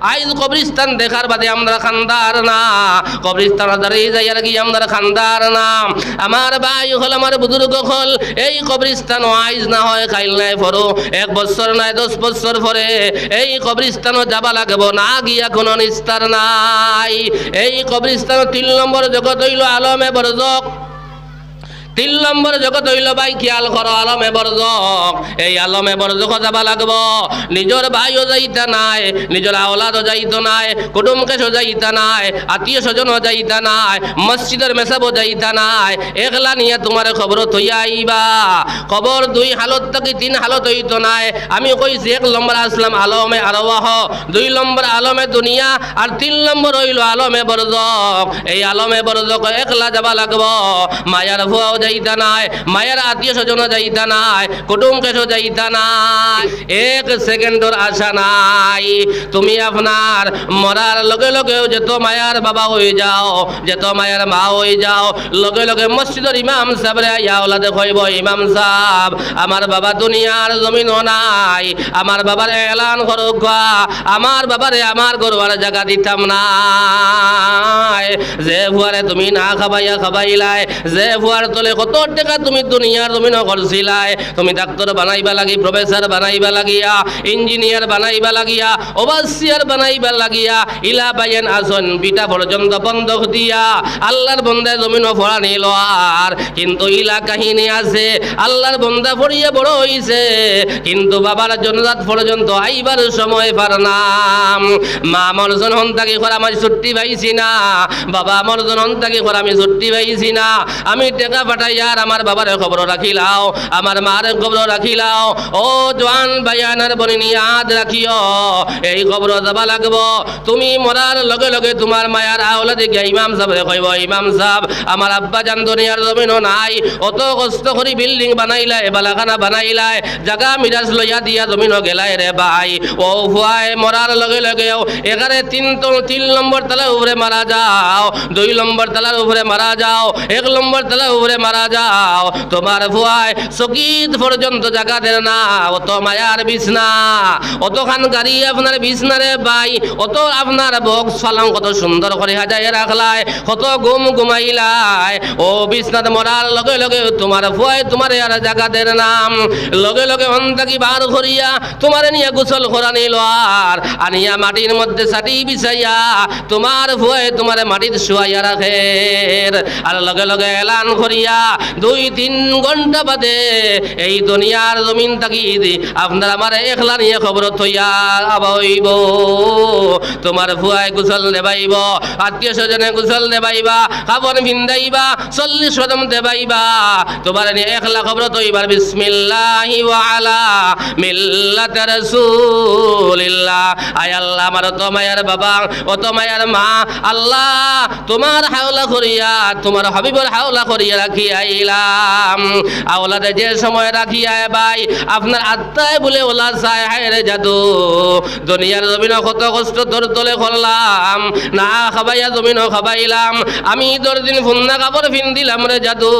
আইজ কবরিস্তান দেখার বাদে আমরা খানদার না, কবরিস্তান দাঁড়িয়ে যাই আর কি আমরা খানদার না। আমার ভাই হল, আমার বুজুর্গ হল, এই কবরিস্তান আইজ না হয় খাইল নাই পরো 1 বছর নাই 10 বছর পরে এই কবরিস্তানও যাবা লাগবো, না গিয়া কোনো নিস্তার নাই। এই কবরিস্তান 3 নম্বর জগৎ হইল আলমে বরজক। 3 নম্বর জগৎ হইল ভাই খেয়াল করো আলমে বরজক। এই আলমে বরজক যাবা লাগবো। নিজের ভাইও যাইতা নাই, নিজের আওলাদও যাইতো নাই, কুটুম কেশও যাইতা নাই, আত্মীয় স্বজনও যাইতা নাই, মসজিদের মেসাবও যাইতা নাই। একলা নিয়ে তোমার খবর থইয়া আইবা। খবর 2 হালত থেকে 3 হালত হইতো নাই। আমি কইছি 1 নম্বর আসলাম আলমে আরওয়াহ, 2 নম্বর আলমে দুনিয়া, আর 3 নম্বর হইল আলমে বরজক। এই আলমে বরজক একলা যাবা লাগবো। মায়ার ভুয়াও যাইতা নাই, মায়ের আত্মীয় স্বজন যাইতা নাই, কুটুম কেশও যাইতা নাই, 1 সেকেন্ডর আশা নাই। তুমি আপনার মরার লগে লগেও যেত মায়ার বাবা হয়ে যাও, যেত মায়ের মা হয়ে যাও, লগে লগে মসজিদের ইমাম সাহেবরে আইয়া ওলাদে কইব, ইমাম সাহেব আমার বাবা দুনিয়ার জমিনও নাই, আমার বাবার এলান করুক, আমার বাবারে আমার গরুয়ার জায়গা দিতাম না। যে ভুয়ারে তুমি না খাবাইয়া খাবাইলাই, যে ভুয়ার তলে কত টাকা তুমি দুনিয়ার জমিন করছিলাই, তুমি ডাক্তার বানাইবা লাগি, প্রফেসর বানাইবা লাগিয়া, ইঞ্জিনিয়ার বানাইবা লাগিয়া, ওভারসিয়ার বানাইবা লাগিয়া, ইলা বাইয়েন আসন বিটা পর্যন্ত বন্ধক দিয়া আল্লাহর বন্দা জমিন ফোড়া নিল। আর কিন্তু ইলা কাহিনী আছে, আল্লাহর বন্দা ফড়িয়ে বড় হইছে, কিন্তু বাবার জনজাত পর্যন্ত আইবার সময় পার নাম। মা আমার জনহন তাকে করা আমি ছুটি পাইছি না, বাবা আমার জনহন তাকে করা আমি ছুটি পাইছি না। আমি টাকা পাঠাইয়া আর আমার বাবার খবর রাখিলাও, আমার মার খবর রাখিলাও। ও জওয়ান বায়ানার বনিনি আদ রাখিও, এই খবর যাবা লাগবো। তুমি মরার লগে লগে তোমার মায়ার আওলাদে গিয়া ইমাম সাহেবরে কইব, ইমাম সাহেব আমার আব্বা জান দুনিয়ার জমিনও নাই, অত কষ্ট করে বিল্ডিং বানাইলাই, বালাখানা বানাইলাই, জাগা মিরাজ লইয়া দিয়া জমিনও গেলাই রে ভাই। ও ফুয়াই মরার লগে লগেও এখানে 3 নম্বর তলার উপরে মারা যাও, 2 নম্বর তলার উপরে মারা যাও, 1 নম্বর তলার উপরে মারা যাও, তোমার ফুয়াই চকিত পর্যন্ত জায়গা দেন না। অত মায়ার বিছনা, অতখান গাড়ি আপনার বিছনারে ভাই, অত আপনার বক্স ফালাং কত সুন্দর করে সাজাই রাখলাই, কত ঘুমাইলাই। ও বিছনাত মরার লগে লগে তোমার ফুয়াই তোমার আর জায়গা দেন নাম, লগে লগে অন্তাকি বার করিয়া তোমার নিয়ে গোসল করা নিল, আর আনিয়া মাটির মধ্যে ছাটি বিছাইয়া তোমার ফুয়াই তোমার মাটির শুয়াইয়া রাখে। আর লগে লগে এলান করিয়া 2-3 ঘন্টা বাদে এই দুনিয়ার জমিন থাকি আপনার আমার একলা নিয়ে খবর থইয়া আবাইব। তোমার ফুয়াই গোসল দেবাইব, আত্মীয় স্বজনে গোসল দেবাইবা, কাপড় ভিন্দাইবা, 40 কদম দেবাইবা, তোমার নিয়ে একলা খবর থইবার। বিসমিল্লাহি ওয়া আলা মিল্লাতি রাসূলিল্লাহ। আয় আল্লাহ আমার তো মায়ার বাবা, অত মায়ার মা, আল্লাহ তোমার হাওলা করিয়া, তোমার হাবিবর হাওলা করিয়া রাখি আইলাম। আওলাদে যে সময় রাখিয়া ভাই আপনার আত্মায় বলে ওলা চায়, হায় রে জাদু দুনিয়ার জমিন কত কষ্ট তোর তলে করলাম, না খাবাইয়া জমিনও খাবাইলাম, আমি তোর দিন ফুন্না কাপড় ফিন দিলাম রে জাদু,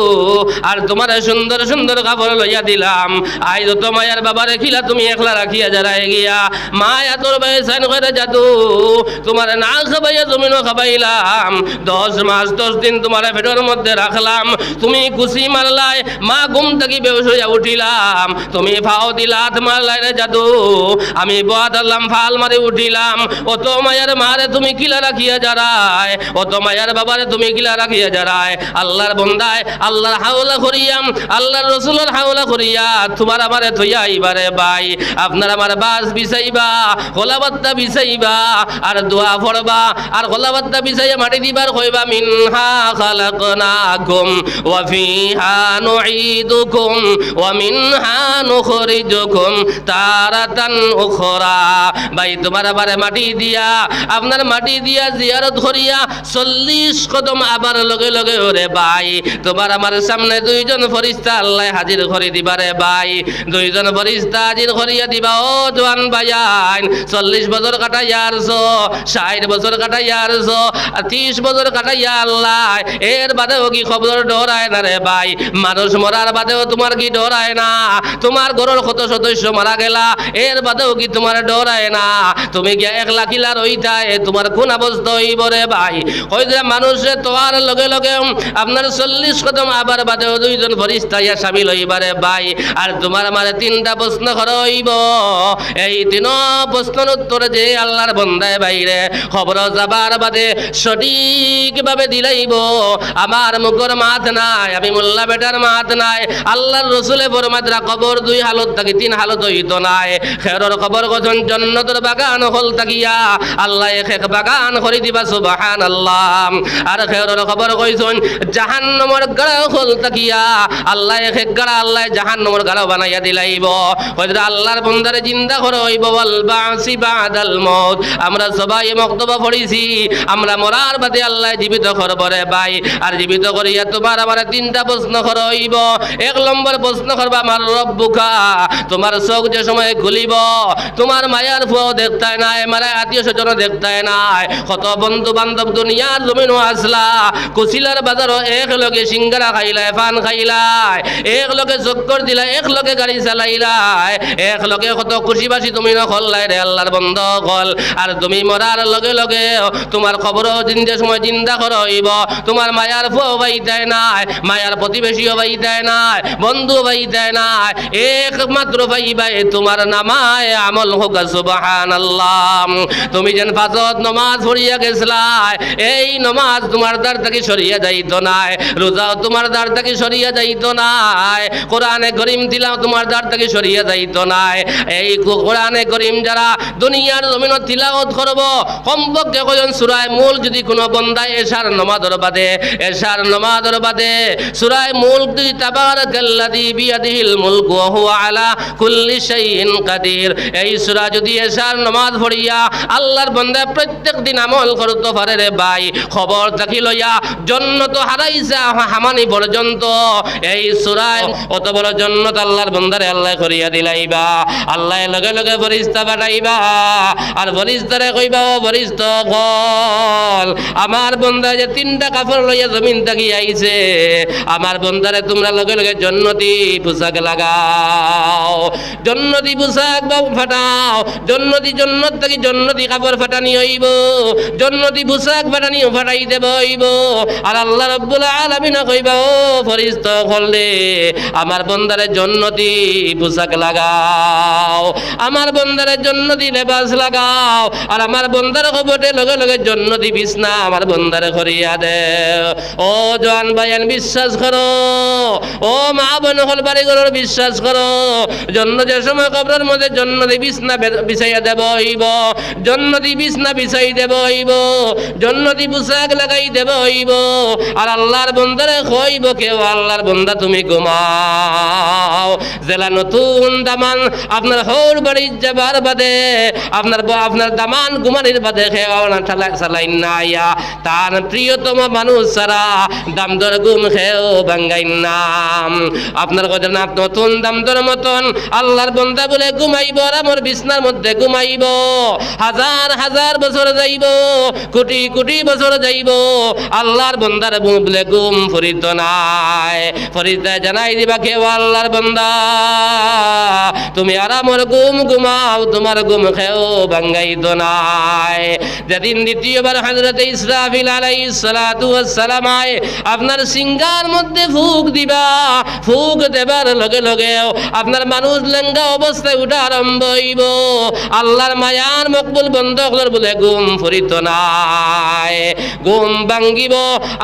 আর তোমার সুন্দর সুন্দর কাপড় লইয়া দিলাম। আই যত মায়ার বাবা রেখিলা তুমি একলা রাখিয়া যারাই গিয়া, মায়া তোর বেসান করে জাদু তোমার না খাবাইয়া জমিনও খাবাইলাম, 10 মাস 10 দিন তোমার পেটের মধ্যে রাখলাম, তুমি কুচি মারলাই, মা ঘুম থেকে বেহুশ হইয়া উঠিলাম, তুমি ফাও দিলা হাত মারলাই রে জাদু, আমি বোয়া ধরলাম ফাল মারি উঠিলাম। অত মায়ের মারে তুমি কিলা রাখিয়া যারায়, অত মায়ের বাবারে তুমি কিলা রাখিয়া যারায়। আল্লাহর বন্দায় আল্লাহর হাওলা করিয়াম, আল্লাহর রসুলের হাওলা করিয়া তোমার আমারে থইয়া আইবারে ভাই। আপনার আমার বাস বিছাইবা, খোলাবাত্তা বিছাইবা, আর দোয়া পড়বা, আর খোলাবাত্তা বিছাইয়া মাটি দিবার কইবা, মিনহা খালাকনাকুম ওয়া ফিহা নুঈদুকুম ওয়া মিনহা নুখরিজুকুম তারাতান উখরা। ভাই তোমার আবার মাটি দিয়া, আপনার মাটি দিয়া জিয়ারত করিয়া 40 কদম আবার লগে লগে ওরে ভাই তোমার আমার সামনে 2 জন ফেরেশতা আল্লাহ হাজির করে দিবারে ভাই, 2 জন ফেরেশতা হাজির করিয়া দিবা। ও জওয়ান ভাইয়ান 40 বছর কাটাইয়া আসছো, 60 বছর কাটাইয়া আসছো, 30 বছর কাটাইয়া আল্লাহ এর বাদেও কি খবর ডরায় না না রে ভাই, মানুষ মরার বাদেও তোমার কি ডরায় না? তোমার ঘরের কত সদস্য মারা গেলা, এর বাদেও কি তোমার ডরায় না? তুমি গিয়া একলা কিলা রইতায়, তোমার কোন অবস্থা হইব রে ভাই? ওই যে মানুষে তোয়ার লগে লগে আপনার 40 কদম আবার বাদেও 2 জন ফেরেশতা ইয়া শামিল হইবারে ভাই। আর তোমার মারে 3টা প্রশ্ন করা হইব। এই 3 প্রশ্নের উত্তর যে আল্লাহর বান্দায় বাইরে খবর যাবার বাদে সঠিকভাবে দিলাইব। আমার মুখর মাত নাই, আমি মোল্লা বেটার মাত নাই। আল্লাহর রসুলে ফরমাতরা কবর 2 হালত থাকি 3 হালত হইতো নাই। খেরর কবর গঠন জান্নাতের বাগান হল থাকিয়া আল্লাহ এক বাগান করে দিবা সুবহানাল্লাহ। আর খেরর কবর কইছন জাহান্নামের গাড়া হল থাকিয়া আল্লাহ এক গাড়া আল্লাহ জাহান্নামের গাড়া বানাইয়া দিলাইব। কইরা আল্লাহর বান্দারে জিন্দা করে হইব ওয়াল বাসি বাদাল মউত। আমরা সবাই মক্তবা পড়িছি, আমরা মরার বাদে আল্লাহ জীবিত করব রে ভাই। আর জীবিত করিয়া তোমার আমার 3টা প্রশ্ন করা হইব। 1 নম্বর প্রশ্ন করবা আমার রব্বুকা, তোমার চোখ যে সময় খুলিব তোমার মায়ার ফুয়াও দেখতাই নাই, মারা আত্মীয় স্বজন দেখতাই নাই, কত বন্ধু বান্ধব দুনিয়ার জমিনও আসলা, কুচিলার বাজারও এক লগে সিঙ্গারা খাইলাই, পান খাইলাই, এক লগে চক্কর দিলাই, এক লগে গাড়ি চালাইলাই, এক লগে কত খুশি বাসি তুমি নখলাই রে আল্লাহর বন্ধ কল। আর তুমি মরার লগে লগে তোমার খবরও জিন্দা সময় জিন্দা করা হইব। তোমার মায়ার ফুয়াও বাইতাই নাই, মায়ার প্রতিবেশীও বাইতাই নাই, বন্ধু বাইতাই নাই, একমাত্র ভাইবাই তোমার নামায় আমল হোক সুবহানাল্লাহ। তুমি যেন ফাজত নামাজ পড়িয়া গেছলাই, এই নামাজ তোমার দ্বার থেকে সরিয়া যাইতো নাই, রোজাও তোমার দ্বার থেকে সরিয়া যাইতো নাই, কোরআনে করিম দিলাও তোমার দ্বার থেকে সরিয়া যাইতো নাই। এই কোরআনে করিম যারা দুনিয়ার জমিন তিলাওয়াত করব, কমপক্ষে কয়জন সূরা মুলক যদি কোনো বন্দায় এশার নামাজের বাদে সূরা মুলক যদি তাবারাকাল্লাযী বিয়াদিহিল মুলকু ওয়া হুয়া আলা কুল্লি শাইইন কাদির, এই সূরা যদি এশার নামাজ পড়িয়া আল্লাহর বান্দা প্রত্যেক দিন আমল করতে পারে রে ভাই, খবর থাকি লইয়া জান্নাত হারাইছে হামানি পর্যন্ত এই সূরায় অত বড় জান্নাত আল্লাহর বান্দারে আল্লাহ করিয়া দিলাইবা। আল্লাহ লগে লগে ফেরেশতা পাঠাইবা, আর ফেরেশতারে কইবা ও ফেরেশতা বল আমার বান্দা যে 3টা কাপড় লইয়া জমিন থাকি আইছে, আমার বান্দারে তোমরা লগে লগে জান্নাতি পোশাক লাগাও, জান্নাতি পোশাক ফাটাও, জান্নাত থেকে জান্নাতি কাপড় ফাটানি হইব, জান্নাতি পোশাক ফাটাই দেব হইব। আর আল্লাহ রাব্বুল আলামিন কইবা ও ফেরেশতা বললে আমার বান্দারে জান্নাতি পোশাক লাগাও, আমার বান্দারে জান্নাতি লেবাস লাগাও, আর আমার বান্দার কবরে লগে লগে জান্নাতি বিছনা আমার বান্দারে করিয়া দেও। ও জওয়ান ভাইয়ান বিশ্বাস করো, ও মা বোন হল বাড়ি ঘরের বিশ্বাস করো, যে সময় কবরের মধ্যে জান্নাতি বিছনা বিছাইয়া দেব হইব, জান্নাতি বিছনা বিছাই দেব হইব, জান্নাতি পোশাক লাগাই দেব হইব। আর আল্লাহর বান্দারে কইব কেউ আল্লাহর বান্দা তুমি ঘুমাও, জেলা নতুন দামান আপনার হৌর বাড়ি যাবার বাদে আপনার দামান ঘুমানির বাদে খেওয়া চালাইন না আইয়া তার প্রিয়তম মানুষ ছাড়া দাম দর ঘুম খেয়েও ভাঙ্গাইন নাম। আপনার কথা না নতুন দাম দর মতন আল্লাহর বান্দা বলে ঘুমাইব, আর আমার বিছনার মধ্যে ঘুমাইব, হাজার হাজার বছর যাইব, কোটি কোটি বছর যাইব, আল্লাহর বান্দার বলে ঘুম ফরিত নাই। ফরিদা জানাই দিবা কেউ আল্লাহর বান্দা তুমি আরামর ঘুম ঘুমাও, তোমার ঘুম খেও ভাঙ্গাইত নাই। যেদিন দ্বিতীয়বার হযরত ইসরাফিল আলাইহিস সালাতু ওয়াস সালাম আপনার সিংহার মধ্যে ফুঁক দিবা, ফুঁক দেবার লগে লগে আপনার মানুষ লেঙ্গা অবস্থায় উঠা আরম্ভ হইব। আল্লাহর মায়ার মকবুল বন্ধকর বলে ঘুম ফরিত নাই, ঘুম ভাঙ্গিব,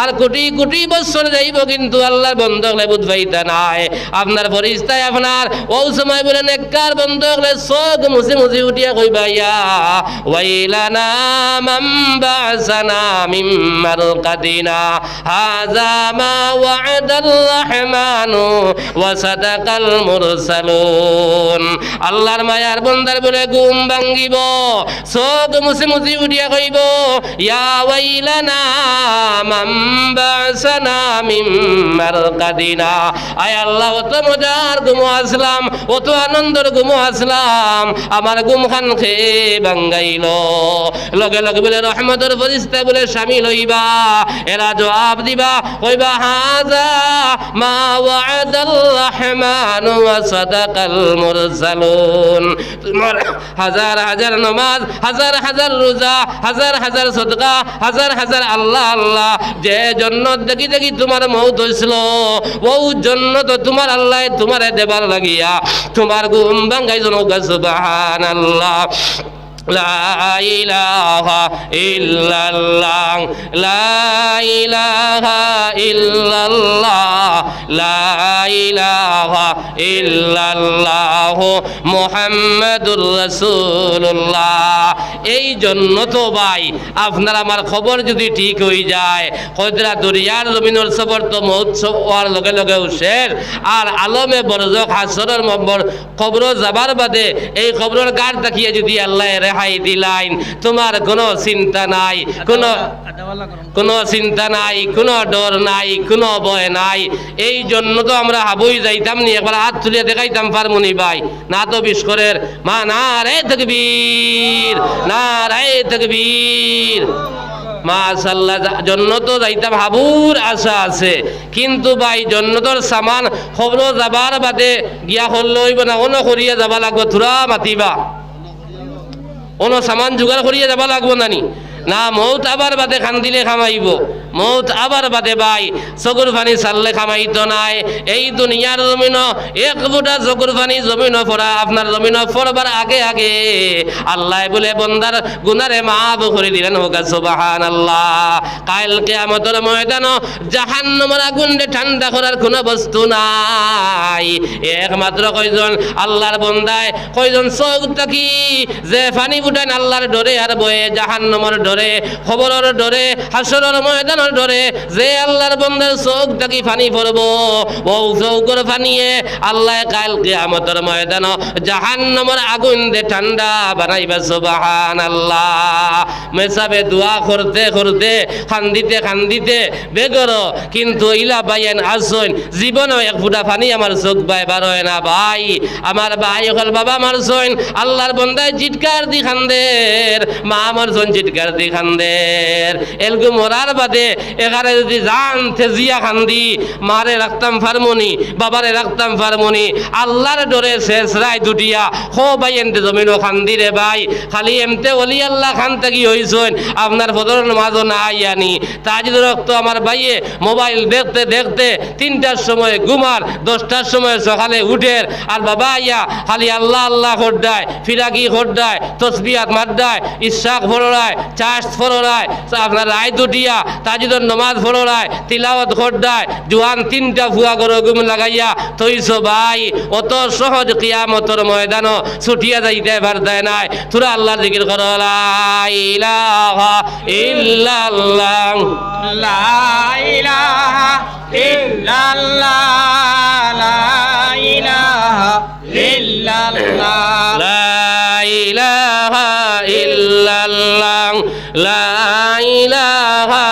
আর কোটি কোটি বছর যাইব কিন্তু আল্লাহর বন্ধকলে বুধ পাইতা নাই। আপনার ফরিস্তায় আপনার ও সময় বলে নেককার বন্ধকলে চোখ মুছে মুছে উঠিয়া কইবা ইয়া ওয়াইলানা মান বাসানা মিন মারকাদিনা হাযা মা ওয়া'দার রাহমানু ওয়া সাদাকাল মুরসালুন। আল্লাহর মায়ার বান্দার বলে ঘুম ভাঙ্গিব, চোখ মুছে মুছে উঠিয়া কইব ইয়া ওয়াইলানা মান বাসানা মিন মারকাদিনা, আয় আল্লাহ অত মজার ঘুমো আসলাম, অত আনন্দের ঘুমো আসলাম, আমার ঘুম খান খেয়ে ভাঙ্গাইল। লগে লগে বলে রহমতের ফেরেশতা বলে শামিল হইবা, এরা জবাব দিবা কইবা হা হাযা মা ওয়া'দাল রাহমানু ওয়া সাদাকাল মুরসালুন। তোমার হাজার হাজার নামাজ, হাজার হাজার রোজা, হাজার হাজার সদকা, হাজার হাজার আল্লাহ আল্লাহ, যে জন্নত দেখি দেখি তোমার মৌত হইছিল, ও জন্নত তোমার আল্লাহ তোমারে দেবার লাগিয়া তোমার ঘুম ভাঙাইছো। সুবহানাল্লাহ। লা ইলাহা ইল্লাল্লাহ, লা ইলাহা ইল্লাল্লাহ, লা ইলাহা ইল্লাল্লাহ মুহাম্মাদুর রাসূলুল্লাহ। এই জন্য তো ভাই আপনার আমার খবর যদি ঠিক হয়ে যায়, কদরা দুনিয়ার জমিনের সবর তো মহোৎসব হওয়ার লগে লগে শেষ, আর আলমে বরজক হাসরের নম্বর কবর যাবার বাদে এই কবরের গাড় দেখিয়ে যদি আল্লাহ রেহাই দিলাইন, তোমার কোনো চিন্তা নাই, কোনো চিন্তা নাই, কোনো ডর নাই, কোনো ভয় নাই। এই জন্য তো আমরা হাবুই যাইতাম নি, একবার হাত তুলে দেখাইতাম পারমুনি ভাই, না তো বিস্করের মা নারে তাকবীর, নারে তাকবীর। মাশাআল্লাহ, জন্নত যাইতাম হাবুর আশা আছে, কিন্তু ভাই জন্নতর সামান খবর যাবার বাদে গিয়া করলে হইব না, অন্য করিয়া যাবা লাগবো, থুরা মাতিবা অন্য সামান জোগাড় করিয়া যাবা লাগবো নানি না। মৌত আবার বাদে খান্দিলে খামাইব, মৌত আবার বাদে ভাই চকুর পানি চাললে খামাইতো নাই। এই দুনিয়ার জমিন এক বুটা চকুর পানি জমিন পড়া, আপনার জমিন পড়বার আগে আগে আল্লাহ বলে বন্দার গুনারে মাফ করে দিলেন। হোক সুবহানাল্লাহ। কাল কিয়ামতের ময়দান জাহান্নামের আগুন ঠান্ডা করার কোনো বস্তু নাই, একমাত্র কয়জন আল্লাহর বন্দায়, কয়জন চোখ থাকি যে পানি ফুটান আল্লাহর ডরে আর বয়ে, জাহান্নামের ডরে, খবরের ডরে, হাসরের ময়দানের ডরে, যে আল্লাহর বান্দার চোখ থাকি পানি পড়ব, ও চৌকর পানিয়ে আল্লাহ কাল কিয়ামতের ময়দান জাহান্নামের আগুন দে ঠান্ডা বানাইবা। সুবহানাল্লাহ। মেসাবে দোয়া করতে করতে খান্দিতে খান্দিতে বেগর, কিন্তু ইলা বাইন আসইন জীবনে এক ফুটা পানি আমার চোখ বাই বার হয় না। ভাই আমার ভাই হল বাবা আমার সইন আল্লাহর বান্দায় চিৎকার দি খান্দের, মা আমার সইন চিৎকার দি খান্দের। এলগু মরার বাদে এখানে যদি জান তেজিয়া খান্দি, মারে রাখতাম ফারমনি, বাবারে রাখতাম ফারমনি, আল্লাহর ডরে শেষ রায় দুটিয়া হো ভাই এনতে জমিনও খান্দি রে ভাই। খালি এমতে অলি আল্লাহ খান থাকি হইছেন, আপনার ফজর নামাজও না আইয়ানি। তাজিদ রক্ত আমার ভাইয়ে মোবাইল দেখতে দেখতে 3টার সময় ঘুমার, 10টার সময় সকালে উঠের, আর বাবা আইয়া খালি আল্লাহ আল্লাহ খোড্ডায়, ফিরাকি খোড্ডায়, তসবিহাত মাড্ডায়, ইশাক ফোড়ায়, চাষ ফোড়ায়, আপনার রায় দুটিয়া তাজিদর নমাজ ফোড়ায়, তিলাওয়াত খোড্ডায়, জোয়ান 3টা ফুয়া করে ঘুম লাগাইয়া থইছ ভাই। অত সহজ কিয়ামতের ময়দান ছুটিয়া যাইতে পারতায় নাই। তোরা আল্লাহর জিকির কর, লা ইলাহা ইল্লাল্লাহ, লা ইলাহা ইল্লাল্লাহ, লা ইলাহা ইল্লাল্লাহ, লা ইলাহা ইল্লাল্লাহ, লা ইলাহা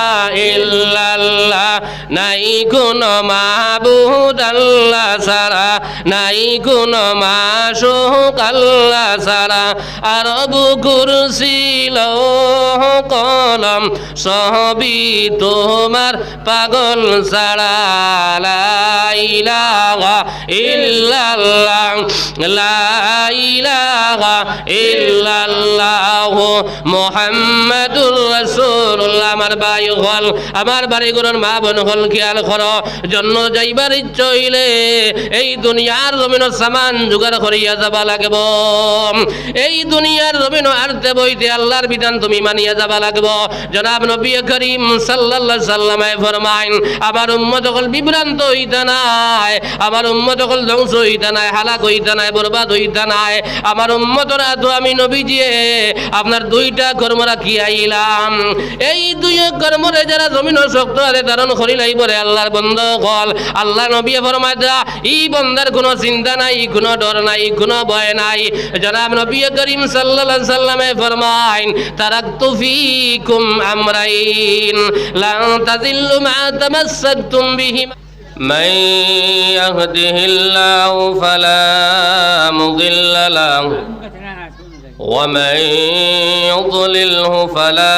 ইল্লাল্লাহ। নাই কোনো মাবুদ আল্লাহ ছাড়া, নাই কোনো মাশুক আল্লাহ ছাড়া, আরব কুরসি লৌহ কলম সবই তোমার পাগল ছাড়া। লা ইলাহা ইল্লাল্লাহ, লা ইলাহা ইল্লাল্লাহ মুহাম্মাদুর রাসূলুল্লাহ। আমার ভাই হল, আমার বাড়ি ঘরের মা বোন হল, খেয়াল করো, জন্য যাইবার ইচ্ছা হইলে এই দুনিয়ার জমিন সামান জোগাড় করিয়া যাবা লাগব। এই দুনিয়ার জমিন আরতে বইতে আল্লাহর বিধান তুমি মানিয়া যাবা লাগব। জনাব নবী করিম সাল্লাল্লাহু আলাইহি সাল্লামে ফরমাইন, আমার উম্মত হল বিভ্রান্ত হইতা নাই, আমার উম্মত হল ধ্বংস হইতা নাই, হালাক হইতা নাই, বরবাদ হইতা নাই। আমার উম্মতরা তো আমি নবীজিয়ে আপনার 2টা কর্ম রাখি আইলাম। এই 2 কর্মরে যারা জমিন শক্ত হাতে ধারণ করি লাই বলে আল্লাহর বন্ধ কল, আল্লাহ নবী ফরমায় দা এই বন্দার কোনো চিন্তা নাই, কোনো ডর নাই, কোনো ভয় নাই। জনাব নবী করিম সাল্লাল্লাহু আলাইহি সাল্লামে ফরমাইন, তারাকতু ফীকুম আমরাইন লা তাযিল্লু মা তামাসসাকতুম বিহিমা, মান ইয়াহদিহিল্লাহু ফালা মুদিল্লা লাহু ওয়া মান ইউদ্লিলহু ফালা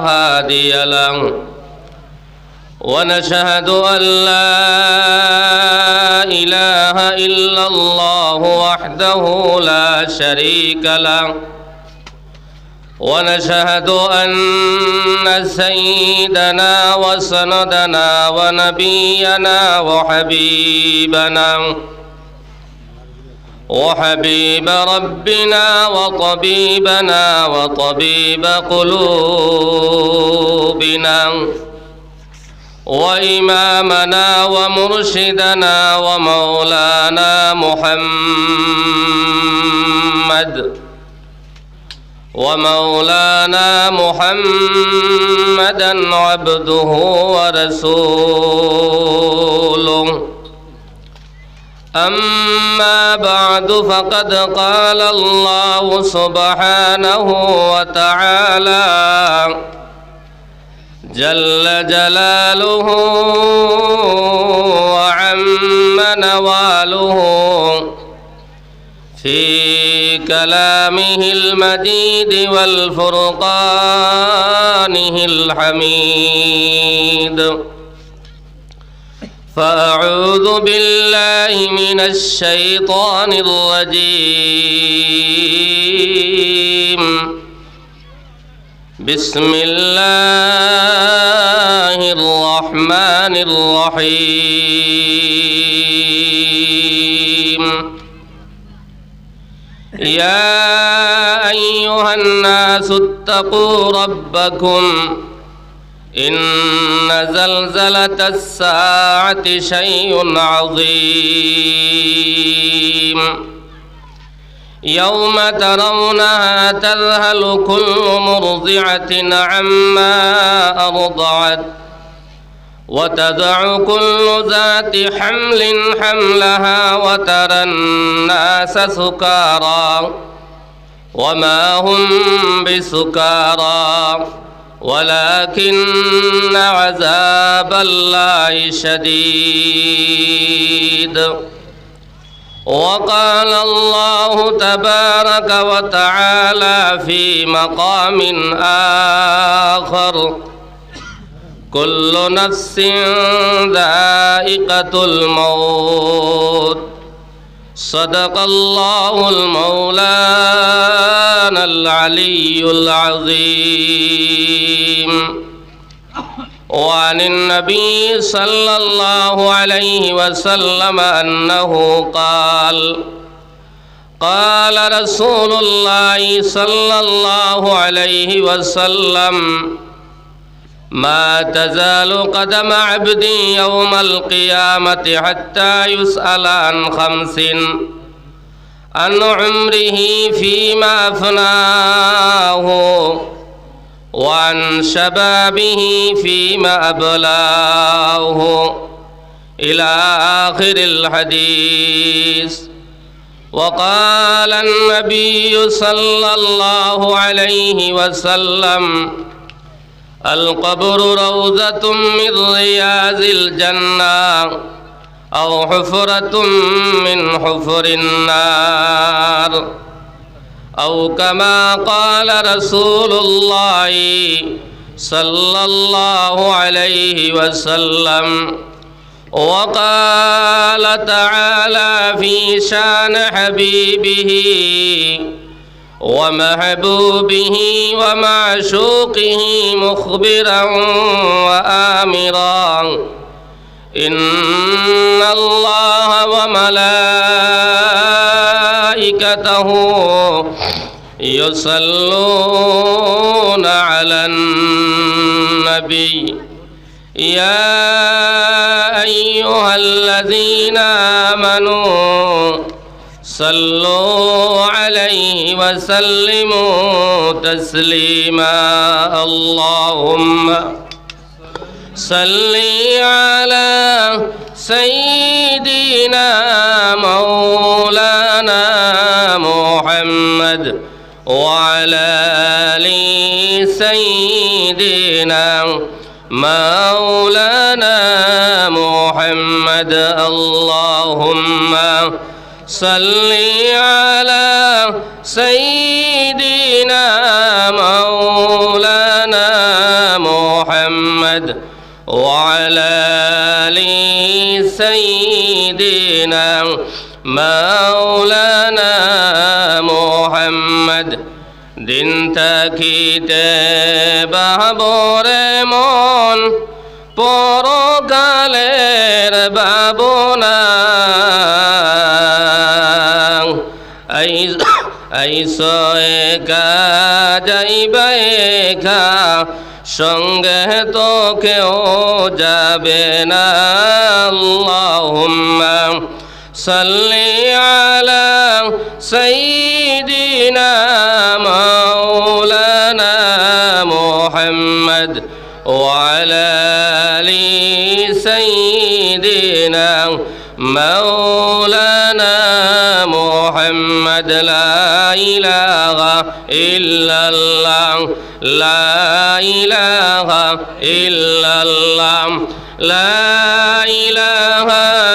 হাদিয়া লাহু। ونشهد أن لا إله إلا الله وحده لا شريك له ونشهد أن سيدنا وسندنا ونبينا وحبيب ربنا وطبيبنا وطبيب قلوبنا وإمامنا ومرشدنا ومولانا محمدا عبده ورسوله. أما بعد فقد قال الله سبحانه وتعالى جل جلاله وعم نواله في كلامه المجيد والفرقانه الحميد. فأعوذ بالله من الشيطان الرجيم. بسم الله الرحمن الرحيم. يا أيها الناس اتقوا ربكم إن زلزلة الساعة شيء عظيم يوم ترونها تذهل كل مرضعة عما أرضعت وتضع كل ذات حمل حملها وترى الناس سكارى وما هم بسكارى ولكن عذاب الله شديد. وقال الله تبارك وتعالى في مقام آخر كل نفس ذائقة الموت. صدق الله المولانا العلي العظيم. وعن النبي صلى الله عليه وسلم أنه قال قال رسول الله صلى الله عليه وسلم ما تزال قدم عبدي يوم القيامة حتى يسأل عن 5: عن عمره فيما أفناه وعن شبابه فيما أبلاه إلى آخر الحديث. وقال النبي صلى الله عليه وسلم القبر روضة من رياض الجنة أو حفرة من حفر النار أو كما قال رسول الله صلى الله عليه وسلم. وقال تعالى في شان حبيبه ومحبوبه ومعشوقه مخبرا وآمرا إن الله وملائكته يصلون على النبي يا أيها الذين آمنوا صلوا عليه وسلموا تسليما. اللهم صل على سيدنا مولانا محمد وعلى آل سيدنا مولانا محمد. اللهم صل على سيدنا مولانا محمد وعلى آل سيدنا مولانا محمد দিন থাকিতে বাবরে মন পরকালের বাবনা আইসো একা যাইবা একা সঙ্গে তো কেউ যাবে না আল্লাহুম্মা সাল্লি আলা সাইয়্যিদিনা মাওলানা মুহাম্মদ ওয়া আলা আলি সাইয়্যিদিনা مولانا محمد لا إله إلا الله لا إله إلا الله لا إله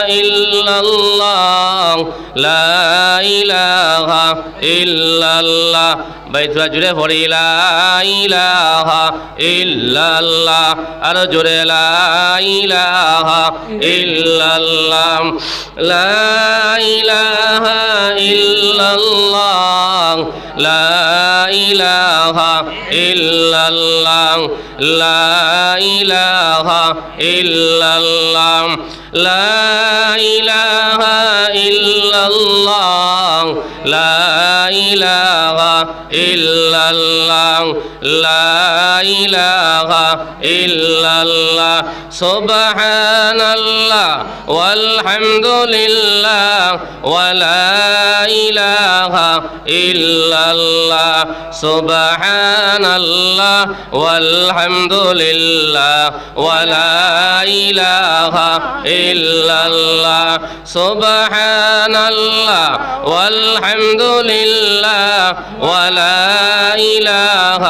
إلا الله لا إله إلا الله بيت جري فوري لا إله إلا الله أرجو لا إله إلا الله لا إله إلا الله لا إله إلا الله لا إله إلا الله لا إله إلا الله لا إله إلا الله لا إله إلا الله سبحان الله والحمد لله ولا إله إلا الله سبحان الله والحمد لله ولا إله إلا الله سبحان الله والحمد لله ولا إله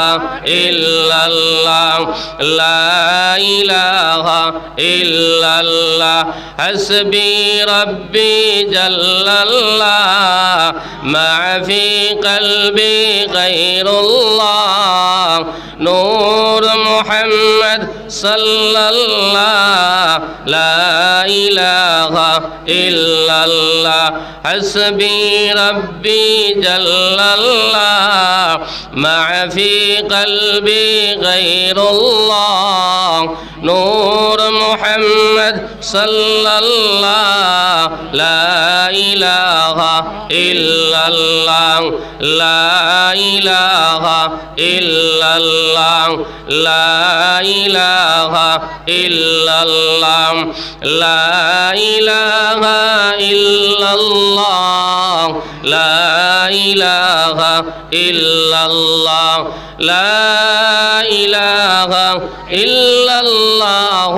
إلا الله لا إله إلا الله حسبي ربي جل الله ما في قلبي غير الله نور محمد صلى الله لا إله إلا الله حسبي ربي جل الله ما في قلبي غير الله نور محمد صلى الله لا إله إلا الله لا إله إلا الله لا إله إلا الله لا إله إلا الله لا إله إلا الله لا إله إلا الله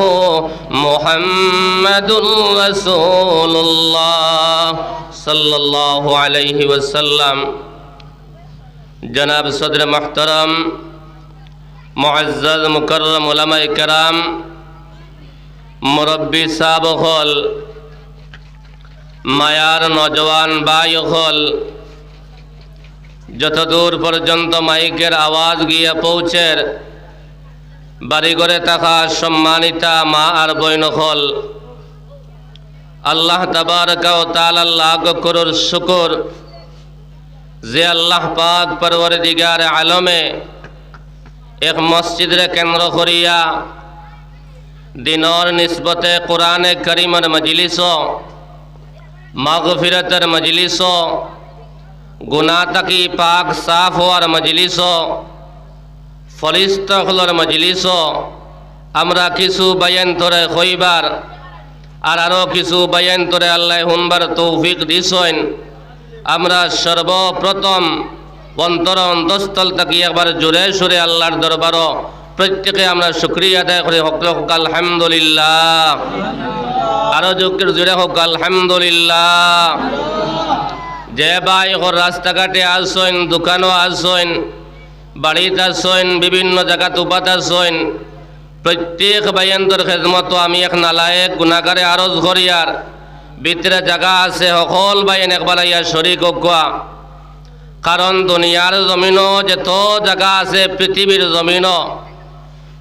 محمد رسول الله صلى الله عليه وسلم जनाब सदर मोहतरम मुअज़्ज़ज़ मुकर्रम उलमा इकराम मुरब्बी साहब हल मायार नौजवान भाई हल যত দূর পর্যন্ত মাইকের আওয়াজ গিয়ে পৌঁছের বাড়িঘরে থাকা সম্মানিতা মা আর বোন হল আল্লাহ তাবারকা ও তাআলা লাখ করোড় শুকর যে আল্লাহ পাক পরওয়ারদিগার আলমে এক মসজিদের কেন্দ্র করিয়া দিনর নিসবতে কোরআনে করিমের মজলিস মাগফিরতের মজলিস গুনাহ থাকি পাক সাফ হওয়ার মজলিস ফলিস্ত হলর মজলিস আমরা কিছু বয়ান তোরে হইবার আর আরও কিছু বয়ান তোরে আল্লাহ হুনবার তৌফিক দিছেন আমরা সর্বপ্রথম অন্তর অন্তঃস্থল থাকি একবার জোরে সুরে আল্লাহর দরবার প্রত্যেকে আমরা শুকরিয়া আদায় করি হক আলহামদুলিল্লাহ আরও জোরে হোক আলহামদুলিল্লাহ যে ভাই হর রাস্তাঘাটে আসছেন দোকানও আসছেন বাড়িতে আসছেন বিভিন্ন জায়গা উপাত আসছেন প্রত্যেক ভাইয়ান্তর খেদমত আমি এক নালায়েক গুনাহগারে আরজ করিয়ার ভিতরে জায়গা আছে সকল ভাইয়েন একবার ইয়া শরীক হোকা কারণ দুনিয়ার জমিনও যত জায়গা আছে পৃথিবীর জমিনও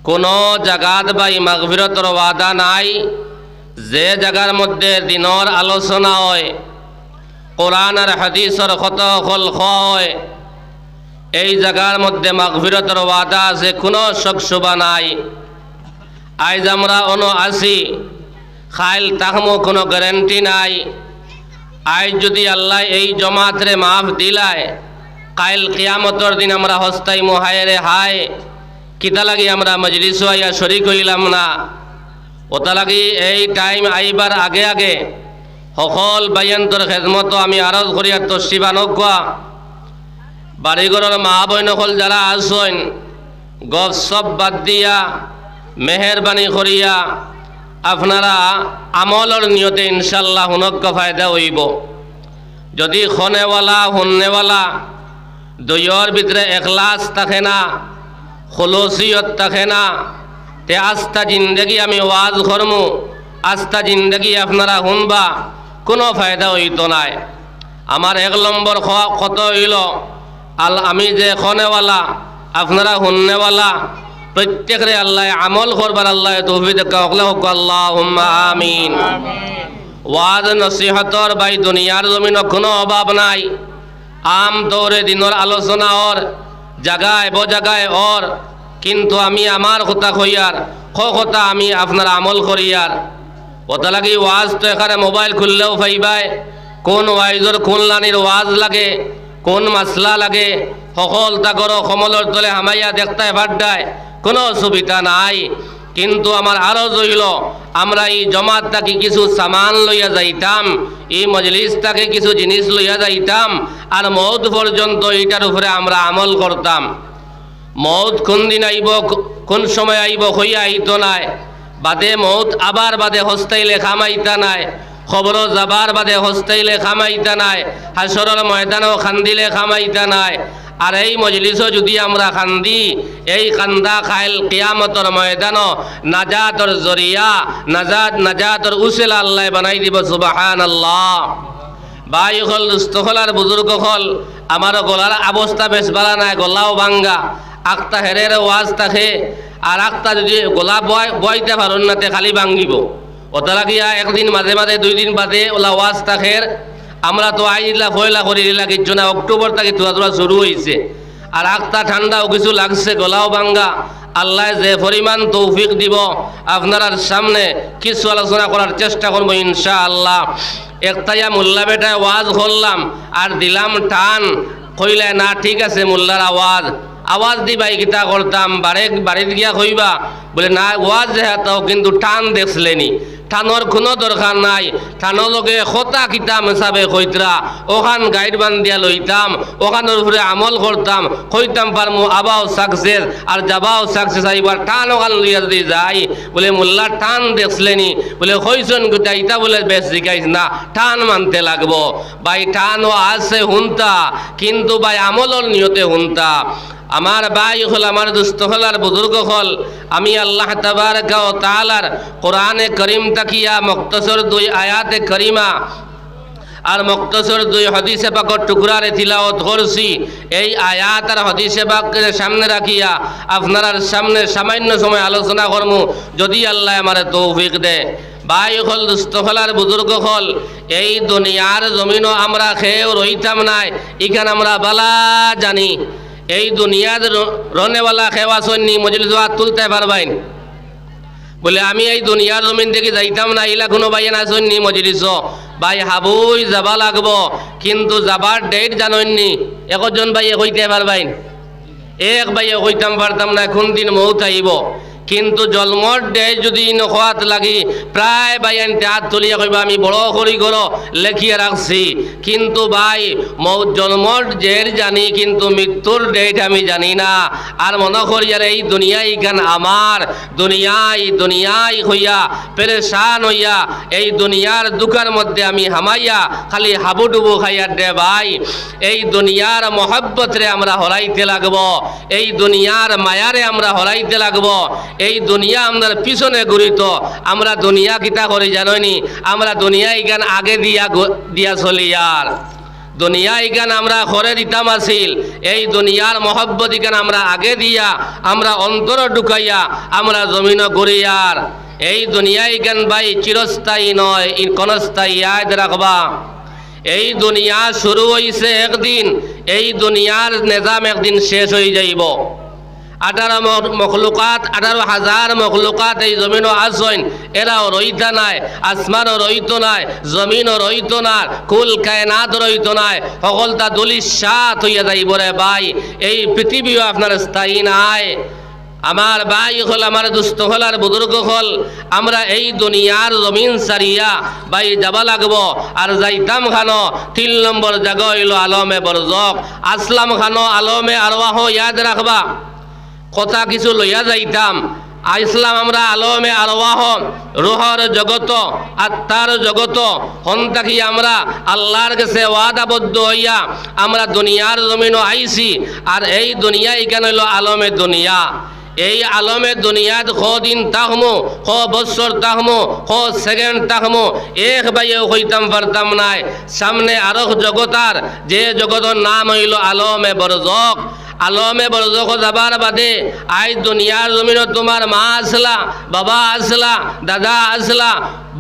কোনো জাগাত বাই মাগফিরতর ওয়াদা নাই যে জায়গার মধ্যে দিনের আলোচনা হয়, কোরআন আর হাদিসের কথা হয়, এই জায়গার মধ্যে মাগফিরতর ওয়াদা আছে, কোনো শক শুবা নাই। আজ আমরা আছি, খাইল তাহমো কোনো গ্যারান্টি নাই। আজ যদি আল্লাহ এই জমাতরে মাফ দিলায়, কাইল কিয়ামতর দিন আমরা হস্তাই মোহায়েরে হায় কিতা লাগি আমরা মজলিস আইয়া শরিক হইলাম না। ওটা লাগি এই টাইম আইবার আগে আগে সকল বাইয়ন্তর খেদমত আমি আরজ করিয়া তসিবা নকুয়া। বাড়িঘরের মা বইন সকল যারা আসেন, গপ সব বাদ দিয়া মেহরবানি করিয়া আপনারা আমলর নিয়তে ইনশাল্লাহ হুনক ফায়দা হইব। যদি খনেওয়ালা হুন্নেওয়ালা দুইয়ের ভিতরে এখলাস থাকে না, খলুসিয়ত থাকে না, তে আস্থা জিন্দগি আমি ওয়াজ করমু, আস্থা জিন্দগি আপনারা শুনবা, কোনো ফায়দা হইতো নাই। আমার 1 নম্বর কত হইল, আমি যে খনেওয়ালা আপনারা হুন্নেওয়ালা প্রত্যেকরে আল্লাহ আমল করবার আল্লাহ তৌফিক হোক, আল্লাহুম্মা আমিন। ওয়াজ নসিহতর বাই দুনিয়ার জমিন কোনো অভাব নাই। আম দৌড়ে দিনের আলোচনা ওর জাগায় জাগায় ওর, কিন্তু আমি আমার কথা কইয়ার কথা আমি আপনার আমল করিয়ার। ওটা লাগি ওয়াজ তো এখানে মোবাইল খুললেও পাইবাই, কোন ওয়াইজর কোন লানির ওয়াজ লাগে, কোন মাসলা লাগে, সকল তাগর কমলর তলে হামাইয়া দেখতায় ভাড্ডায়, কোনো অসুবিধা নাই। কিন্তু আমার আরো হইল, আমরা এই জমাতটাকে কিছু সামান লইয়া যাইতাম, এই মজলিসটাকে কিছু জিনিস লইয়া যাইতাম, আর মৌত পর্যন্ত এটার উপরে আমরা আমল করতাম। মৌত কোন দিন আইব, কোন সময় আইব হইয়া আইতো নাই। বাদে মৌত আবার বাদে হস্তাইলে খামাইতা নাই, খবর যাবার বাদে হস্তাইলে খামাইতা নাই, হাসরের ময়দানও খান্দিলে খামাইতা নাই। আর এই মজলিসও যদি আমরা খান্দি, এই কান্দা খাইল কিয়ামতর ময়দান নাজাতর জরিয়া, নাজাতর উসিলা আল্লাহ বানাই দিব। সুবহানাল্লাহ। ভাই হল দুস্থলার বুজুর্গ হল, আমার গলার অবস্থা বেশ ভালো নাই, গলাও ভাঙ্গা, আখতা হেরের ওয়াজ থাকে, আর আখতা যদি গলা বইতে পারুন নাতে খালি ভাঙ্গিব। ওটা লাগিয়া একদিন মাঝে মাঝে 2 দিন বাদে ওলা ওয়াজ থাকের। আমরা তো আইলা ফয়লা করি কিছু না, অক্টোবর থেকে তোরা শুরু হয়েছে, আর আখতা ঠান্ডাও কিছু লাগছে, গলাও ভাঙ্গা। আল্লাহ যে পরিমাণ তৌফিক দিব, আপনার সামনে কিছু আলোচনা করার চেষ্টা করবো ইনশাআল্লাহ। একটাইয়া মোল্লা বেটায় ওয়াজ করলাম আর দিলাম টান, কইলে না ঠিক আছে মোল্লার আওয়াজ দিবাই কিতা করতাম, বাড়িতে গিয়া কইবা, বলে না ওয়াজ যেহেতাও কিন্তু টান দেখলেনি, টানোর কোনো দরকার নাই, টানোর লগে খতা কিতাম হিসাবে কইতরা, ওখান গাইড বান্ধিয়া লইতাম, ওখানের উপরে আমল করতাম, কইতাম পারমু আবাও সাকসেস আর যাবাও সাকসেস। আইবার টান ওখান লইয়া যদি যাই, বলে মোল্লা টান দেখলেনি, বলে কইসন গোটা ইটা বলে বেশ শিখাইস না, টান মানতে লাগবো। ভাই টানও আছে হুনতা, কিন্তু ভাই আমলর নিয়তে হুনতা। আমার ভাই হল, আমার দুস্থ হল, আর বুজুর্গ হল, আমি আল্লাহ তাবারকা ওয়া তাআলার কোরআনে করিম তাকিয়া মুক্তসর 2 আয়াতে করিমা আর মুক্তসর 2 হাদিসে পাকের টুকরারে তিলাওয়াত করছি। এই আয়াত আর হাদিসে পাকের সামনে রাখিয়া আপনার সামনে সামান্য সময় আলোচনা করমু, যদি আল্লাহ আমারে তৌফিক দে। ভাই হল, দুস্থ হল, আর বুজুর্গ হল, এই দুনিয়ার জমিনও আমরা খেয়েও রইতাম নাই, এখানে আমরা বালা জানি। এই দুনিয়ার রনেওয়ালা খেওয়া সন্নি মজলিস তুলতে পারবেন, বলে আমি এই দুনিয়ার জমিন থেকে যাইতাম না, ইলা কোনো ভাই না সন্নি মজলিস, ভাই হাবুই যাবা লাগবো, কিন্তু যাবার ডেট জানেননি। একজন ভাইয়ে কইতে পারবেন, এক ভাইয়ে কইতাম পারতাম না কোন দিন মৌত আইব, কিন্তু জন্মর ডে যদি নখাত লাগি প্রায় ভাই আনতে হাত তুলিয়া কইবা আমি বড় করি করো লেখিয়া রাখছি, কিন্তু ভাই জন্মর ডেট জানি, কিন্তু মৃত্যুর ডেট আমি জানি না। আর মনে করি আর এই দুনিয়াই গান আমার, দুনিয়াই হইয়া পেরেশান হইয়া এই দুনিয়ার দুকার মধ্যে আমি হামাইয়া খালি হাবুডুবু খাইয়া দে। ভাই এই দুনিয়ার মহব্বতরে আমরা হরাইতে লাগবো, এই দুনিয়ার মায়ারে আমরা হরাইতে লাগবো। এই দুনিয়া আমাদের পিছনে ঘুরিত, আমরা দুনিয়া কিতা করি জানোনি, আমরা দুনিয়া ইগান আগে দিয়া চলি। আর দুনিয়া ইখান আমরা করে দিতাম আসিল, এই দুনিয়ার মহব্বত ইখান আমরা আগে দিয়া আমরা অন্তর ঢুকাইয়া আমরা জমিন গড়িয়ার। এই দুনিয়া ইখান ভাই চিরস্থায়ী নয়, ক্ষণস্থায়ী, ইয়াদ রাখবা। এই দুনিয়া শুরু হইছে একদিন, এই দুনিয়ার নিজাম একদিন শেষ হয়ে যাইব। 18,000 মখলুকাত এই জমিনও আসইন, এরাও রইতা নাই, আসমানও রইত নাই, জমিনও রইত না, কুল কায়নাত রইত নাই, সকলটা দলিশাত হইয়া যাইব রে ভাই। এই পৃথিবীও আপনার স্থায়ী নাই। আমার ভাই হল, আমার দুস্থ হল, আর বুজুর্গ হল, আমরা এই দুনিয়ার জমিন সারিয়া ভাই যাবা লাগবো। আর যাইতাম খানো 3 নম্বর জায়গা হইল আলমে বরজক, আসলাম খানো আলমে আরওয়াহ, ইয়াদ রাখবা। কথা কিছু লইয়া যাইতাম, আইসলাম আমরা আলমে আরওয়াহ, রুহর জগত, আত্মার জগত হন থাকি আমরা আল্লাহর কাছে ওয়াদাবদ্ধ হইয়া আমরা দুনিয়ার জমিনও আইছি। আর এই দুনিয়া এখানে হইল আলমে দুনিয়া। এই আলমে দুনিয়াত দিন তাহমু, বছর তাহমু, সেকেন্ড তাহমু, এক বাইও হইতাম পারতাম নাই। সামনে আরো জগতার, যে জগতের নাম হইল আলমে বরজক। আলমে বরজক যাবার বাদে আই দুনিয়ার জমিন তোমার মা আসলা, বাবা আসলা, দাদা আসলা,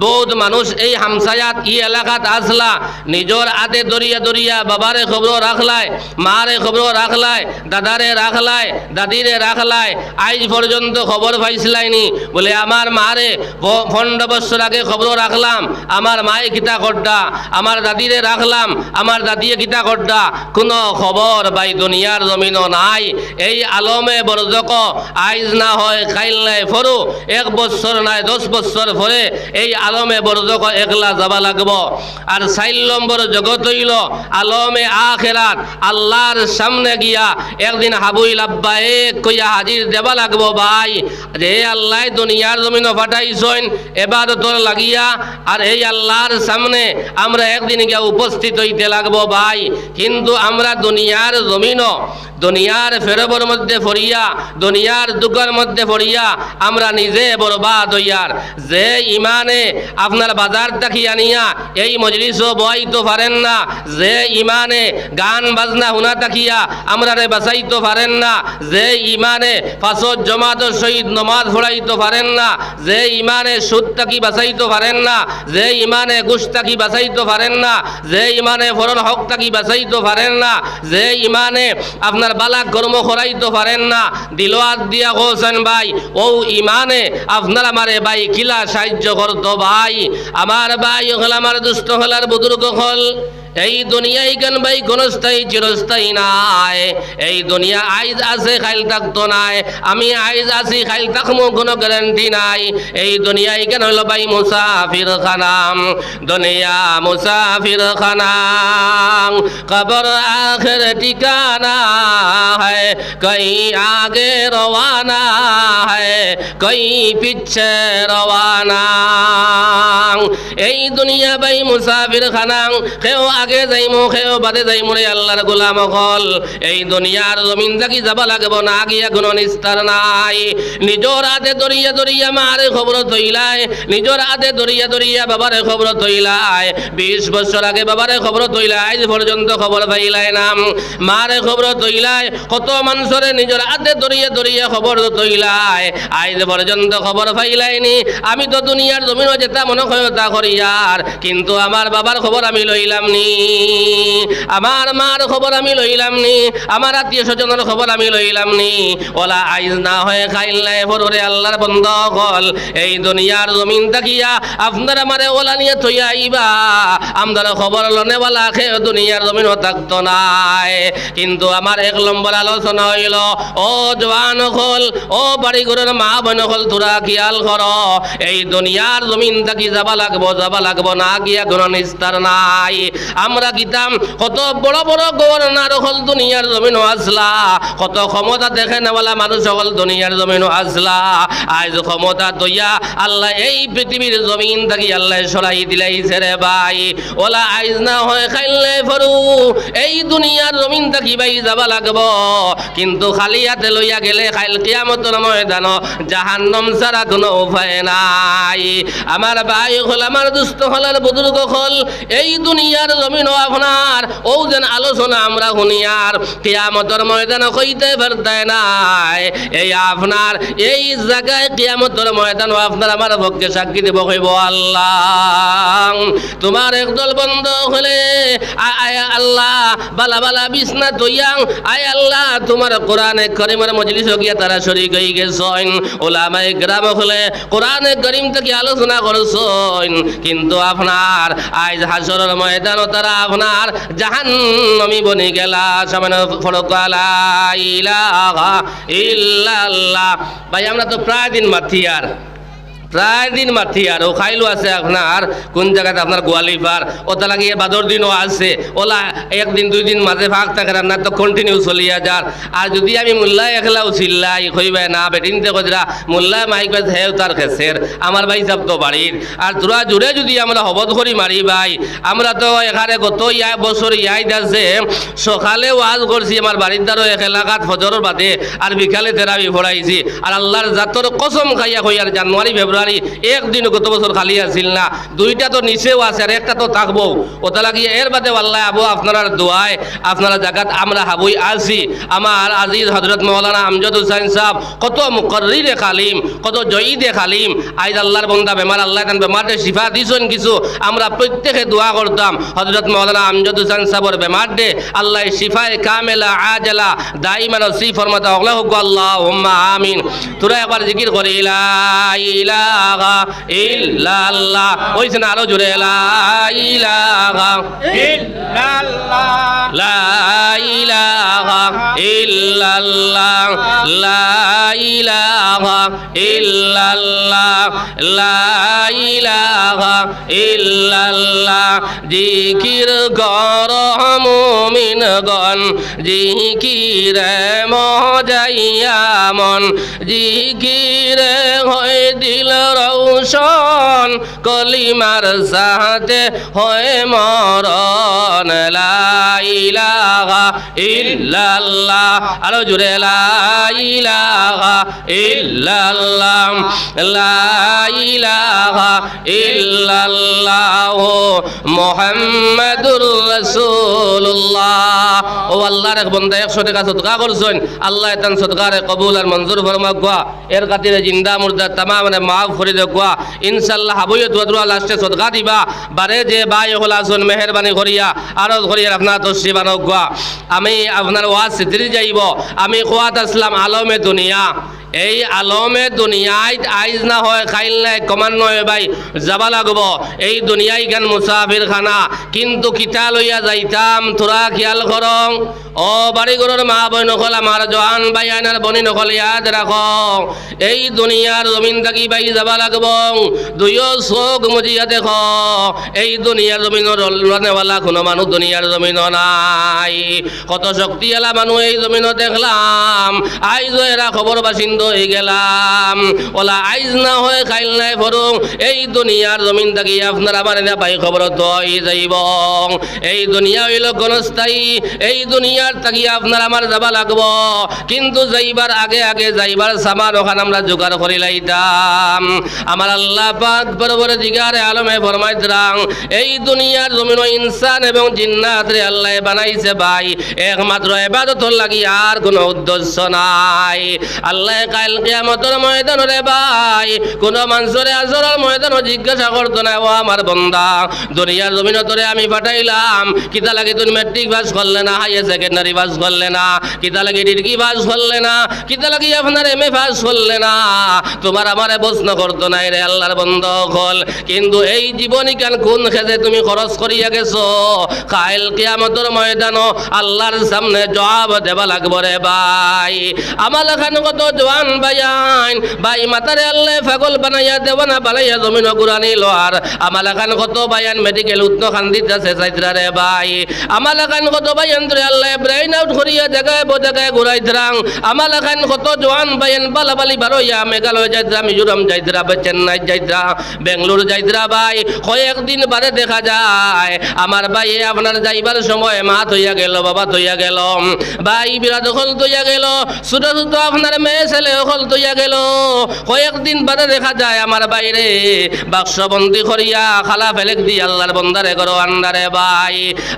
বহুত মানুষ এই হামসায়াত ই এলাকাত আসলা, নিজর আতে দরিয়া দরিয়া বাবারে খবর রাখলাই, মারে খবর রাখলাই, দাদারে রাখলাই, দাদিরে রাখলাই, আজ পর্যন্ত খবর পাইছিলাইনি। বলে আমার মারে 15 বছর আগে খবর রাখলাম, আমার মায়ে কিতা করডা, আমার দাদিরে রাখলাম, আমার দাদিয়ে কিতা করডা, কোনো খবর ভাই দুনিয়ার জমিনও নাই। এই আলমে বরজক আইজ না হয় কাইল নাই ফরু, 1 বছর নাই 10 বছর পরে এই আলমে বরজক একলা যাবা লাগব। আর 4 নম্বর জগৎ হইল আলমে আখেরাত, আল্লাহর সামনে গিয়া একদিন হাবুইল আব্বা এক কইয়া হাজির দেবা লাগব ভাই, যে আল্লাহ দুনিয়ার জমিন ফাটাইছেন এবাদতর লাগিয়া, আর এই আল্লাহর সামনে আমরা একদিন গিয়া উপস্থিত হইতে লাগবো ভাই। কিন্তু আমরা দুনিয়ার জমিন, দুনিয়ার ফেরবর মধ্যে ফরিয়া, দুনিয়ার দুঃখের মধ্যে ফরিয়া আমরা নিজে বরবাদ হইয়ার। যে ইমানে আপনার বাজার দেখি আনিয়া এই মজলিসও বয়াইতে পারেন না, যে ইমানে গান বাজনা হুনা তাকিয়া আমরা রে বাঁচাইতে পারেন না, যে ইমানে ফাঁসত জমাত শহীদ নমাজ পড়াইতে পারেন না, যে ইমানে সুদ তাকি বাঁচাইতে পারেন না, যে ইমানে ঘুষ তাকি বাঁচাইতে পারেন না, যে ইমানে ফরল হক তাকি বাঁচাইতে পারেন না, যে ইমানে আপনার বালা কর্ম করাইতে পারেন না, দিলওয়াত দিয়া হোসেন ভাই ও ইমানে আপনার আমারে ভাই কিলা সাহায্য করতো ভাই। আমার ভাই হল, আমার দুস্থ হল, আর বুজুর্গ হল, এই দুনিয়ায় কেন ভাই ক্ষণস্থায়ী চিরস্থায়ী নাই। এই দুনিয়া আইজ আছে খাইল থাকতো নাই, আমি আইজ আছি খাইল থাকবো কোনো গ্যারান্টি নাই। এই দুনিয়ায় কেন হলো ভাই মুসাফির খানাম, দুনিয়া মুসাফির খানাম, কবর আখের ঠিকানা है, कई आगे रवाना है, कई पीछे रवाना। এই দুনিয়া ভাই মুসাফির খানাং, কেউ আগে যাইমু কেউ বাদে যাইমু রে আল্লাহর গোলাম হল। এই দুনিয়ার জমিন থাকি যাবা লাগব না, গিয়া কোনো নিস্তার নাই। নিজর হাতে দরিয়া দরিয়া মারে খবর তৈলায়, নিজর হাতে দরিয়া দরিয়া বাবারে খবর তৈলায়। 20 বছর আগে বাবারে খবর তৈলায়, আজ পর্যন্ত খবর পাইলাই নাম। মারে খবর তৈলায়, কত মানুষরে নিজর হাতে দরিয়া দরিয়া খবর তৈলায়, আজ পর্যন্ত খবর পাইলাইনি। আমি তো দুনিয়ার জমিন যেটা মনে হয় তা করিয়ার, কিন্তু আমার বাবার খবর আমি লইলাম নি, আমার মার খবর আমি লইলাম নি, আমার আত্মীয় স্বজনের খবর আমি লইলাম নি। ওলা আইজ না হয় খাইল নাই ফররে আল্লাহর বন্ধ হল। এই দুনিয়ার জমিন তাকিয়া আপনার আমারে ওলা নিয়ে থইয়া আইবা, আমদার খবর লনেওয়ালা খে দুনিয়ার জমিন থাকতো নাই। কিন্তু আমার 1 নম্বর আলোচনা হইল, ও জওয়ান হল, ও বাড়ি ঘরের মা বোন হল, তোরা খেয়াল কর, এই দুনিয়ার জমিন থাকি যাবা লাগবো না, গিয়া কোনো নিস্তার নাই। আমরা গীতাম কত বড় বড় গভর্নর হল দুনিয়ার জমিনও আসলা, কত ক্ষমতা দেখে নেওয়ালা মানুষ হল দুনিয়ার জমিনও আসলা। আজ ক্ষমতা দইয়া আল্লাহ এই পৃথিবীর জমিন থাকি আল্লাহ সরাই দিলাইছে রে ভাই। ওলা আইজ না হয় খাইলে ফরু, এই দুনিয়ার জমিন থাকি ভাই যাবা লাগবো, কিন্তু খালি হাতে লইয়া গেলে খাইল কিয়ামতের ময়দান জাহান্নাম ছাড়া কোনো উপায় নাই। আমার ভাই হল, আমার দুস্থ হল, আর বুজুর্গ হল, এই দুনিয়ার জমিনও আপনার ও যেন আলোচনা আমরা শুনিয়ার কিয়ামতের ময়দান কইতে পারতে নাই। এই আপনার এই জায়গায় কিয়ামতের ময়দান আপনার আমার পক্ষে সাক্ষী দেব কইব আল্লাহ তোমার একদল বন্ধ হলে আয় আল্লাহ বালা বালা বিছনা তৈয়াং, আয় আল্লাহ তোমার কোরআনে করিমের মজলিস গিয়া তারা শরীক হয়ে গেছেন, ওলামায়ে গ্রাম হলে কোরআনে করিম থেকে আলোচনা করছেন, কিন্তু আপনার আজ হাসরের ময়দান তারা আপনার জাহান্নামী বনে গেলা। সামনে ফরক লা ইলাহা ইল্লাল্লাহ। ভাই আমরা তো প্রায় দিন মাথি আর ও খাইলো আছে আপনার কোন জায়গাতে আপনার গোয়ালিপার ওটা লাগিয়ে বাদর দিনও আছে, ওলা একদিন দুই দিন মাঝে ভাগ থাকে রান্না তো কন্টিনিউ চলিয়া যার। আর যদি আমি মোল্লায় একলাও চিল্লাই কইবে না বেটিনতে কজরা মোল্লায় মাইক বাজ হেও তার খেসের আমার ভাই সব তো বাড়ির, আর তোরা জুড়ে যদি আমরা হবদ করি মারি ভাই, আমরা তো এখানে গত বছর ইয়াইদ আছে সকালে ওয়াজ করছি আমার বাড়ির দ্বারও এক এলাকাত ফজরের বাদে, আর বিকালে তেরাবি পড়াইছি। আর আল্লাহর জাতর কসম খাইয়া কই আর জানুয়ারি ফেব্রুয়ারি একদিন গত বছর খালি আসিল না, দুইটা তো নিচেও আছে আর একটা তো থাকবো। ওটা লাগিয়ে এর বাদে আল্লাহ আবু আপনার দোয়ায় আপনারা জায়গাত আমরা হাবুই আসি। আমার আজিজ হজরত মৌলানা আমজদ হুসাইন সাহেব কত মুকর্রিরে খালিম, কত জয়ীদে খালিম, আইজ আল্লাহর বন্দা বেমার, আল্লাহ তান বেমারে শিফা দিছেন কিছু, আমরা প্রত্যেকে দোয়া করতাম হজরত মৌলানা আমজদ হুসাইন সাহেবের বেমার দে আল্লাহ শিফায় কামেলা আজলা দাইমান সি ফরমাতা আল্লাহুম্মা আমিন। তোরা একবার জিকির করে লা ইলাহা ইল্লাল্লাহ, ওইছে না আরো জোরে লা ইলাহা ইল্লাল্লাহ লা ইলাহা ইল্লাল্লাহ লা ইলাহা ইল্লাল্লাহ লা ইলাহা ইল্লাল্লাহ। জিকির কর মুমিনগণ জিকিরে মজাইয়া মন, জিকিরে হয় দিল রৌশন, কলিমার সাথে হয় মরণ। লা ইলাহা ইল্লাল্লাহ, আরো জোরে লা ইলাহা ইল্লাল্লাহ লা ইলাহা ইল্লাল্লাহ মুহাম্মাদুর রাসূলুল্লাহ। ও আল্লাহর এক বান্দা 100 টাকা সদকা করছেন, আল্লাহ তান সদকারে কবুল আর মঞ্জুর ফরমাক গা, এর খাতিরে জিন্দা মুর্দা তামাম মানে মাফ করে দেওয়া ইনশাআল্লাহ। হাবুয়ে দুয়া লাস্টে সদকা দিবা বারে যে ভাই হল আসুন মেহেরবানি করিয়া আরজ করিয়া আপনার তসি বানক গা। আমি আপনার ওয়াজ সিদ্রি যাইব, আমি কোয়াত আসলাম আলমে দুনিয়া। এই আলমে দুনিয়ায় আইজ না হয় খাইল নাই কমান নয় ভাই যাবা লাগব। এই দুনিয়ায় গান মুসাফির খানা, কিন্তু কিতা লইয়া যাইতাম তোরা খেয়াল করং। ও বাড়িঘরের মা বই নকল আমার জোয়ান ভাই আইনার বনি নকল ইয়াদ রাখ, এই দুনিয়ার জমিন থাকি ভাই যাবা লাগব। দুইও চোখ মুজিয়া দেখ, এই দুনিয়ার জমিনের রানেওয়ালা কোনো মানুষ দুনিয়ার জমিন নাই। কত শক্তিওয়ালা মানুষ এই জমিন দেখলাম, আইজ এরা খবর বাসিন্দ হয়ে গেলাম। ওলা আইজ না হয় খাইল নাই ফরুং, এই দুনিয়ার জমিন থাকি আপনার আমার এনে পাই খবর তো যাইব। এই দুনিয়া হইল গণস্থায়ী, এই দুনিয়ার থাকি আপনার আমার যাবা লাগব, কিন্তু যাইবার আগে আগে যাইবার সামান ওখানে আমরা জোগাড় করে লাইতাম। আমার আল্লাহ পাক বরাবর দিগারে আলমে ফরমাইতরাং, এই দুনিয়ার জমিন ইনসান এবং জিন্নাত রে আল্লাহ বানাইছে ভাই একমাত্র ইবাদতর লাগি, আর কোনো উদ্দেশ্য নাই। আল্লাহ কাল কিয়ামতের ময়দান রে ভাই কোন মানুষরে আজরের ময়দান জিজ্ঞাসা করতো না, ও আমার বান্দা দুনিয়ার জমিন তোরে আমি পাঠাইলাম, কিতা লাগে তুমি ম্যাট্রিক পাস করলে না, হাইয়ার সেকেন্ডারি পাস করলে না, কিতা লাগে ডিগ্রি পাস করলে না, কিতা লাগে আপনার এমএ পাস করলে না, তোমার আমারে প্রশ্ন করতো না রে আল্লাহর বান্দা হল। কিন্তু এই জীবনী কেন কোন খেজে তুমি খরচ করিয়া গেছো, কাল কিয়ামতের ময়দান আল্লাহর সামনে জবাব দেবা লাগবে রে ভাই। আমার এখানে কত জওয়ান ভাইয়ান ভাই মাতারে আল্লাহ পাগল বানাইয়া দেওয়ানা বানাইয়া জমিন গুরানি লোয়ার। আমার এখানে কত ভাইয়ান মেডিকেল উত্ন খান দিতেছে চাইত্রা রে ভাই। আমার এখানে কত ভাইয়ান ধরে আল্লাহ ব্রেইন আউট করিয়া জায়গায় জায়গায় ঘুরাই দ্রাং। আমার এখানে কত জওয়ান ভাইয়ান বালাবালি বারোয়া মেঘালয় যাইত্রা, মিজোরাম যাইত্রা, চেন্নাই যাইত্রা, বেঙ্গলোর যাইত্রা ভাই। কয়েকদিন বারে দেখা যায় আমার ভাই আপনার যাইবার সময় মা থইয়া গেল, বাবা থইয়া গেল, ভাই বিরাট হল থইয়া গেল, ছোট ছোট আপনার মেয়ে ছেলে হল থইয়া গেল। গেল কয়েকদিন বাদে দেখা যায় আমার বাইরে বাক্সবন্দি করিয়া খালা ফেলেক দি আল্লাহর বন্দারে করো আন্দারে ভাই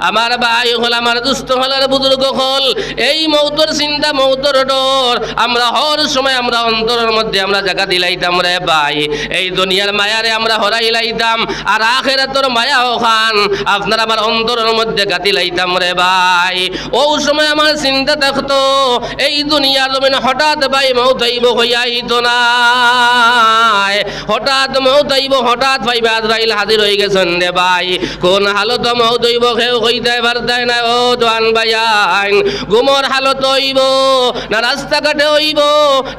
আমার ভাই হল আমার দুস্থ হলার বুজুর্গ হল এই মৌতর চিন্তা মৌতর ডর আমরা হর সময় আমরা অন্তরের মধ্যে আমরা জায়গা দিলাইতাম রে ভাই এই দুনিয়ার মায়ারে আমরা হরাইলাইতাম আর আখিরাতের মায়া ওখান আপনার আমার অন্তরের মধ্যে গাতি লাইতাম রে ভাই ও সময় আমার চিন্তা থাকতো এই দুনিয়ার জমিন হঠাৎ ভাই মৌত আইব হইয়া আইতো না হঠাৎ মৌত আইব হঠাৎ ভাই আজরাইল হাজির হয়ে গেছেন রে ভাই কোন হালত মৌত হইব কেউ কইতে পারতাই না ও জোয়ান ভাইয়ান গুমর হালত হইব না রাস্তাঘাটে হইব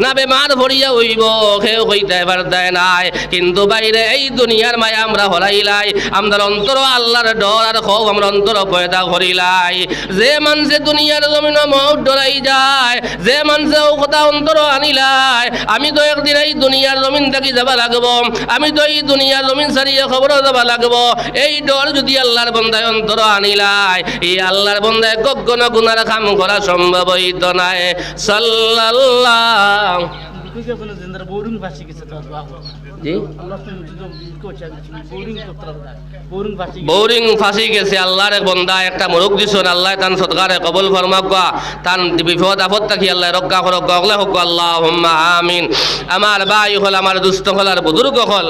না বেমার ভরিয়া হইব কেউ কইতে পারতাই নাই কিন্তু বাইরে এই দুনিয়ার মায়া আমরা হরাইলাই আমরা অন্তর আল্লাহর ডর আর খৌফ আমরা অন্তর পয়দা করিলাই যে মানুষে দুনিয়ার জমিন মৌত ডরাই যায় যে মানুষে ও কথা অন্তর আনিলাই আমি তো একদিন এই দুনিয়ার জমিন থাকি যাবা লাগবো আমি তো এই দুনিয়ার জমিন ছাড়িয়ে খবর যাবা লাগবো এই ডর যদি আল্লাহর বন্দায় অন্তর আনিলাই এই আল্লাহর বন্দায় কখনো গুনার কাম করা সম্ভব হইত নাই সাল্লাল্লাহ জি বোরিং ফাঁসি গেছে আল্লাহর এক বন্দা একটা মুরুখ দিছেন আল্লাহ তান সদকারে কবুল ফরমাক তান বিপদ আপদ থাকি আল্লাহ রক্ষা করক গগলে হোক আল্লাহুম্মা আমিন আমার ভাই হল আমার দুস্থ হল আর বুজুর্গ হল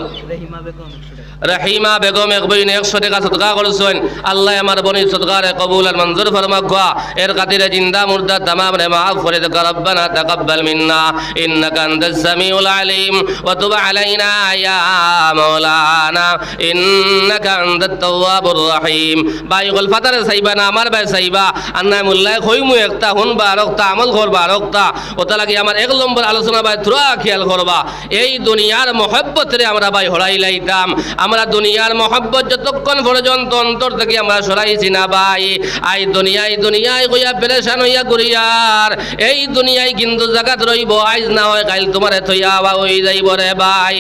রহিমা বেগম এক বইনে 100 টাকা সদকা করছেন আল্লাহ আমার বনি সদকারে কবুল আর মঞ্জুর ফরমাক এর খাতিরে জিন্দা মুর্দা तमाम রে মাফ করে দে রব্বানা তাকাব্বাল মিন্না ইন্নাকা আনতাস সামিউল আলিম ওয়া তুব আলাইনা ইয়া মাওলানা ইন্নাকা আনতাত তাওয়াবুর রহিম ভাই গল ফাতারে সাইবা না আমার ভাই সাইবা আন্না মুল্লাহ কইমু একটা হুন বারকতা আমল কর বারকতা ওটা লাগি আমার এক নম্বর আলোচনা ভাই থুরা খেয়াল করবা এই দুনিয়ার মহব্বত রে আমরা ভাই হড়াই লাইতাম আমরা দুনিয়ার মহব্বত যতক্ষণ পর্যন্ত অন্তর থেকে আমরা সরাইছি না ভাই আই দুনিয়ায় কইয়া পেরেশান হইয়া ঘুরিয়ার এই দুনিয়ায় কিন্তু জাগাত রইব আইজ না হয় কাল তোমার থইয়া বা হই যাইব রে ভাই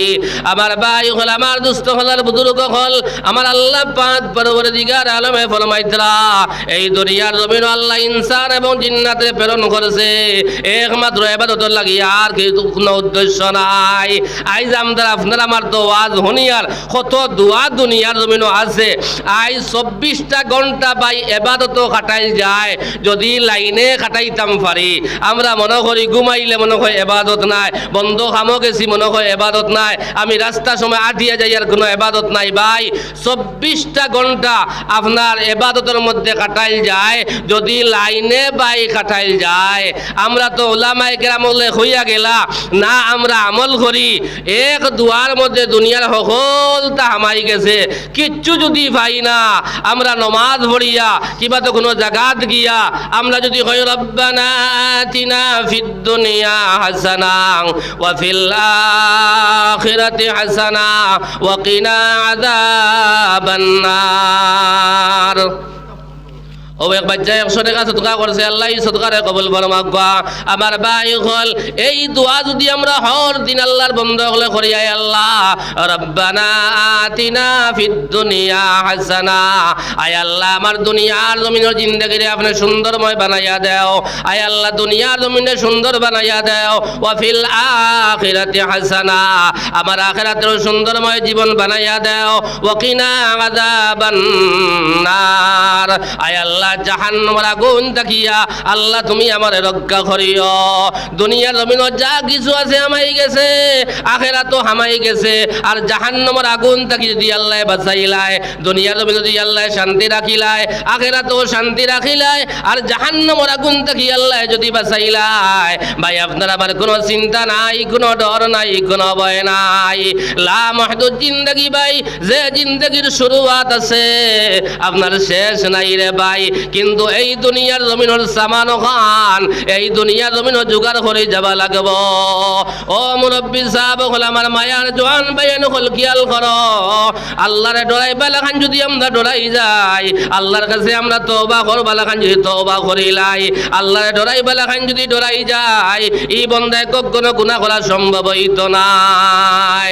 আমার ভাই হল আমার দুস্থ হলার বুজুর্গ হল আমার আল্লাহ পাক পরওয়ারদিগার আলমে ফরমাইতরা এই দুনিয়ার জমিন আল্লাহ ইনসান এবং জিন্নাতে প্রেরণ করেছে একমাত্র ইবাদতের লাগি আর কোনো উদ্দেশ্য নাই আইজ আমরা আপনার আমার তো ওয়াজ হনিয়ার কত দোয়া দুনিয়ার জমিন আছে আই 24টা ঘন্টা ভাই ইবাদত কাটাই যায় যদি লাইনে কাটাইতাম পারি আমরা মনে করি ঘুমাইলে মনে হয় ইবাদত নাই বন্ধ খামো গেছি মনে হয় ইবাদত নাই আমি রাস্তা সময় আটিয়া যাই আর কোনো ইবাদত নাই ভাই 24টা ঘন্টা আপনার ইবাদতের মধ্যে কাটাইল যায় যদি লাইনে ভাই কাটাইল যায় আমরা তো উলামায়ে কেরামলে হইয়া গেলা না আমরা আমল করি এক দুয়ার মধ্যে দুনিয়ার সকল তা হামাই গেছে কিচ্ছু যদি পাই না আমরা নমাজ পড়িয়া কিবা তো কোনো জায়গাত গিয়া আমরা যদি কই রব্বানা আতিনা ফিদ দুনিয়া হাসানা ওয়া ফিল আখিরাতি হাসানা ওয়া কিনা আযাবান নার ও এক বাচ্চা 100 টাকা সদকা করছে আল্লাহ সদকারে কবুল ফরমাক আমার ভাই হল এই দোয়া যদি আমরা হর দিন আল্লাহর বন্ধ হলে করি আয় আল্লাহ রব্বানা আতিনা ফিদ দুনিয়া হাসানা আয় আল্লাহ আমার দুনিয়ার জমিনের জিন্দেগিরে আপনি সুন্দরময় বানাইয়া দাও আয় আল্লাহ দুনিয়ার জমিনে সুন্দর বানাইয়া দাও ওয়া ফিল আখিরাতি হাসানা আমার আখিরাতের সুন্দরময় জীবন বানাইয়া দাও ওয়া কিনা আযাবান নার আয় আল্লাহ জাহান্নামের আগুন তাকিয়া আল্লাহ তুমি আমার রক্ষা করিও দুনিয়ার জমিন যা কিছু আছে হামাই গেছে আখিরাতও হামাই গেছে আর জাহান্নামের আগুন তাকি যদি আল্লাহ বাঁচাইলাই দুনিয়ার জমিন যদি আল্লাহ শান্তি রাখিলাই আখিরাতও শান্তি রাখিলাই আর জাহান্নামের আগুন তাকি আল্লাহ যদি বাঁচাইলাই ভাই আপনার আমার কোনো চিন্তা নাই কোনো ডর নাই কোনো ভয় নাই লা মাহদুদ জিন্দেগি ভাই যে জিন্দেগির শুরুয়াত আছে আপনার শেষ নাই রে ভাই কিন্তু এই দুনিয়ার জমিনের সামান খান এই দুনিয়ার জমিনের জোগাড় করে যাবা লাগব ও মুরব্বী সাহেব হল আমার মায়ার জোয়ান বাইন হল খেয়াল করো আল্লাহরে ডরাইবা লাখান যদি আমরা ডরাই যাই আল্লাহর কাছে আমরা তওবা করবা লাখান যদি তওবা করিলাই আল্লাহরে ডরাইবা লাখান যদি ডরাই যাই এই বন্দায় কখনো গুনাহ করা সম্ভব হইতো নাই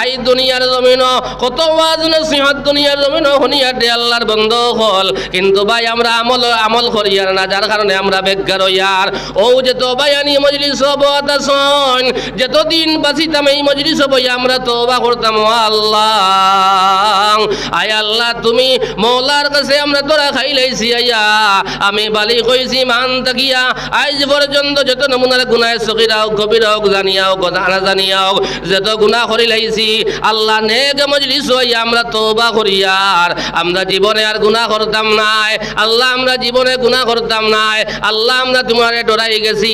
এই দুনিয়ার জমিন কত ওয়াজ নসিহত দুনিয়ার জমিন হনিয়া দে আল্লাহর বন্ধ হল কিন্তু ভাই আমরা আমরা আমল করি আর না, যার কারণে আমরা বেকার হইয়ার। ও যে তওবা আনি মজলিস বহাত আসন, যতদিন বাঁচিতাম এই মজলিস বইয়া আমরা তওবা করতাম। ও আল্লাহ, আয় আল্লাহ, তুমি মৌলার কাছে আমরা তোরা খাইলাইছি আইয়া, আমি বালি কইছি মান তাকিয়া আজ পর্যন্ত যত নমুনার গুনায় সগীরা হোক কবিরা হোক জানিয়া হোক না জানিয়া হোক যত গুনাহ করি লাইছি আল্লাহ, নেক মজলিস হইয়া আমরা তওবা করিয়ার আমরা জীবনে আর গুনাহ করতাম নাই। আল্লাহ, আমরা জীবনে গুনাহ করতাম নাই। আল্লাহ, আমরা তোমারে ডরাই গেছি।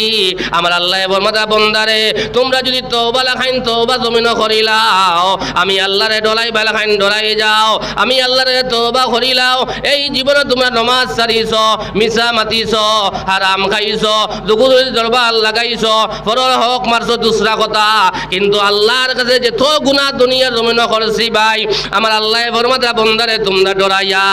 আমার আল্লাহ বর্মাদা বন্দারে, তোমরা যদি তওবা লাখাইন তওবা জমিন করিলাও, আমি আল্লাহরে ডরাই বালাখাইন ডরাই যাও, আমি আল্লাহরে তওবা করিলাও। এই জীবনে তোমরা নমাজ সারিছ, মিছা মাতিছ, হারাম খাইছ, দুগুরের দরবার লাগাইছ, ফরর হক মারছ, দুসরা কথা, কিন্তু আল্লাহর কাছে যে তো গুনাহ দুনিয়ার জমিন করছি ভাই, আমার আল্লাহ ফরমাদা বন্দারে তোমরা ডরাইয়া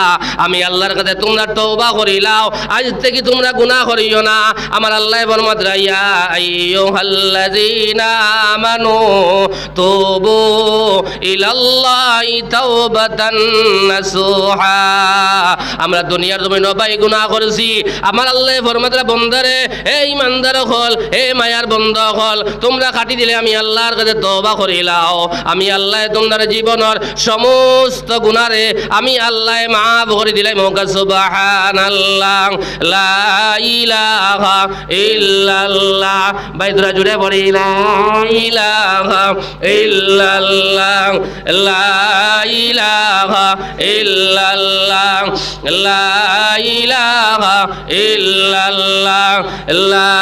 আমি আল্লাহর কাছে তোমরা তওবা করিলাও, আজ থেকে তোমরা গুনাহ করিও না। আমার আল্লাহ ফরমাদা ইয়া আইয়ুহাল্লাযীনা আমানু তুবু ইলাল্লাহি তাওবাতান নাসুহা। আমরা দুনিয়ার জমিন ভাই গুনাহ করেছি, আমার আল্লাহ ফরমাদা বন্দারে, এই ইমানদার হল, এ মায়ার বন্ধ হল, তোমরা কাটি দিলে আমি আল্লাহর কাছে তওবা করিলাও, আমি আল্লাহ তোমার জীবনের সমস্ত গুনারে আমি আল্লাহ মাফ করে দিলাই। মৌকা সুবহানাল্লাহ, লা ইলাহা ইল্লাল্লাহ। বাইদরা জুড়ে পড়ি লা ইলাহা ইল্লাল্লাহ, লা ইলাহা ইল্লাল্লাহ, লা ইলাহা ইল্লাল্লাহ, লা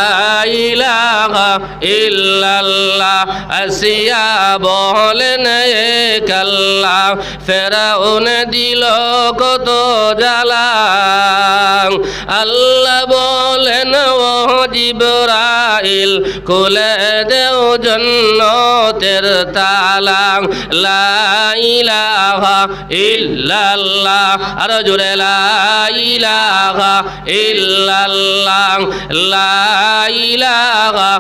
ইলাহা ইল্লাল্লাহ। আসিয়া বলেন এক আল্লাহ, ফেরাউন দিল কত জ্বালা, আল্লাহ বলেন ও জিবরাইল খুলে দেও জান্নাতের তালা। লা ইলাহা ইল্লাল্লাহ, আর জোরে লা ইলাহা ইল্লাল্লাহ, লা ইলাহা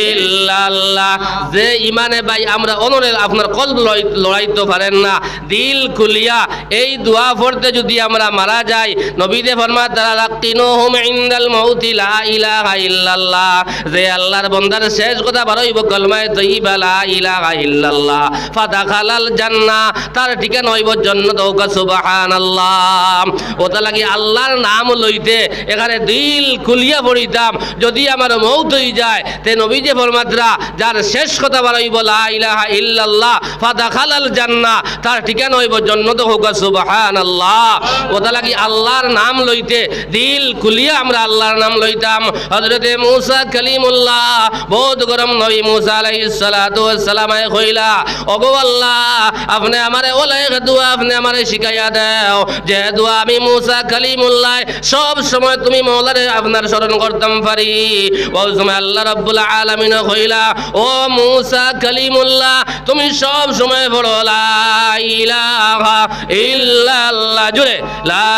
ইল্লাল্লাহ। যে ইমানে ভাই আমরা অনরের আপনার কলব লড়াইতে পারেন না, দিল খুলিয়া এই দোয়া পড়তে যদি আমরা মারা যাই, নবীদে ফরমা তারা রাকিনুহুম ইনদাল মাউতি লা ইলাহা ইল্লাল্লাহ। যে আল্লাহর বান্দার শেষ কথা বারইব কলমায়ে তাইয়্যিবা লা ইলাহা ইল্লাল্লাহ, ফাদাখালাল জান্নাহ, তার ঠিকানা হইব জান্নাত। ওয়া সুবহানাল্লাহ। ওটা লাগি আল্লাহর নাম লইতে এখানে দিল খুলিয়া পড়িতাম, যদি আমার মৌত হয়ে যায় তে নবীজি ফরমাতরা যার শেষ কথা বারইব লা ইলাহা ইল্লাল্লাহ ফাদাখালাল জান্নাহ, তার ঠিকানা হইব জান্নাত। ওয়া সুবহানাল্লাহ। ওটা লাগি আল্লাহর নাম লইতে দিল খুলিয়া আমরা আল্লাহর নাম লইতাম। হযরতে মূসা কালিমুল্লাহ বহুত গরম নবী মূসা আলাইহিস সালাতু ওয়াস সালাম কইলা, ওগো আল্লাহ, আপনি আমারে ওলাই দোয়া আপনি আমারে শিখাইয়া দাও, যে দোয়া আমি মূসা কালিমুল্লাহ সব সময় তুমি মওলারে আপনার স্মরণ করতাম পারি। ওই সময় আল্লাহ রাব্বুল আলামিন কইলা, ও মূসা কালিমুল্লাহ, তুমি সব সময় পড়ো লা ইলাহা ইল্লাল্লাহ, জুড়ে লা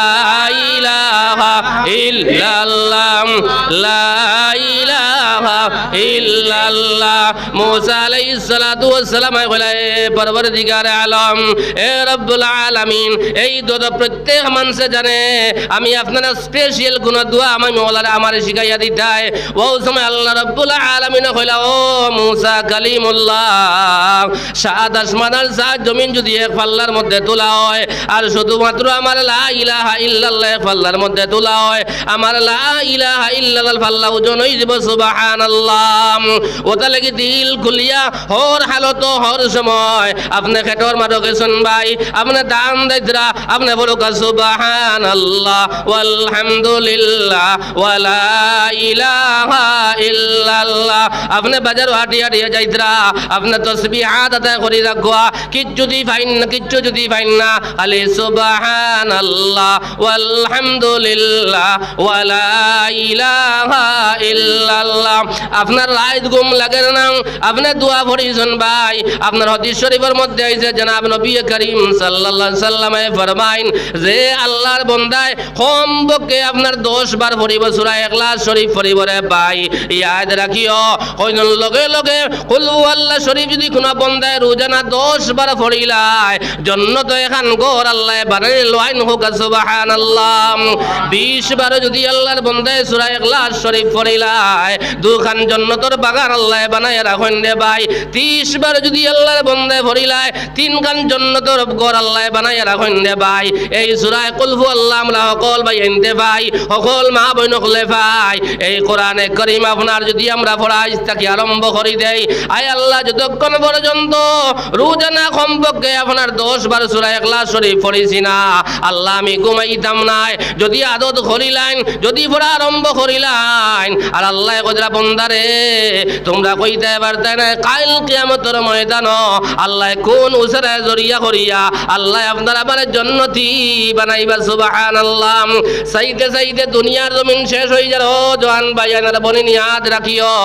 ইলাহা ইল্লাল্লাহ, লা ইলাহা ইল্লাল্লাহ। মূসা আলাইহিস সালাতু ওয়াস সালাম কইলা, এ পরবর্তীকার আলম, এ রব্বুল আলামিন, এই দোয়া প্রত্যেক মানুষে জানে, আমি আপনার স্পেশাল কোন দোয়া আমি মওলারে আমারে শিখাইয়া দিতাই। ওই সময় আল্লাহ রব্বুল আলামিন কইলা, ও মূসা কালিমুল্লাহ, সাত আসমান আর সাত জমিন যদি এক পাল্লার মধ্যে তোলা হয়, আর শুধুমাত্র আমার লা ইলাহা ইল্লাল্লাহ এক পাল্লার মধ্যে তোলা হয়, আমার লা ইলাহা ইল্লাল্লাহ পাল্লা ওজন হয়ে যাব। সুবহানাল্লাহ। ওটা লাগি দিল খুলিয়া হর হালত হর সময় আপনি খেটর মারো গেছেন ভাই, আপনি দান দাইতরা আপনি বলো সুবহানাল্লাহ ওয়ালহামদুলিল্লাহ ওয়ালা ইলাহা ইল্লাল্লাহ। আপনি বাজার হাটিয়া হাটিয়া যাইতরা আপনি তাসবিহ আদায় করি রাখবা, কিচ্ছু যদি ফাইন না খালি সুবহানাল্লাহ ওয়ালহামদুলিল্লাহ ওয়ালা ইলাহা ইল্লাল্লাহ। আপনার রাত ঘুম লাগে না, আপনি দোয়া পড়িছেন ভাই, আপনার হাদিস শরীফের মধ্যে আইছে জনাব নবী করিম সাল্লাল্লাহু আলাইহি সাল্লামে ফরমাইন যে আল্লাহর বান্দায় কমপক্ষে আপনার 10 বার পড়িব সূরা ইখলাস শরীফ পড়িব রে ভাই। ইয়াদ রাখিও, কইন লগে লগে কুল হুয়াল্লাহ শরীফ যদি কোন বান্দায় রোজানা 10 বার পড়িলায়, জান্নাত এখান ঘর আল্লাহ বানাই লইন হোক। সুবহানাল্লাহ। 20 বার যদি আল্লাহর বান্দায় সূরা ইখলাস শরীফ পড়িলায় দুখান জান্নাতের বাগান আল্লাহ বানায় রাখেন রে ভাই 30 বার যদি আল্লাহর বান্দায় পড়িলায় তিনখান জান্নাতের ঘর আল্লাহ বানায় রাখেন রে ভাই এই সূরা কুল হু আল্লাহ আমরা সকল ভাই এনতে ভাই সকল মা বোন হলে ভাই এই কোরআনে কারীম আপনার যদি আমরা পড়াই তাকে আরম্ভ করি দেই আয় আল্লাহ যতক্ষণ পর্যন্ত রোজানা কমপক্ষে আপনার 10 বার সূরা ইখলাস শরীফ পড়িছি না আল্লাহ আমি ঘুমাইতাম না যদি আদত করিলাইন যদি পড়া আরম্ভ করিলাইন আর আল্লাহ কইরা বন্দারে তোমরা কইতে পারতে না কাল কিয়ামতের ময়দান আল্লাহ কোন উসরা জরিয়া করিয়া আল্লাহ আপনার আবার জান্নাতি বানাইবা সুবহানাল্লাহ সাইতে সাইতে দুনিয়ার জমিন শেষ হই যার ও জওয়ান ভাইয়ানার বনি নিয়াদ রাখিও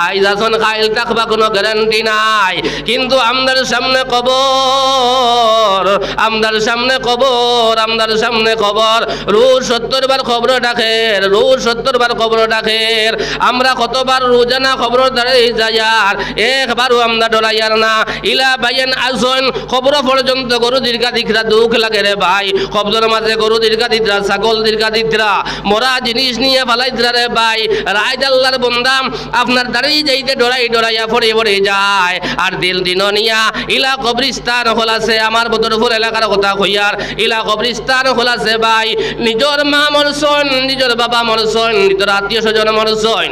আইজ আসন কাল থাকবা কোনো গ্যারান্টি নাই কিন্তু আমাদের সামনে কবর আমাদের সামনে কবর আমাদের সামনে কবর রোজ 70 বার খবর ডাকের রোজ 70 বার খবর ডাকের আমরা কতবার রোজানা খবর দাঁড়াই যাই আর একবারও আমরা ডরাইয়ার না ইলা বাইন আসন খবর পর্যন্ত গরু দীর্ঘা দিকরা দুঃখ লাগে রে ভাই খবরের মাঝে গরু দীর্ঘা দিতরা ছাগল দীর্ঘা দিতরা মরা জিনিস নিয়ে ফালাইতরা রে ভাই রায় আল্লাহর বান্দা আপনার দাঁড়িয়ে যাইতে ডরাইয়া পড়ে পড়ে যায় আর দিল দিন নিয়া ইলা কবরিস্তান হলাছে আমার বদরপুর এলাকার কথা কইয়ার ইলা কবরিস্তান হলাছে ভাই নিজর মা মরছন নিজর বাবা মরছন নিজর আত্মীয় স্বজন মরছন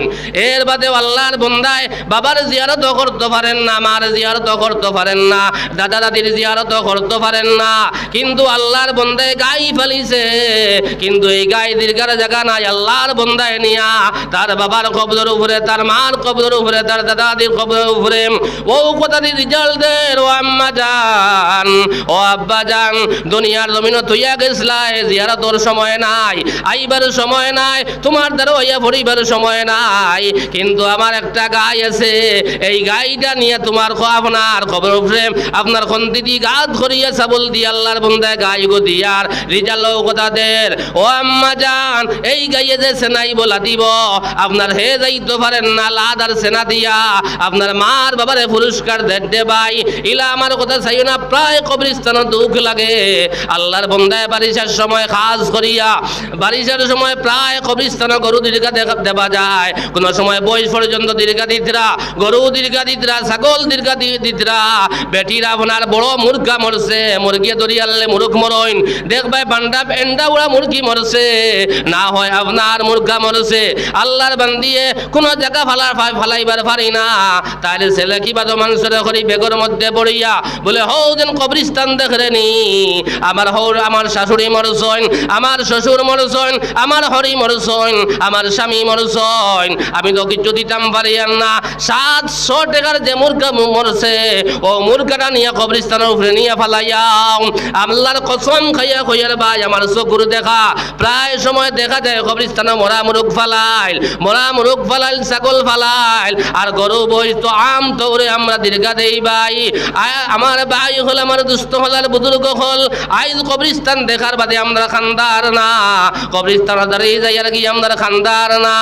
এর বাদে আল্লাহর বান্দায় বাবার জিয়ারত করতে পারেন না মার জিয়ারত করতে পারেন না দাদা দাদির জিয়ারত করতে পারেন না কিন্তু আল্লাহর বান্দায় গাই ফেলিছে কিন্তু এই গাই দীর্ঘার জায়গা নাই আল্লাহর বান্দায় নিয়া তার বাবার কবরের উপরে তার মার কবরের উপরে তার দাদা দাদির কবরের উপরে ও কথা দি রিজাল্ট দের ও আম্মা জান ও আব্বা জান দুনিয়ার জমিন তুইয়া গেছলাই জিয়ারতর সময় নাই আইবার সময় নাই তোমার দ্বারা হইয়া পড়িবার সময় নাই কিন্তু আমার একটা গাই আছে এই গাইটা নিয়ে তোমার আপনার খবর উপরে আপনার খন্তি দি গাত করিয়া সাবল দি আল্লাহর বন্দায় গাই গো দিয়ার রিজাল্ট কথা দের ও আম্মা জান এই গাইয়ে যে সেনাই বলা দিব আপনার হে যাইতে পারেন না লাদার সেনা দিয়া আপনার মার বাবারে পুরস্কার দে ভাই ইলা আমার কথা চাইও না প্রায় কবরস্থান দুঃখ লাগে আল্লাহর বন্দায় বারিশার সময় খাস করিয়া বারিশার সময় প্রায় কবরস্থান গরু দীর্ঘা দেবা যায় কোন সময় বয়স পর্যন্ত দীর্ঘা দিতরা গরু দীর্ঘা দিতরা ছাগল দীর্ঘা দিতরা বেটিরা আপনার বড় মুরগা মরছে মুরগি দরিয়ালে মুরগ মরইন দেখবাই বান্ডা এন্ডা উড়া মুরগি মরছে না হয় আপনার মুরগা মরছে আল্লাহর বান্দিয়ে কোন জায়গা ফালাইবার পারি না তাহলে ছেলে কি বাদ মানুষের করি বেগর মধ্যে পড়িয়া বলে হৌ যেন কবরিস্তান দেখরেনি আমার শাশুড়ি মরছইন আমার শ্বশুর মরছইন আমার হরি মরছইন আমার স্বামী মরছইন আমি তো কিছু দিতাম পারি না 700 টাকার যে মুরগা মরছে ও মুরগাটা নিয়ে কবরিস্তানের উপরে নিয়ে ফালাইয়াও আল্লাহর কসম খাইয়া কইয়ার ভাই আমার চকুর দেখা প্রায় সময় দেখা যায় কবরিস্তানে মরা মুরগ ফালাইল ছাগল ফালাইল আর গরু বই তো আম তৌরে আমরা দীর্ঘা দেই ভাই আমার ভাই হল আমার দুস্থ হলার বুজুর্গ হল আইজ কবরিস্তান দেখার বাদে আমরা খানদার না কবরিস্তান দাঁড়িয়ে যাই আর কি আমরা খানদার না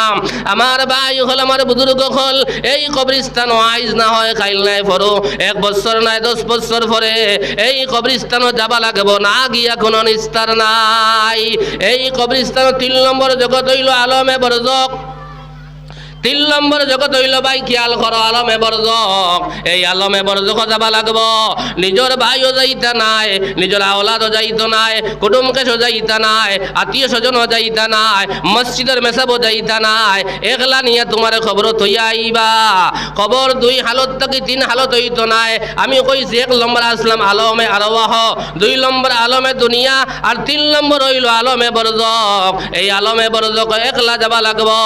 আমার ভাই হল আমার বুজুর্গ হল এই কবরিস্তান আইজ না হয় খাইল নাই ফরো 1 বছর নাই 10 বছর পরে এই কবরিস্তানও যাবা লাগবো না গিয়া কোনো নিস্তার নাই এই কবরিস্তান 3 নম্বর জগৎ হইল আলমে বরজক 3 নম্বর জগৎ হইল ভাই খেয়াল করো আলমে বরজক এই আলমে বরজক যাবা লাগবো নিজের ভাইও যাইতা নাই নিজের আওলাদও যাইতো নাই কুটুম কেশও যাইতা নাই আত্মীয় স্বজনও যাইতা নাই মসজিদের মেসাবও যাইতা নাই একলা নিয়ে তোমার খবর থইয়া আইবা খবর 2 হালত থেকে 3 হালত হইতো নাই আমি কইছি 1 নম্বর আসলাম আলমে আরওয়াহ 2 নম্বর আলমে দুনিয়া আর 3 নম্বর হইল আলমে বরজক এই আলমে বরজক একলা যাবা লাগবো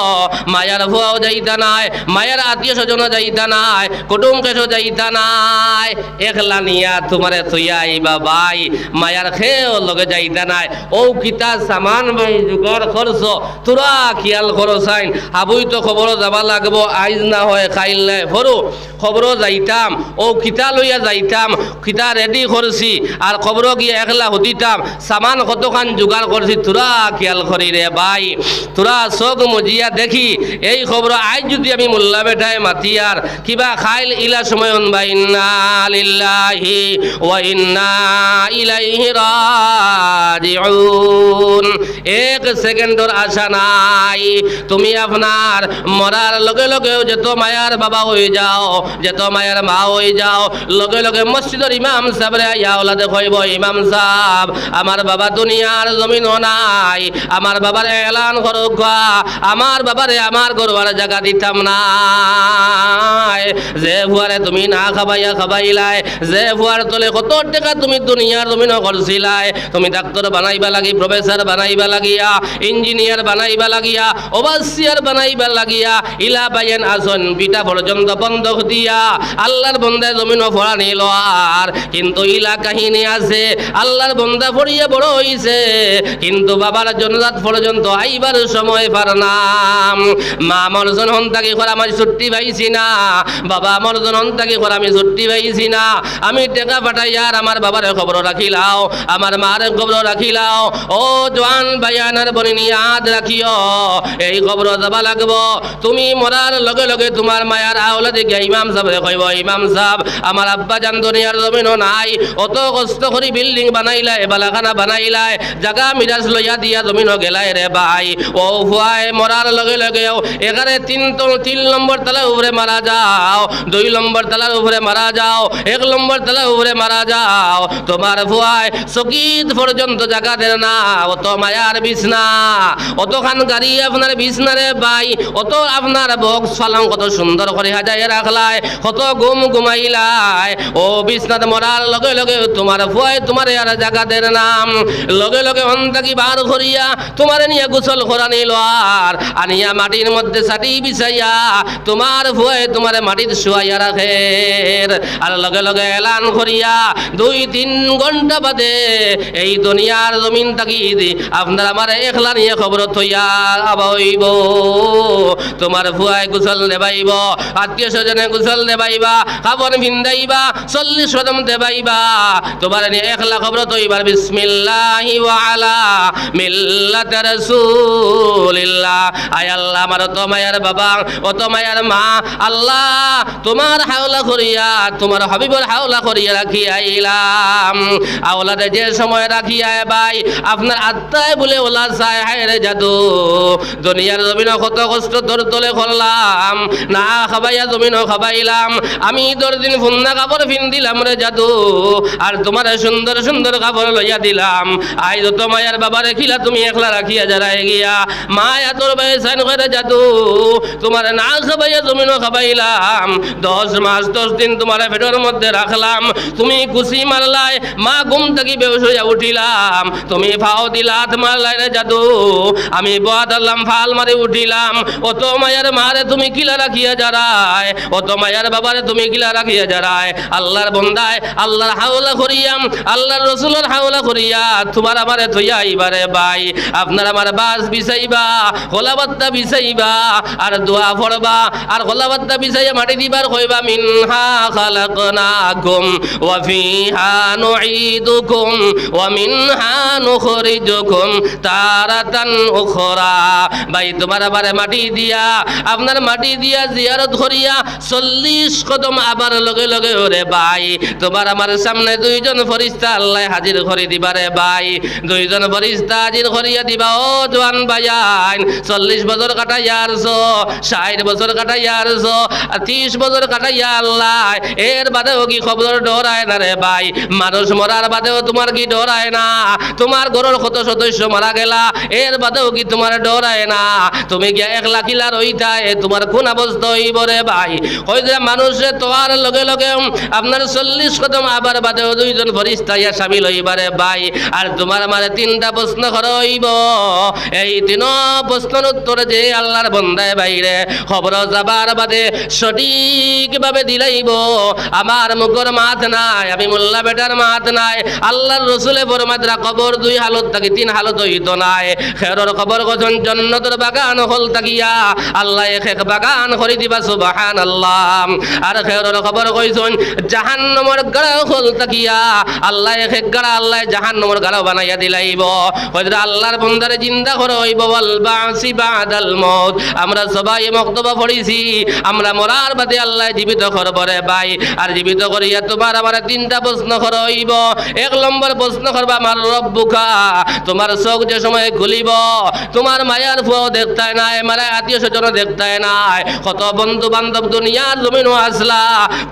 মায়ার ভুয়াও যাইতা নাই মায়ের আত্মীয় স্বজন যাইতা নাই কুটুম কেশও যাইতা নাই একলা নিয়া তোমারে থইয়া আইবা ভাই মায়ার খেয়েও লগে যাইতা নাই ও কিতা সামান ভাই জোগাড় করছ তোরা খেয়াল করো সাইন আবুই তো খবর যাবা লাগবো আইজ না হয় খাইল নাই ফরু খবর যাইতাম ও কিতা লইয়া যাইতাম কিতা রেডি করছি আর খবর গিয়ে একলা হতিতাম সামান কতখান জোগাড় করছি তোরা খেয়াল করি রে ভাই তোরা চোখ মজিয়া দেখি এই খবর করো আজ যদি আমি মোল্লা বেটায় মাতিয়ার কিবা খাইল ইলা সময় বা ইন্না লিল্লাহি ওয়া ইন্না ইলাইহি রাজিউন এক সেকেন্ডর আশা নাই তুমি আপনার মরার লগে লগেও যেত মায়ার বাবা হয়ে যাও যেত মায়ার মা হয়ে যাও লগে লগে মসজিদের ইমাম সাহেবরে আইয়া ওলাদে কইব ইমাম সাহেব আমার বাবা দুনিয়ার জমিন নাই আমার বাবার এলান করো আমার বাবারে আমার গরুয়ার জায়গা দিতাম না যে ফুয়ারে তুমি না খাবাইয়া খাবাইলাই যে ফুয়ার তলে কত টাকা তুমি দুনিয়ার জমিন করছিলাই তুমি ডাক্তার বানাইবা লাগি প্রফেসর বানাইবা লাগিয়া ইঞ্জিনিয়ার বানাইবা লাগিয়া ওভারসিয়ার বানাইবা লাগিয়া ইলা বাইন আসন বিটা পর্যন্ত বন্ধক দিয়া আল্লাহর বন্দা জমিন ফড়া নিল আর কিন্তু ইলা কাহিনী আছে আল্লাহর বন্দা ফড়িয়ে বড় হইছে কিন্তু বাবার জন্নাত পর্যন্ত আইবার সময় পার নাম মা আমার জন হন্তাকে করে আমার ছুটি পাইছি না বাবা আমার জন হন্তাকে করে আমি ছুটি পাইছি না আমি টাকা পাঠাই আর আমার বাবার খবর রাখিলাও আমার মার খবর রাখিলাও ও জওয়ান ভাইয়ানার বনিনি আদ রাখিও এই খবর যাবা লাগবো তুমি মরার লগে লগে তোমার মায়ার আওলাদে গিয়া ইমাম সাহেব কইব ইমাম সাহেব আমার আব্বা জান দুনিয়ার জমিনও নাই অত কষ্ট করে বিল্ডিং বানাইলাই বালাখানা বানাইলাই জায়গা মিরাজ লইয়া দিয়া জমিনও গেলাই রে ভাই ও ফুয়ায় মরার লগে লগেও এখানে তিন নম্বর তালার উপরে মারা যাও 2 নম্বর তালার উপরে মারা যাও 1 নম্বর তালার উপরে মারা যাও তোমার ফুয়ায় সকিত পর্যন্ত জায়গা দেন না অত মায়ার বিছনা অতখান গাড়ি আপনার বিছনা রে ভাই অত আপনার বক্স ফালাং কত সুন্দর করে সাজাই রাখলাই কত ঘুমাইলাই ও বিছনাতে মরার লগে লগে তোমার ফুয়ায় তোমার আর জায়গা দেন নাম লগে লগে অন্তাকি বার করিয়া তোমার নিয়ে গোসল করা নিল আর আনিয়া মাটির মধ্যে সাটি বিছাইয়া তোমার ভয়ে তোমার মাটির শুয়াইয়া রাখে আর লগে লগে এলান করিয়া 2-3 ঘন্টা বাদে এই দুনিয়ার জমিন থাকি আপনার আমার একলা নিয়ে খবর থইয়া আবাইব তোমার ভুয়ায় গোসল দেবাইব আত্মীয় স্বজনে গোসল দেবাইবা খাবন ভিন্দাইবা 40 কদম দেবাইবা তোমার নিয়ে একলা খবর থইবার বিসমিল্লাহি ওয়া আলা মিল্লাতি রাসূলিল্লাহ আয় আল্লাহ আমার তো মায়ার বাবা অত মায়ার মা আল্লাহ তোমার হাওলা করিয়া তোমার হাবিবর হাওলা করিয়া রাখি আইলাম আওলাদে যে সময় রাখি আয় ভাই আপনার আত্মায় বলে ওলা চায় হায় রে জাদু দুনিয়ার জমিন কত কষ্ট তোর তলে করলাম না খাবাইয়া জমিন খাবাইলাম আমি তোর দিন ফুন্না কাপড় ফিন দিলাম রে জাদু আর তোমার সুন্দর সুন্দর কাপড় লইয়া দিলাম আই যত মায়ার বাবারে খিলা তুমি একলা রাখিয়া যারাই গিয়া মায়া তোর বেসান করে জাদু তোমার না খাবাইয়া জমিনও খাবাইলাম 10 মাস 10 দিন তোমার পেটের মধ্যে রাখলাম তুমি খুশি মারলাই মা ঘুম থেকে বেহুশ হইয়া উঠিলাম তুমি ফাও দিলা হাত মারলাই রে জাদু আমি বাদ আল্লাম ফাল মারি উঠিলাম অত মায়ার মারে তুমি কিলা রাখিয়া যারায় অত মায়ার বাবারে তুমি কিলা রাখিয়া যারায় আল্লাহর বন্দায় আল্লাহর হাওলা করিয়াম আল্লাহর রাসূলের হাওলা করিয়া তোমার আমারে থইয়া আইবারে ভাই আপনার আমার বাস বিছাইবা খোলাবাত্তা বিছাইবা আর দোয়া পড়বা আর খোলাবাত্তা বিছাইয়া মাটি দিবার কইবা মিনহা খালাকনাকুম ওয়া ফিহা নুঈদুকুম ওয়া মিনহা নুখরিজুকুম তারাতান উখরা ভাই তোমার আবার মাটি দিয়া আপনার মাটি দিয়া জিয়ারত করিয়া 40 কদম আবার লগে লগে ওরে ভাই তোমার আমার সামনে 2 জন ফেরেশতা আল্লাহ হাজির করে দিবারে ভাই 2 জন ফেরেশতা হাজির করিয়া দিবা ও জওয়ান ভাইয়ান 40 বছর কাটাইয়ারছো 60 বছর কাটাইয়ারছো 30 বছর কাটাইয়া আল্লাহ এর বাদেও কি খবর ডরায় না রে ভাই মানুষ মরার বাদেও তোমার কি ডরায় না তোমার ঘরের কত সদস্য মারা গেলা এর বাদেও কি তোমার ডরায় না তুমি গিয়া একলা কিলা রইতায় তোমার কোন অবস্থা হইব রে ভাই ওই যে মানুষে তোয়ার লগে লগে আপনার 40 কদম আবার বাদেও 2 জন ফেরেশতা ইয়া শামিল হইবারে ভাই আর তোমার আমারে 3টা প্রশ্ন করইব এই 3 প্রশ্নের উত্তর যে আল্লাহর বান্দায় বাইরে খবর যাবার বাদে সঠিকভাবে দিলাইব আমার মুখর মাত নাই আমি মোল্লা বেটার মাত নাই আল্লাহর রাসূলে ফরমাদরা কবর 2 হালত থাকি 3 হালত হইত নাই খেরর খবর গজন জান্নাতের বাগান হল থাকিয়া আল্লাহ এক বাগান করে দিবা সুবহানাল্লাহ আর খেরর খবর কইছন জাহান্নামের গাড়া হল থাকিয়া আল্লাহ এক গাড়া আল্লাহ জাহান্নামের গাড়া বানাইয়া দিলাইব হযরত আল্লাহর বান্দারে জিন্দা করে হইব ওয়াল বাসি বাদাল মউত আমরা আমরা সবাই মক্তবা পড়িছি আমরা মরার বাদে আল্লাহ জীবিত করব রে ভাই আর জীবিত করিয়া তোমার আমার তিনটা প্রশ্ন করইব এক নম্বর প্রশ্ন করবা আমার রব্বুকা তোমার চোখ যে সময় খুলিব তোমার মায়ার ফুয়াও দেখতায় নাই মারা আত্মীয় স্বজন দেখতায় নাই কত বন্ধু বান্ধব দুনিয়ার জমিনও আসলা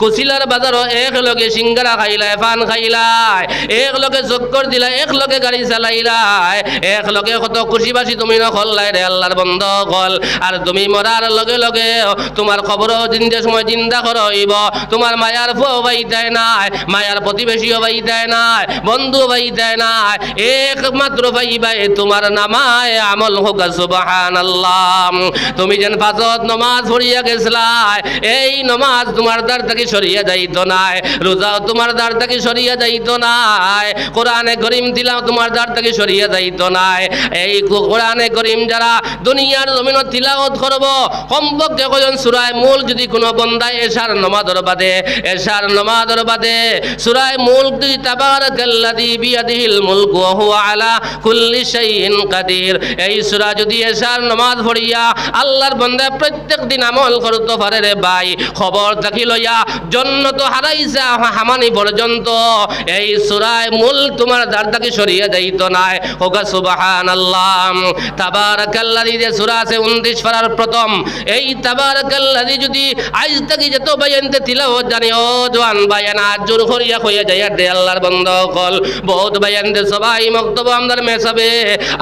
কুচিলার বাজারও এক লগে সিঙ্গারা খাইলাই পান খাইলাই এক লগে চক্কর দিলাই এক লগে গাড়ি চালাইলাই এক লগে কত খুশি বাসি তুমি নকলাই রে আল্লাহর বন্ধ কল আর তুমি মরার লগে লগে তোমার খবরও জিন্দে সময় চিন্তা করইব তোমার মায়ার ফুয়াও বাইতায় নাই মায়ার প্রতিবেশীও বাইতায় নাই বন্ধু বাইতায় নাই একমাত্র ভাইবাই তোমার নামায় আমল হোক সুবহানাল্লাহ তুমি যেন ফাজত নমাজ পড়িয়া গেছলাই এই নমাজ তোমার দ্বার থেকে সরিয়া যাইত নাই রোজাও তোমার দ্বার থেকে সরিয়া যাইত নাই কোরআনে করিম দিলাও তোমার দ্বার থেকে সরিয়া যাইত নাই এই কোরআনে করিম যারা দুনিয়ার জমিনত তিলাওয়াত করব কমপক্ষে কয়জন সূরা মুলক যদি কোনো বন্দায় এশার নামাজের বাদে সূরা মুলক যদি তাবারাকাল্লাযী বিয়াদিহিল মুলকু ওয়া হুয়া আলা কুল্লি শাইইন কাদির এই সূরা যদি এশার নামাজ পড়িয়া আল্লাহর বান্দা প্রত্যেক দিন আমল করতে পারে রে ভাই খবর থাকি লইয়া জান্নাত হারাইছে হামানি পর্যন্ত এই সূরা মুলক তোমার দ্বার থেকে সরিয়া যাইতো না হোগা সুবহানাল্লাহ তাবারাকাল্লাযী যে সূরা আছে 29 পারার প্রথম এই তাবারাকাল্লাযী যদি আজ থেকে যত বায়ানতে তিলাওয়াত জানি ও জওয়ান বায়ান আজ জোর করিয়া কইয়া যাইয়া দে আল্লাহর বান্দা কল বহুত বায়ান দে সবাই মক্তব আমদার মেসাবে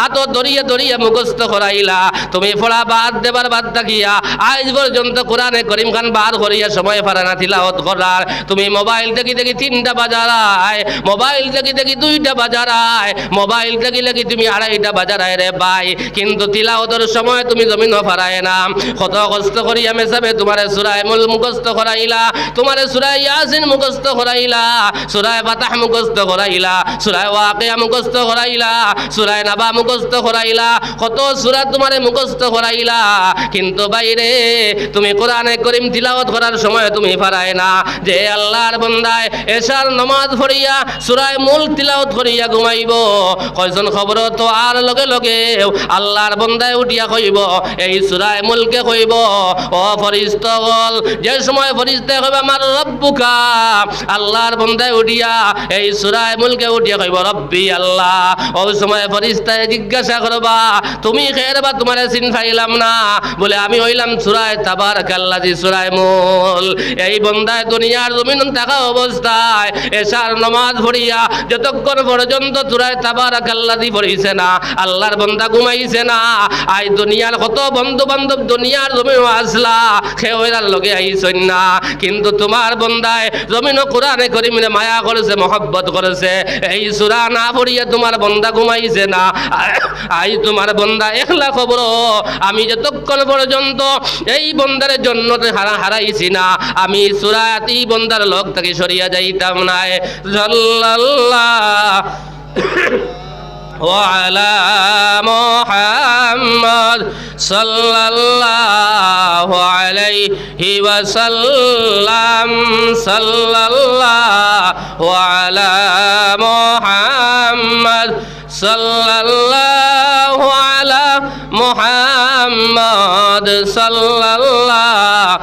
আত দরিয়া মুখস্থ করাইলা তুমি পড়া বাদ দেবার বাদ থাকিয়া আজ পর্যন্ত কোরআনে করিম খান বার করিয়া সময় পারা না তিলাওয়াত করার তুমি মোবাইল দেখি 3টা বাজারায় মোবাইল দেখি 2টা বাজারায় মোবাইল দেখি তুমি 2:30টা বাজারায় রে ভাই কিন্তু তিলাওয়াতের সময় তুমি জমিন পারায় না কত কষ্ট করিয়া মেসাবে তোমার সূরা মুল মুখস্থ করাইলা তোমার সূরা ইয়াসিন মুখস্থ করাইলা সূরা ফাতাহ মুখস্থ করাইলা সূরা ওয়াকিয়া মুখস্থ করাইলা সূরা নাবা মুখস্থ করাইলা কত সূরা তোমারে মুখস্থ করাইলা কিন্তু বাইরে তুমি কোরআনে করিম তিলাওয়াত করার সময় তুমি পারায় না যে আল্লাহর বান্দায় এশার নামাজ পড়িয়া সূরা মুল তিলাওয়াত করিয়া ঘুমাইব কয়জন খবর তো আর লগে লগে আল্লাহর বান্দায় উঠিয়া কইব এই সূরা মুলকে কইব ও ফেরেশতাগণ যে সময় ফেরেশতা কইবে আমার রব্বুকা আল্লাহর বান্দায় উঠিয়া এই সূরা মুলকে উঠিয়া কইব রব্বি আল্লাহ ওই সময় ফেরেশতায় জিজ্ঞাসা করবা তুমি খের বা তোমারে চিন পাইলাম না বলে আমি হইলাম সূরা তাবারাকাল্লাযী সূরা মুল এই বান্দায় দুনিয়ার জমিন থাকা অবস্থায় এশার নামাজ পড়িয়া যতক্ষণ পর্যন্ত সূরা তাবারাকাল্লাযী পড়িছে না আল্লাহর বান্দা ঘুমাইছে না আই দুনিয়ার কত বন্ধু বান্ধব দুনিয়ার জমিন আসলা খেওয়ার লগে আইছন না কিন্তু তোমার বান্দায় জমিন কোরআনে করিমে মায়া করেছে মহব্বত করেছে এই সূরা না পড়িয়া তোমার বান্দা ঘুমাইছে না আই তোমার বান্দা একলা খবর আমি যতক্ষণ পর্যন্ত এই বন্দার জন্য হারাইছি না আমি সূরাত এই বন্দার লোক থেকে সরিয়া যাইতাম না সাল্লাল্লাহু وعلى محمد صلى الله عليه وسلم صلى الله على محمد صلى الله على محمد صلى الله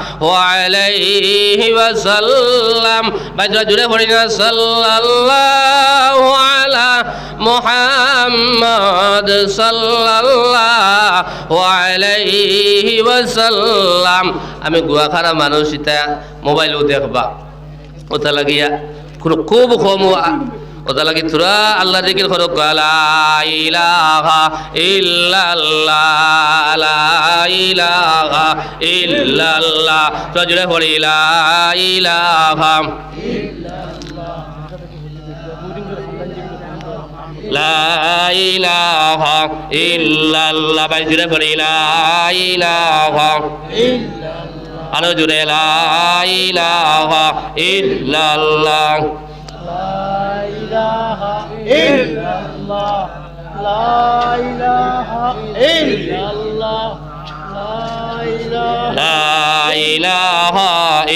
عليه وسلم বাজরা জুড়ে পড়ি না সাল্লাল্লাহু আলা মুহাম্মদ সাল্লাল্লাহু আলাইহি ওয়াসাল্লাম আমি গুয়াখারা মানুষ ইতা মোবাইলও দেখবা ওটা লাগিয়া খুব কম ওটা লাগি তোরা আল্লাহ জিকির করো লা ইলাহা ইল্লাল্লাহ লা ইলাহা ইল্লাল্লাহ তো জুড়ে পড়ি লা ইলাহা লা ইলাহা ইল্লাল্লাহ ভাই জুড়ে পড়ি লা ইলাহা ইল্লাল্লাহ আরো জুড়ে লা ইলাহা ইল্লাল্লাহ لا إله إلا الله لا إله إلا الله لا إله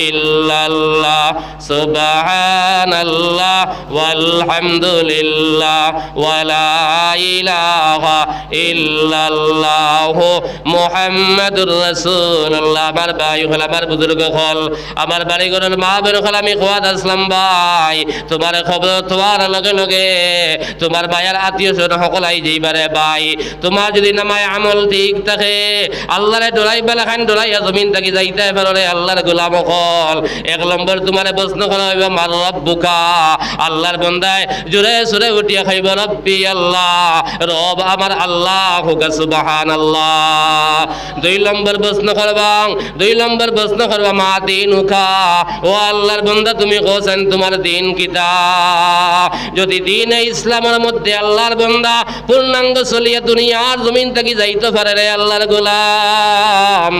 إلا الله সুবহানাল্লাহ ওয়ালহামদুলিল্লাহ ওয়ালা ইলাহা ইল্লাল্লাহ মুহাম্মাদুর রাসূলুল্লাহ। আমার ভাই হল, আমার বুজুর্গ হল, আমার বাড়ি ঘরের মা বোন হল, আমি খোয়াদ আসলাম ভাই, তোমার খবর তোমার লগে লগে তোমার ভাইয়ের আত্মীয় স্বজন সকলাই যেইবারে ভাই, তোমার যদি নামায় আমল ঠিক থাকে আল্লাহরে ডরাই বেলা খান ডরাইয়া জমিন থাকি যাইতে পারে আল্লাহর গোলাম হল। এক নম্বর তোমার প্রশ্ন করা হইব মার রব্বুকা, আল্লাহর বন্দায় জোরে সুরে উঠিয়া খাইব রব্বি আল্লাহ, রব আমার আল্লাহ হুকা সুবহানাল্লাহ। দুই নম্বর প্রশ্ন করবাং, দুই নম্বর প্রশ্ন করবা মা দিন হুকা, ও আল্লাহর বন্দা তুমি কোসেন তোমার দিন কিতা। যদি দিন ইসলামের মধ্যে আল্লাহর বন্দা পূর্ণাঙ্গ চলিয়া দুনিয়ার জমিন থেকে যাইতে পারে রে আল্লাহর গোলাম,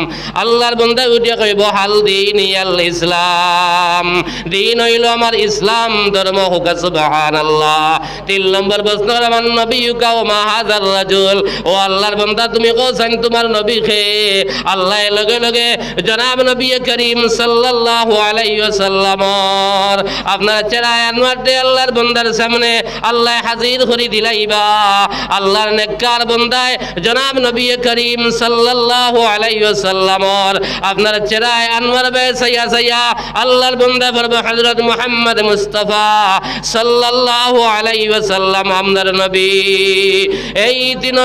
আল্লাহর বন্দা উঠিয়া কইব হাল দিন আল ইসলাম, দিন হইল আমার ইসলাম ধর্ম হুকা সুবহানাল্লাহ। তিন নম্বর প্রশ্ন আমার নবী হুকা ও মা হাযার রাজুল, ও আল্লাহর বন্দা তুমি কোসেন তোমার নবী খে। আল্লাহ লগে লগে জনাব নবী করিম সাল্লাল্লাহু আলাইহি ওয়াসাল্লামর আপনার চেহারা আনোয়ার দে আল্লাহর বন্দার সামনে আল্লাহ হাজির করে দিলাইবা। আল্লাহর নেককার বন্দায় জনাব নবী করিম সাল্লাল্লাহু আলাইহি ওয়াসাল্লামর আপনার চেহারা আনোয়ার বে সাইয়া সাইয়া আল্লাহর বন্দা পড়বে হযরত মুহাম্মদ মুস্তাফা সাল্লাল্লাহু আলাইহি ওয়াসাল্লাম আমদার নবী। এই তিন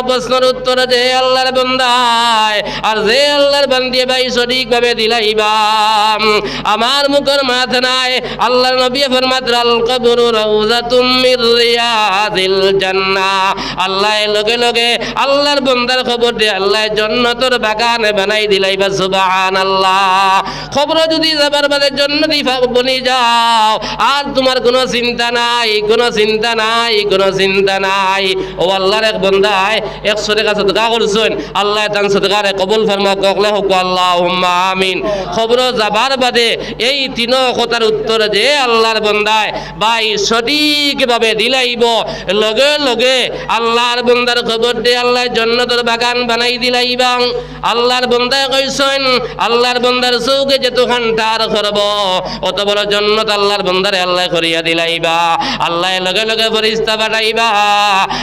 প্রশ্নের উত্তর যে আল্লাহর বন্দায় আর যে আল্লাহর বান্দিয়ে ভাই সঠিকভাবে দিলাইবা, আমার মুখের মাথা নাই আল্লাহর নবী ফরমাত আল কবরু রাউযাতুম মির রিয়াদিল জান্নাহ, আল্লাহ লগে লগে আল্লাহর বান্দার খবর দে আল্লাহ জান্নাতের বাগান বানাই দিলাইবা সুবহানাল্লাহ। খবর যদি যাবার বাদে জান্নাতি বনি যাও আর তোমার কোনো চিন্তা নাই, কোনো চিন্তা নাই, কোনো চিন্তা নাই। ও আল্লাহর এক বান্দায় 100 টাকা সদকা করছেন, আল্লাহ তান সদকারে কবুল ফরমা ককলে হুক আল্লাহুম্মা আমিন। খবর যাবার বাদে এই তিন কথার উত্তর যে আল্লাহর বান্দায় ভাই সঠিকভাবে দিলাইব, লগে লগে আল্লাহর বান্দার খবর দে আল্লাহ জান্নাতের বাগান বানাই দিলাইবা। আল্লাহর বান্দায় কইছেন আল্লাহর বান্দার চৌকে যেতখান তার করব অত বড় জান্নাত আল্লাহর বান্দারে আল্লাহ করিয়া দিলাইবা। আল্লাহ লগে লগে ফেরেশতা পাঠাইবা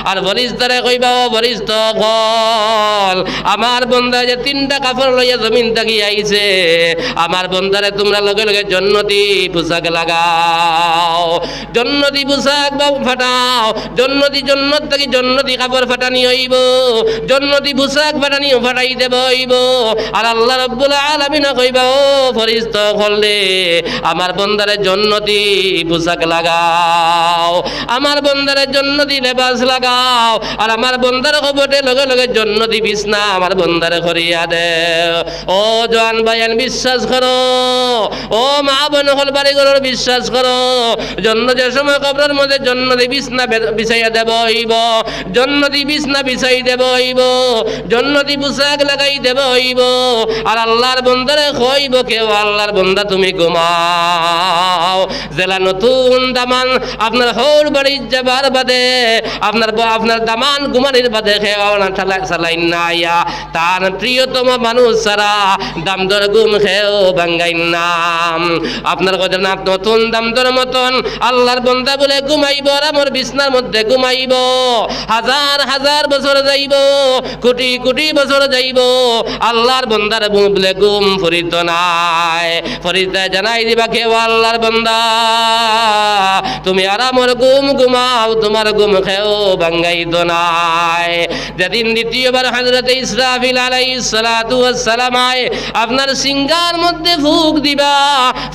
আর ফেরেশতারে কইবা ও ফেরেশতা কল আমার বান্দা যে তিনটা কাপড় লইয়া জমিন থাকি আইছে, আমার বান্দারে তোমরা লগে লগে জান্নাতি পোশাক লাগাও, জান্নাতি পোশাক ফাটাও, জান্নাতি জান্নাত থাকি জান্নাতি কাপড় ফাটানি হইব, জান্নাতি পোশাক ফাটানি ফাটাই দেব হইব। আর আল্লাহ রাব্বুল আলামিন কইবা ও ফেরেশতা কলে আমার বান্দারে জান্নাতি পোশাক লাগাও, আমার বান্দারে জান্নাতি লেবাস লাগাও, আর আমার বান্দার খবরে লগে লগে জান্নাতি বিছনা আমার বান্দারে করিয়া দে। ও জওয়ান ভাইয়ান বিশ্বাস করো, ও মা বোন হল বাড়ি ঘরের বিশ্বাস করো, যে সময় কবরের মধ্যে জান্নাতি বিছনা বিছাইয়া দেব হইব, জান্নাতি বিছনা বিছাই দেব হইব, জান্নাতি পোশাক লাগাই দেব হইব। আর আল্লাহর বান্দারে কইব কেউ আল্লাহর বান্দা তুমি ঘুমাও, জেলা নতুন দামান আপনার হৌর বাড়ি যাবার বাদে আপনার দামান ঘুমানির বাদে খেওয়া চালাইন না আইয়া তার প্রিয়তম মানুষ সারা দাম দর ঘুম খেয়েও ভাঙ্গাই নাম আপনার কথা না নতুন দাম দর মতন আল্লাহর বান্দা বলে ঘুমাইব আর আমার বিছনার মধ্যে ঘুমাইব, হাজার হাজার বছর যাইব, কোটি কোটি বছর যাইব, আল্লাহর বান্দার বলে ঘুম ফরিত নাই। ফরিদা জানাই দিবা কেউ আল্লাহর বান্দা তুমি আর আমার ঘুম ঘুমাও, তোমার ঘুম খেও ভাঙ্গাইত নাই। যেদিন দ্বিতীয়বার হযরত ইসরাফিল আলাইহিস সালাতু ওয়াস সালাম আপনার সিংহার মধ্যে ফুঁক দিবা,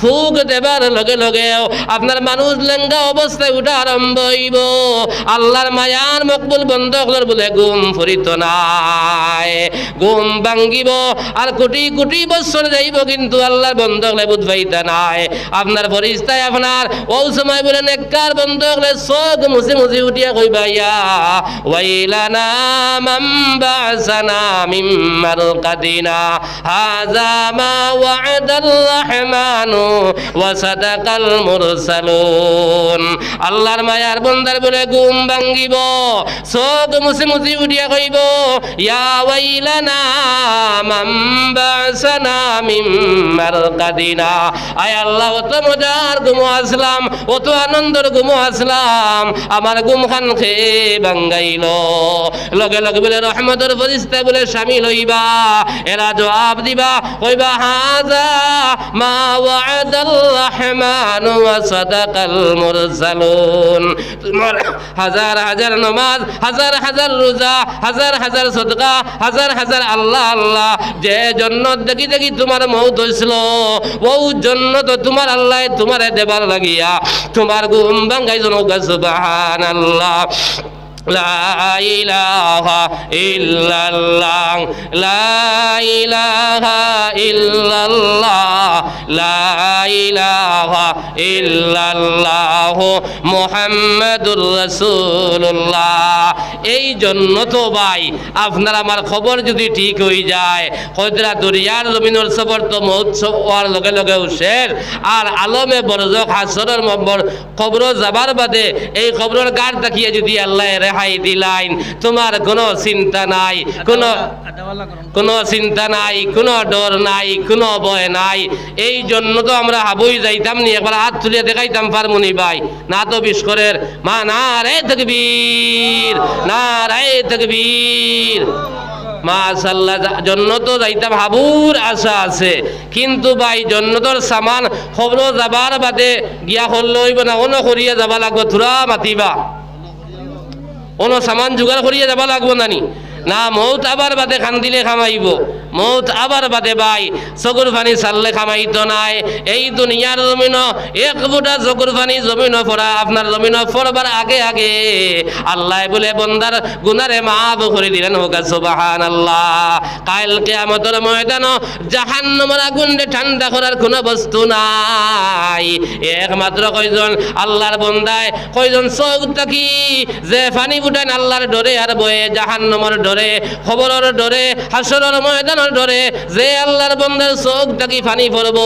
ফুঁক দেবার লগে লগে আপনার মানুষ লেঙ্গা অবস্থায় উঠা আরম্ভ হইব, আল্লাহর মায়ার মকবুল বন্ধ বলে ঘুম ফরিত নাই, ঘুম ভাঙ্গিব আর কোটি কোটি বছর যাইব কিন্তু আল্লাহর বন্ধ হলে বুধ পাইতা নাই। আপনার ফরিস্তায় আপনার ওই সময় বলেন নেককার বন্ধ হলে চোখ মুছে মুছে উঠিয়া কইবা ইয়া ওয়াইলানা মান বাসানা মিন মারকাদিনা হাযা মা ওয়া'দার রাহমানু ওয়া সাদাকাল মুরসালুন। আল্লাহর মায়ার বন্দার বলে ঘুম ভাঙ্গিব, চোখ মুছে মুছে উঠিয়া কইব ইয়া ওয়াইলানা মান বাসানা মিন মারকাদিনা। আয় আল্লাহ, অত মজার ঘুম আসলাম, অত আনন্দর ঘুম আসলাম, আমার ঘুম খান খেয়ে ভাঙ্গাইল। লগে লগে বলে রহমতের ফেরেশতা বলে শামিল হইবা, এরা জবাব দিবা কইবা হাযা মা ওয়া'দার রাহমানু ওয়া সাদাকাল মুরসালুন। তোমার হাজার হাজার নামাজ, হাজার হাজার রোজা, হাজার হাজার সদকা, হাজার হাজার আল্লাহ আল্লাহ, যে জন্নত দেখি দেখি তোমার মৌত হইছিল, ও জন্নত তোমার আল্লাহ তোমারে দেবার লাগিয়া তোমার ঘুম ভাঙ্গাই জনকা সুবহানাল্লাহ। লা ইলাহা ইল্লাল্লাহ, লা ইলাহা ইল্লাল্লাহ, লা ইলাহা ইল্লাল্লাহ মুহাম্মাদুর রাসূলুল্লাহ। এই জন্য তো ভাই আপনার আমার খবর যদি ঠিক হয়ে যায়, কদরা দুনিয়ার জমিনের সবর তো মহোৎসব হওয়ার লগে লগে শেষ, আর আলমে বরজক হাসরের নম্বর কবর যাবার বাদে এই কবরের গাড় তাকিয়ে যদি আল্লাহ রেহাই দিলাইন, তোমার কোনো চিন্তা নাই, কোনো চিন্তা নাই, কোনো ডর নাই, কোনো ভয় নাই। এই জন্য তো আমরা হাবুই যাইতাম নি, একবার হাত তুলিয়ে দেখাইতাম পারমুনি ভাই, না তো বিস্করের মা নারে তাকবীর, নারে তাকবীর। মাশাআল্লাহ, জন্নত যাইতাম হাবুর আশা আছে, কিন্তু ভাই জন্নতর সামান খবর যাবার বাদে গিয়া করলে হইব না, অন্য করিয়া যাবা লাগবো, থোড়া মাতিবা অন্য সামান জোগাড় করিয়া যাবা লাগবো নানি না। মৌত আবার বাদে খান দিলে খামাইব, মৌত আবার বাদে ভাই চকুর পানি চাললে খামাইতো নাই। এই দুনিয়ার জমিন এক ফুটা চকুর পানি জমিন পড়া, আপনার জমিন পড়বার আগে আগে আল্লাহ বলে বন্দার গুনারে মাফ করে দিলেন, হোক সুবহানাল্লাহ। কাল কিয়ামতের ময়দান জাহান্নামের আগুনে ঠান্ডা করার কোনো বস্তু নাই, একমাত্র কয়জন আল্লাহর বন্দায়, কয়জন চোখ তাকি যে পানি ফুটান আল্লাহর ডরে আর বয়ে, জাহান্নামের ডরে, খবরের ডরে, হাসরের ময়দানের ডরে, যে আল্লাহর বান্দার চোখ তাকি পানি পড়ব,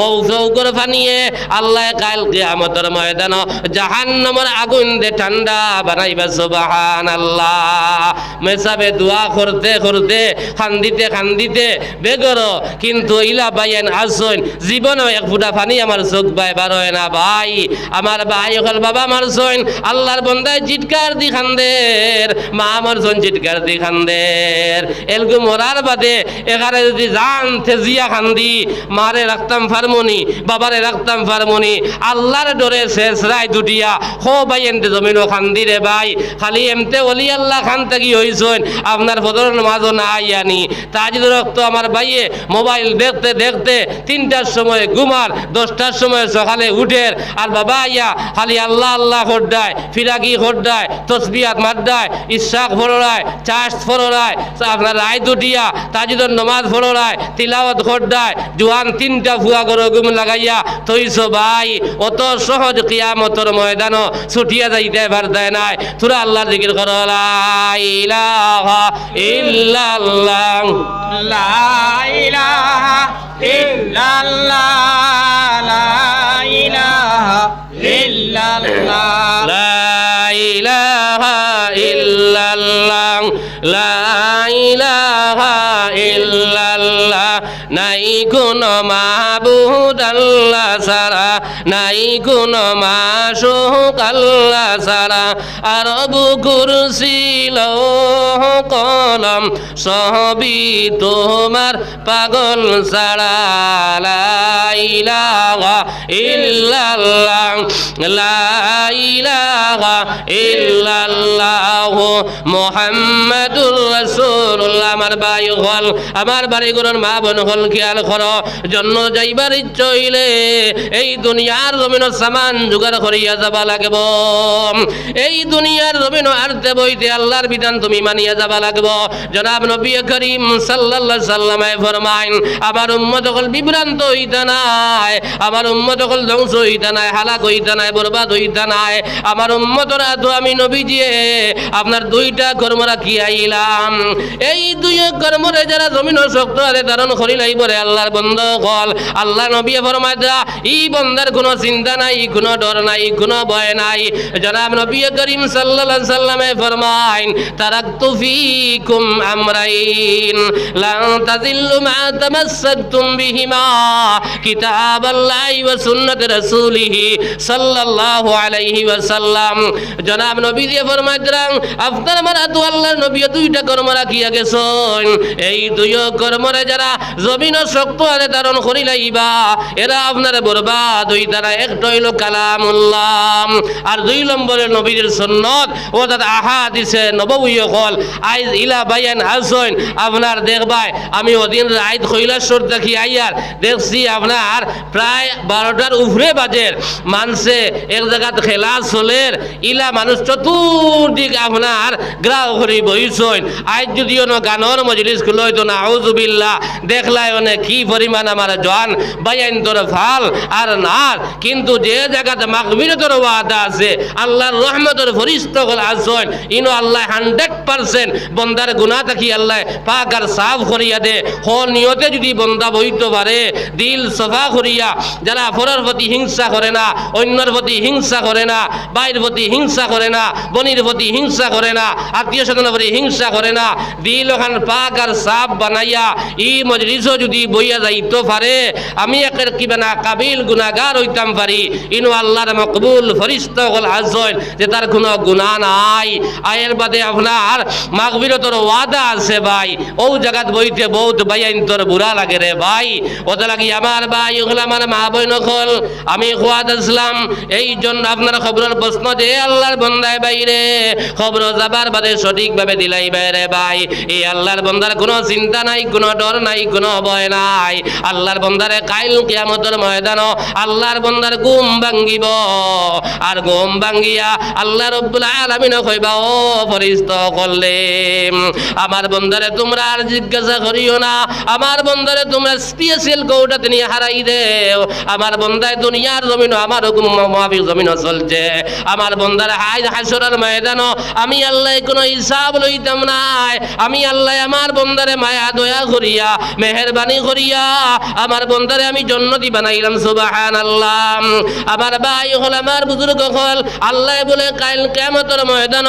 ও চৌকর পানিয়ে আল্লাহ কাল কিয়ামতের ময়দান জাহান্নামের আগুন দে ঠান্ডা বানাইবা সুবহানাল্লাহ। মেসাবে দোয়া করতে করতে খান্দিতে খান্দিতে বেগর, কিন্তু ইলা বাইন আসইন জীবনে এক ফুটা পানি আমার চোখ বাই বার হয় না। ভাই আমার ভাই হল বাবা মারছইন, আল্লাহর বান্দায় চিৎকার দি খান্দের, মা মারছইন চিৎকার দি খান্দের। এলগু মরার বাদে এখানে যদি জান তেজিয়া খান্দি, মারে রাখতাম ফারমনি, বাবারে রাখতাম ফারমনি, আল্লাহর ডরে শেষ রায় দুটিয়া হো ভাই এনতে জমিনও খান্দি রে ভাই। খালি এমতে ওলি আল্লাহ খান থাকি হইছইন, আপনার ফজর নামাজও না আইয়ানি। তাজিদ রক্ত আমার ভাইয়ে মোবাইল দেখতে দেখতে 3টার সময় ঘুমার, 10টার সময় সকালে উঠের, আর বাবা আইয়া খালি আল্লাহ আল্লাহ খোড্ডায়, ফিরাকি খোড্ডায়, তসবিহাত মাড্ডায়, ইশাক ফরড়ায়, চাষ ফরড়ায়, আপনার রায় দুটিয়া তাজিদর নমাজ ফরড়ায়, তিলাওয়াত খোড্ডায়, জোয়ান 3টা ফুয়া গরো ঘুম লাগাইয়া থইছো ভাই। অত সহজ কিয়ামতের ময়দানও ছুটিয়া যাইতে পারতায় নাই। তোরা আল্লাহর জিকির কর, লা ইলাহা ইল্লাল্লাহ, লা ইলাহা ইল্লাল্লাহ, লা ইলাহা ইল্লাল্লাহ, লা ইলাহা ইল্লাল্লাহ, লা ইলাহা ইল্লাল্লাহ। নাই কোনো মাবুদ আল্লাহ ছাড়া, নাই কোনো মাশুক আল্লাহ ছাড়া, আরব কুরসি লৌহ কলম সবই তোমার পাগল ছাড়া। লা ইলাহা ইল্লাল্লাহ, লা ইলাহা ইল্লাল্লাহ মুহাম্মাদুর রাসূলুল্লাহ। আমার ভাই হল, আমার বাড়ি গুলোর মা বোন হল, খেয়াল করো, জন্য যাইবার ইচ্ছা হইলে এই দুনিয়ার জমিনের সামান জোগাড় করিয়া যাবা লাগব। এই দুনিয়ার জমিন আরতে বইতে আল্লাহর বিধান তুমি মানিয়া যাবা লাগবো। জনাব নবী করিম সাল্লাল্লাহু আলাইহি সাল্লামে ফরমাইন, আমার উম্মত হল বিভ্রান্ত হইতা নাই, আমার উম্মত হল ধ্বংস হইতা নাই, হালাক হইতা নাই, বরবাদ হইতা নাই। আমার উম্মতরা তো আমি নবীজি আপনার দুইটা কর্ম রাখি আইলাম। এই দুই কর্মরে যারা জমিন শক্ত আরে ধারণ করি লাইবরে আল্লাহর বন্ধ কল। আল্লাহ নবী ফরমায় দা এই বন্দার কোনো চিন্তা নাই, কোনো ডর নাই, কোনো ভয় নাই। জনাব নবী করিম সাল্লাল্লাহু আলাইহি সাল্লামে ফরমাইন, তারাকতু ফীকুম আমরাইন লা তাযিল্লু মা তামাসসাকতুম বিহিমা কিতাবাল্লাহি ওয়া সুন্নাত রাসূলিহি সাল্লাল্লাহু আলাইহি ওয়াসাল্লাম। জনাব নবী দিয়ে ফরমাইলেন, আপনার মারা তো আল্লাহর নবী দুইটা কর্ম রাখিয়া গেছেন। এই দুই কর্মরে যারা জমিন শক্ত আরে ধারণ করি লাইবা এরা আপনার বরবাদ হইতা না। একটা হইল কালামুল্লাহ আর দুই নম্বরে নবীর সুন্নাত ও দাদা আহাদিসে নববী হল। আইজ ইলা বায়ান আসন আপনার দেখবাই আমি ওদিন রাত কৈলাসর দেখি আইয়ার দেখছি আপনার প্রায় 12টার উপরে বাজের মানুষে এক জায়গাত খেলা চলের ইলা মানুষ চতুর্দিক আপনার গ্রাহ করি বইছেন। আজ যদিও গানের মজলিস খুলো হইতো না আউযুবিল্লাহ দেখলাই অনেক কি পরিমাণ আমার জান বায়ান তোর ফাল আর না, কিন্তু যে জায়গাতে মাগফিরাতের ওয়াদা আছে আল্লাহর রহমতের ফরিস্তা হল আসন ইনো আল্লাহ 100% বন্দার গুনাহ থাকি আল্লাহ পাক আর সাফ করিয়া দে। হল নিয়তে যদি বন্দা বইতে পারে দিল সফা করিয়া, যারা পরের প্রতি হিংসা করে না, অন্যর প্রতি হিংসা করে না, বাইর প্রতি হিংসা করে না, বনির প্রতি হিংসা করে না, আত্মীয় স্বজনের প্রতি হিংসা করে না, দিল ওখান পাক আর সাফ বানাইয়া ই মজলিসও যদি বইয়া যাইতে পারে আমি একের কিবা না কাবিল গুনাহগার হইতাম পারি। ইনো আল্লাহর মকবুল ফরিস্তা হল আসন যে তার কোনো গুনাহ নাই। আয়ের বাদে আপনার মাগফিরাতের ওয়াদা আছে ভাই, ও জায়গাত বইতে বহুত বাইন তোর বুড়া লাগে রে ভাই। ওটা লাগি আমার ভাই ওগুলো আমার মা বই নকল আমি খোয়াদ আসলাম। এই জন্য আপনার খবরের প্রশ্ন যে আল্লাহর বন্দায় বাইরে খবর যাবার বাদে সঠিকভাবে দিলাই বাইরে ভাই। এই আল্লাহর বন্দার কোনো চিন্তা নাই, কোনো ডর নাই, কোনো ভয় নাই। আল্লাহর বন্দারে কাইল কিয়ামতের ময়দান আল্লাহর বন্দার ঘুম ভাঙ্গিব আর ঘুম ভাঙ্গিয়া আল্লাহ রব্বুল আলামিন কইবা, ও ফরিস্তা করলে আমার বন্দারে তোমরা আর জিজ্ঞাসা করিও না, আমার বন্দারে তোমরা স্পেশাল কৌটাতে নিয়ে হারাই দেও। আমার বন্দায় দুনিয়ার জমিন আমার হুকুম মাফিক জমিন চলছে। আমার বন্দারে হাসরের ময়দান আমি আল্লাহ কোনো হিসাব লইতাম নাই। আমি আল্লাহ আমার বন্দারে মায়া দয়া করিয়া মেহেরবানি করিয়া আমার বন্দারে আমি জান্নাতি বানাইলাম। সুবহানাল্লাহ। আমার ভাই হল আমার বুজুর্গ হল আল্লাহ বলে কাল কিয়ামতের ময়দান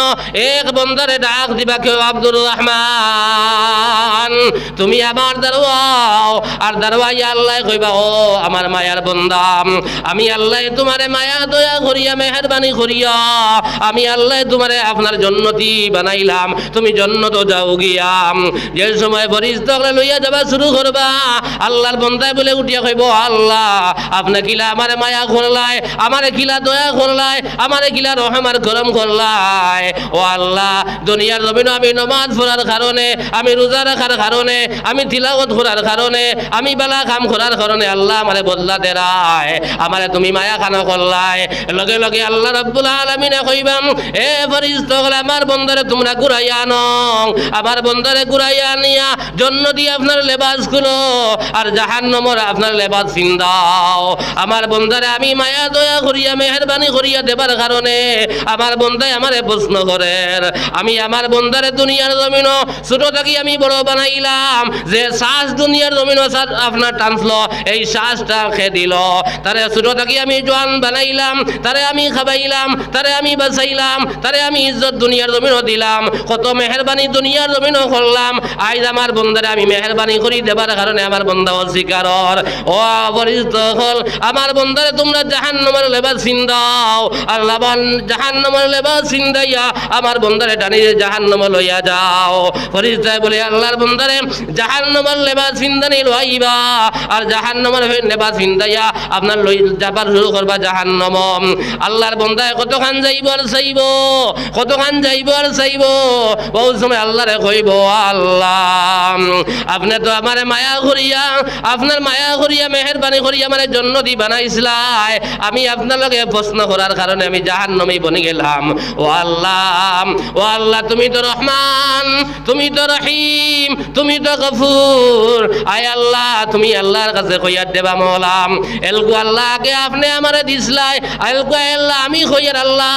এক বন্দারে ডাক দিবা, কেউ আব্দুর রহমান তুমি আমার দারোয়াও আর দারোয়াই আল্লাহ কইবা, ও আমার মায়ার বন্দা আমি আল্লাহ তোমারে মায়া দয়া করিয়া মেহেরবানি করিয়া আমি আল্লাহ তোমারে আপনার জান্নাতি বানাইলাম, তুমি জান্নাত যাও গিয়া। যে সময় ফরিস্তা লইয়া যাবা শুরু করবা আল্লাহর বন্দায় বলে উঠিয়া কইব, আল্লাহ আপনি কিলা আমারে মায়া করলাই, আমারে কিলা দয়া করলাই, আমারে কিলা রহমার গরম করলাই। ও আল্লাহ দুনিয়ার জমিন আমি নামাজ পড়ার কারণে, আমি রোজা রাখার কারণে, আমি তিলাওয়াত করার কারণে, আমি বালা কাম করার কারণে আল্লাহ আমারে বদলা দেরায়, আমারে তুমি মায়া খানা করলাই। লগে লগে আল্লাহ রাব্বুল আলামিন কইবাম, এ ফরিস্তা আমার বন্দারে তোমরা ঘুরাইয়া আনো, আমার বন্দারে ঘুরাইয়া আনিয়া জান্নাতি আপনার লেবাস গুলো আর জাহান্নামের আপনার লেবাস দাও। আমার বন্দারে আমি মায়া দয়া করিয়া মেহেরবানি করিয়া দেবার কারণে আমার বন্দায় আমারে প্রশ্ন করেন, আমি আমার বন্দারে দুনিয়ার জমিন ছোট থাকি আমি বড় বানাইলাম, যে শ্বাস দুনিয়ার জমিন আপনার টানছিল এই শ্বাসটা খেয়ে দিল, তারে ছোট থাকি আমি জোয়ান বানাইলাম, তারে আমি খাবাইলাম, তারে আমি বাঁচাইলাম, তারে আমি ইজ্জত দুনিয়ার জমিনও দিলাম, কত মেহেরবানি দুনিয়ার জমিনও করলাম। আজ আমার বন্দারে আমি মেহেরবানি করি দেবার কারণে আমার বন্দা অস্বীকারর। ও ফরিস্তা হল আমার বন্দারে তোমরা জাহান্নামের লেবাস দাও, আর জাহান্নামের লেবাস ছিন্দাইয়া আমার বন্দারে টানিয়ে জাহান্নামে লইয়া যাও। ফরিস্তায় বলে আল্লাহর বন্দারে জাহান্নামের লেবাস ছিন্দানি লইবা আর জাহান্নামের লেবাস ছিন্দাইয়া আপনার লই যাবার শুরু করবা জাহান্নাম। আল্লাহর বন্দায় কতখান যাইব আর চাইব, কতখান যাইব আর চাইব, বহু সময় আল্লাহরে কইব, আল্লাহ আপনি তো আমারে মায়া করিয়া, আপনার মায়া করিয়া মেহেরবানি করিয়া আমার জান্নাতি বানাইছিলাই, আমি আপনার লগে প্রশ্ন করার কারণে আমি জাহান্নামে বানিয়ে গেলাম। ও আল্লাহ তুমি তো রহমান, তুমি তো রহিম, তুমি তো গফুর। আয় আল্লাহ তুমি আল্লাহর কাছে কইয়ার দেবা মওলাম এলগু আল্লাহকে আপনি আমারে দিসলাই, এলগু আল্লাহ আমি কইয়ার আল্লাহ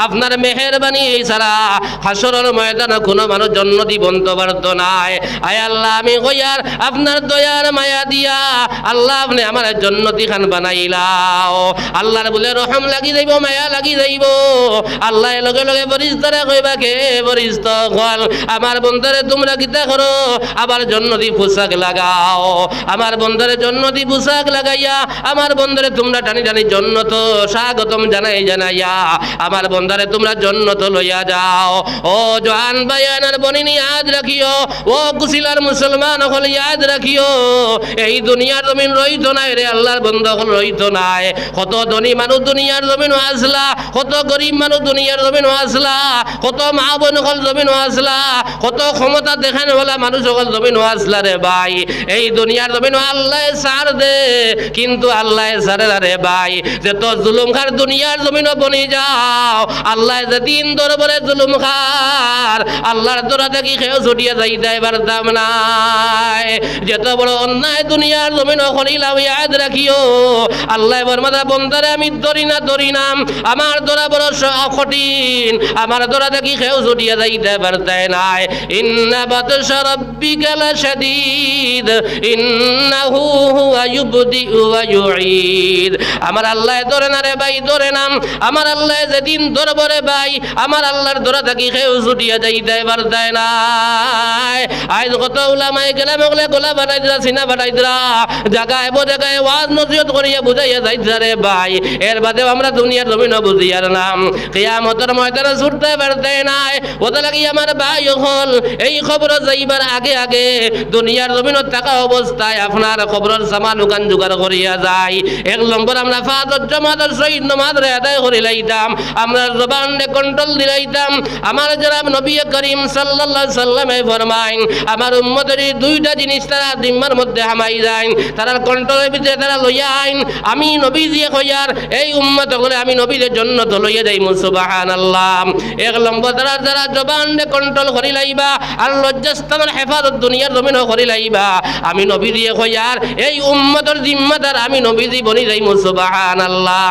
আপনার মেহেরবানি এই ছাড়া হাসরের ময়দানে কোনো মানুষ জন্নতি বনতে পারতো নাই। আয় আল্লাহ আমি কইয়ার আপনার দয়ার মায়া দিয়া আল্লাহ আপনি আমার জন্নতি খান বানাইলাও। আল্লাহর বলে রহম লাগি যাইব, মায়া লাগি যাইব। আল্লাহ লগে লগে ফরিস্তারে কইবা কে ফরিস্ত কল আমার বন্ধরে তোমরা কিতা করো, আবার জন্নতি পোশাক লাগাও। আমার বন্ধরে জন্নতি পোশাক লাগাইয়া আমার বন্ধরে তোমরা টানি টানি জন্নত স্বাগতম জানাইয়া আমার বন্ধরে তোমরা জন্নত লইয়া যাও। ও জওয়ান বায়ানার বনিনি ইয়াদ রাখিও, ও কুশিলার মুসলমান হল ইয়াদ রাখিও, এই দুনিয়ার জমিন রইতো নাই রে আল্লাহর বন্ধ হল রইতো নাই। কত ধনী মানুষ দুনিয়ার জমিন আসলা, কত গরিব মানুষ দুনিয়ার জমিন আসলা, কত মা বোন হল জমিন আসলা, কত ক্ষমতা দেখানো বলা মানুষ হল জমিন আসলা রে ভাই। এই দুনিয়ার জমিন আল্লাহ সার দে, কিন্তু আল্লাহ সারে রে ভাই। যে তো জুলুম খার দুনিয়ার জমিন বনি যাও, আল্লাহ যেদিন দরবারে জুলুম খার আল্লাহর দরা থেকে খেয়েও ছুটিয়ে যাইতে পারতাম নাই। যত বড় অন্যায় দুনিয়ার জমিন করিলাম ইয়াদ রাখিও, আল্লাহ বর্মাদা বন্দারে আমি ধরি নাম আমার দরা বড় কঠিন, আমার দরা থেকে খেয়েও ছুটিয়ে যাইতে পারতে নাই। ইন্না বাতশা রাব্বিকা লাশাদীদ ইন্নাহু হুয়া ইউবদিউ ওয়া ইউঈদ। আমার আল্লাহ ধরে না রে ভাই, ধরে নাম আমার আল্লাহ যেদিন ধরবো রে ভাই আমার আল্লাহর ধরা থাকি খেয়েও ছুটিয়ে যাইতে পারতে নাই। আজ কত উলামায়ে কেরাম ওগুলা গোলা বানাইদরা সিনা বানাইদরা জায়গায় জায়গায় ওয়াজ নসিহত করিয়া বুঝাইয়া যাইতে রে ভাই। এর বাদেও আমরা দুনিয়ার জমিন বুঝিয়ার নাম কিয়ামতের ময়দানে ছুটতে পারতে নাই। ওটা লাগি আমার ভাই হল এই খবর যাইবার আগে আগে দুনিয়ার জমিনত থাকা অবস্থায় আপনার খবরের সামান উকান জোগাড় করিয়া যায়। এক নম্বর আমরা ফাজর জামাতের সহিত নামাজ আদায় করে লাইতাম, আমরা জবানে কন্ট্রোল দিলাইতাম। আমার জনাব নবী করিম সাল্লাল্লাহু আলাইহি সাল্লামে ফরমাইন আমার উম্মতের দুইটা জিনিস তারা জিম্মার মধ্যে হামাই যায়, তারা কন্ট্রোলের ভিতরে তারা লইয়া আইন। আমি নবী দিয়ে কইয়ার এই উম্মত করে আমি নবীদের জন্য তো লইয়া যাই সুবহানাল্লাহ। এক নম্বর তারা যারা জবানে কন্ট্রোল করি লাইবা আর লজ্জাস্থানের হেফাজত দুনিয়ার জমিন করি লাইবা, আমি নবী দিয়ে কইয়ার এই উম্মতের জিম্মাদার আমি নবী দি বনি যাই সুবহানাল্লাহ।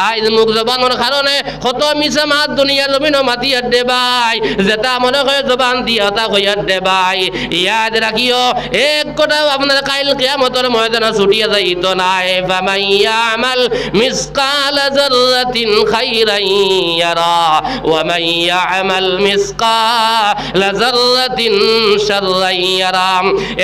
আইজ মুখ জবানের কারণে কত মিছা মাত দুনিয়ার জমিন মাতিয়ার দে ভাই, যেটা মনে হয় জবান দিয়া তা কইয়ার দে ভাই। ইয়াদ রাখিও এক কথাও আপনার কাইল কিয়ামতের ময়দানে ছুটিয়া যাইতো নাই। ফামাইয়া আমাল মিসকালা যাররাতিন খাইরান ইয়ারা ওয়া মাইয়া আমাল মিসকালা যাররাতিন শাররান ইয়ারা।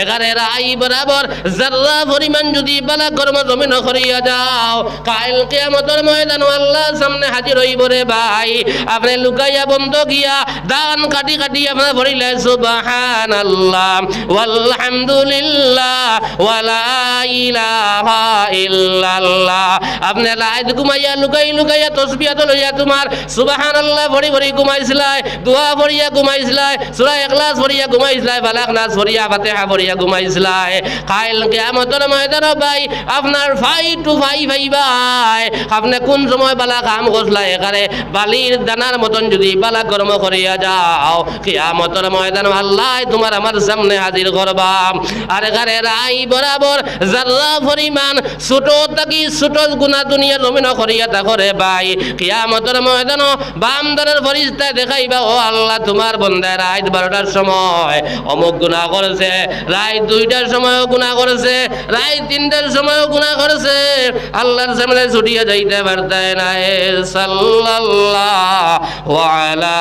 এগারে রাই বরাবর যাররা পরিমাণ যদি বালা কর্ম জমিন করিয়া যাও, কাইল কিয়ামতের ময়দানে আল্লাহর সামনে হাজির হইব রে ভাই। আপনি লুকাইয়া বন্ধ গিয়া দান কাটি কাটি আপনার ভরিলে সুবহানাল্লাহ ওয়ালহামদুলিল্লাহ ওয়ালা ইলাহা ইল্লাল্লাহ। আপনি রাত ঘুমাইয়া লুকাইয়া তাসবিহ লইয়া তোমার সুবহানাল্লাহ ভরি ভরি ঘুমাইছিলাই, দোয়া ভরিয়া ঘুমাইছিলাই, সূরা ইখলাস ভরিয়া ঘুমাইছিলাই, ফালাক নাস ভরিয়া ফাতিহা ভরিয়া ঘুমাইছিলাই। কাইল কিয়ামতের ময়দানে ভাই আপনার ফাই টু ফাই ভাই ভাই আপনি কোন সময় বালা কাম করলা এখানে বালির দানার মতন যদি বালা কর্ম করিয়া যাও, কিয়ামতের ময়দানে আল্লাহ তোমার আমার সামনে হাজির করবা। আর এখানে রাই বরাবর যারা পরিমাণ ছোট থাকি ছোট গুনাহ দুনিয়া জমিন করিয়া তা করে ভাই, কিয়ামতের ময়দানে বাম দরের ফরিস্তায় দেখাইবা ও আল্লাহ তোমার বন্দা রাত 12টার সময় অমুক গুনাহ করেছে, রাত 2টার সময়ও গুনাহ করেছে, রাত 3টার সময়ও গুনাহ করেছে। আল্লাহর সামনে ছুটিয়া যাইতে পারতে নাই। সাল্লাল্লাহু আলা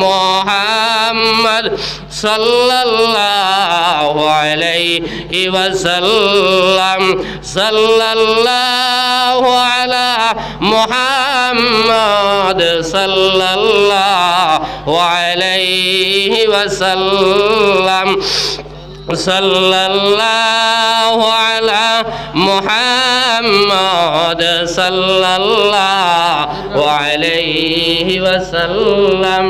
মুহাম্মদ সাল্লাল্লাহু আলাইহি ওয়াসাল্লাম। সাল্লাল্লাহু আলা মুহাম্মদ সাল্লাল্লাহু আলাইহি ওয়াসাল্লাম। সাল্লাল্লাহু আলা মুহাম্মদ সাল্লাল্লাহু আলাইহি ওয়াসাল্লাম।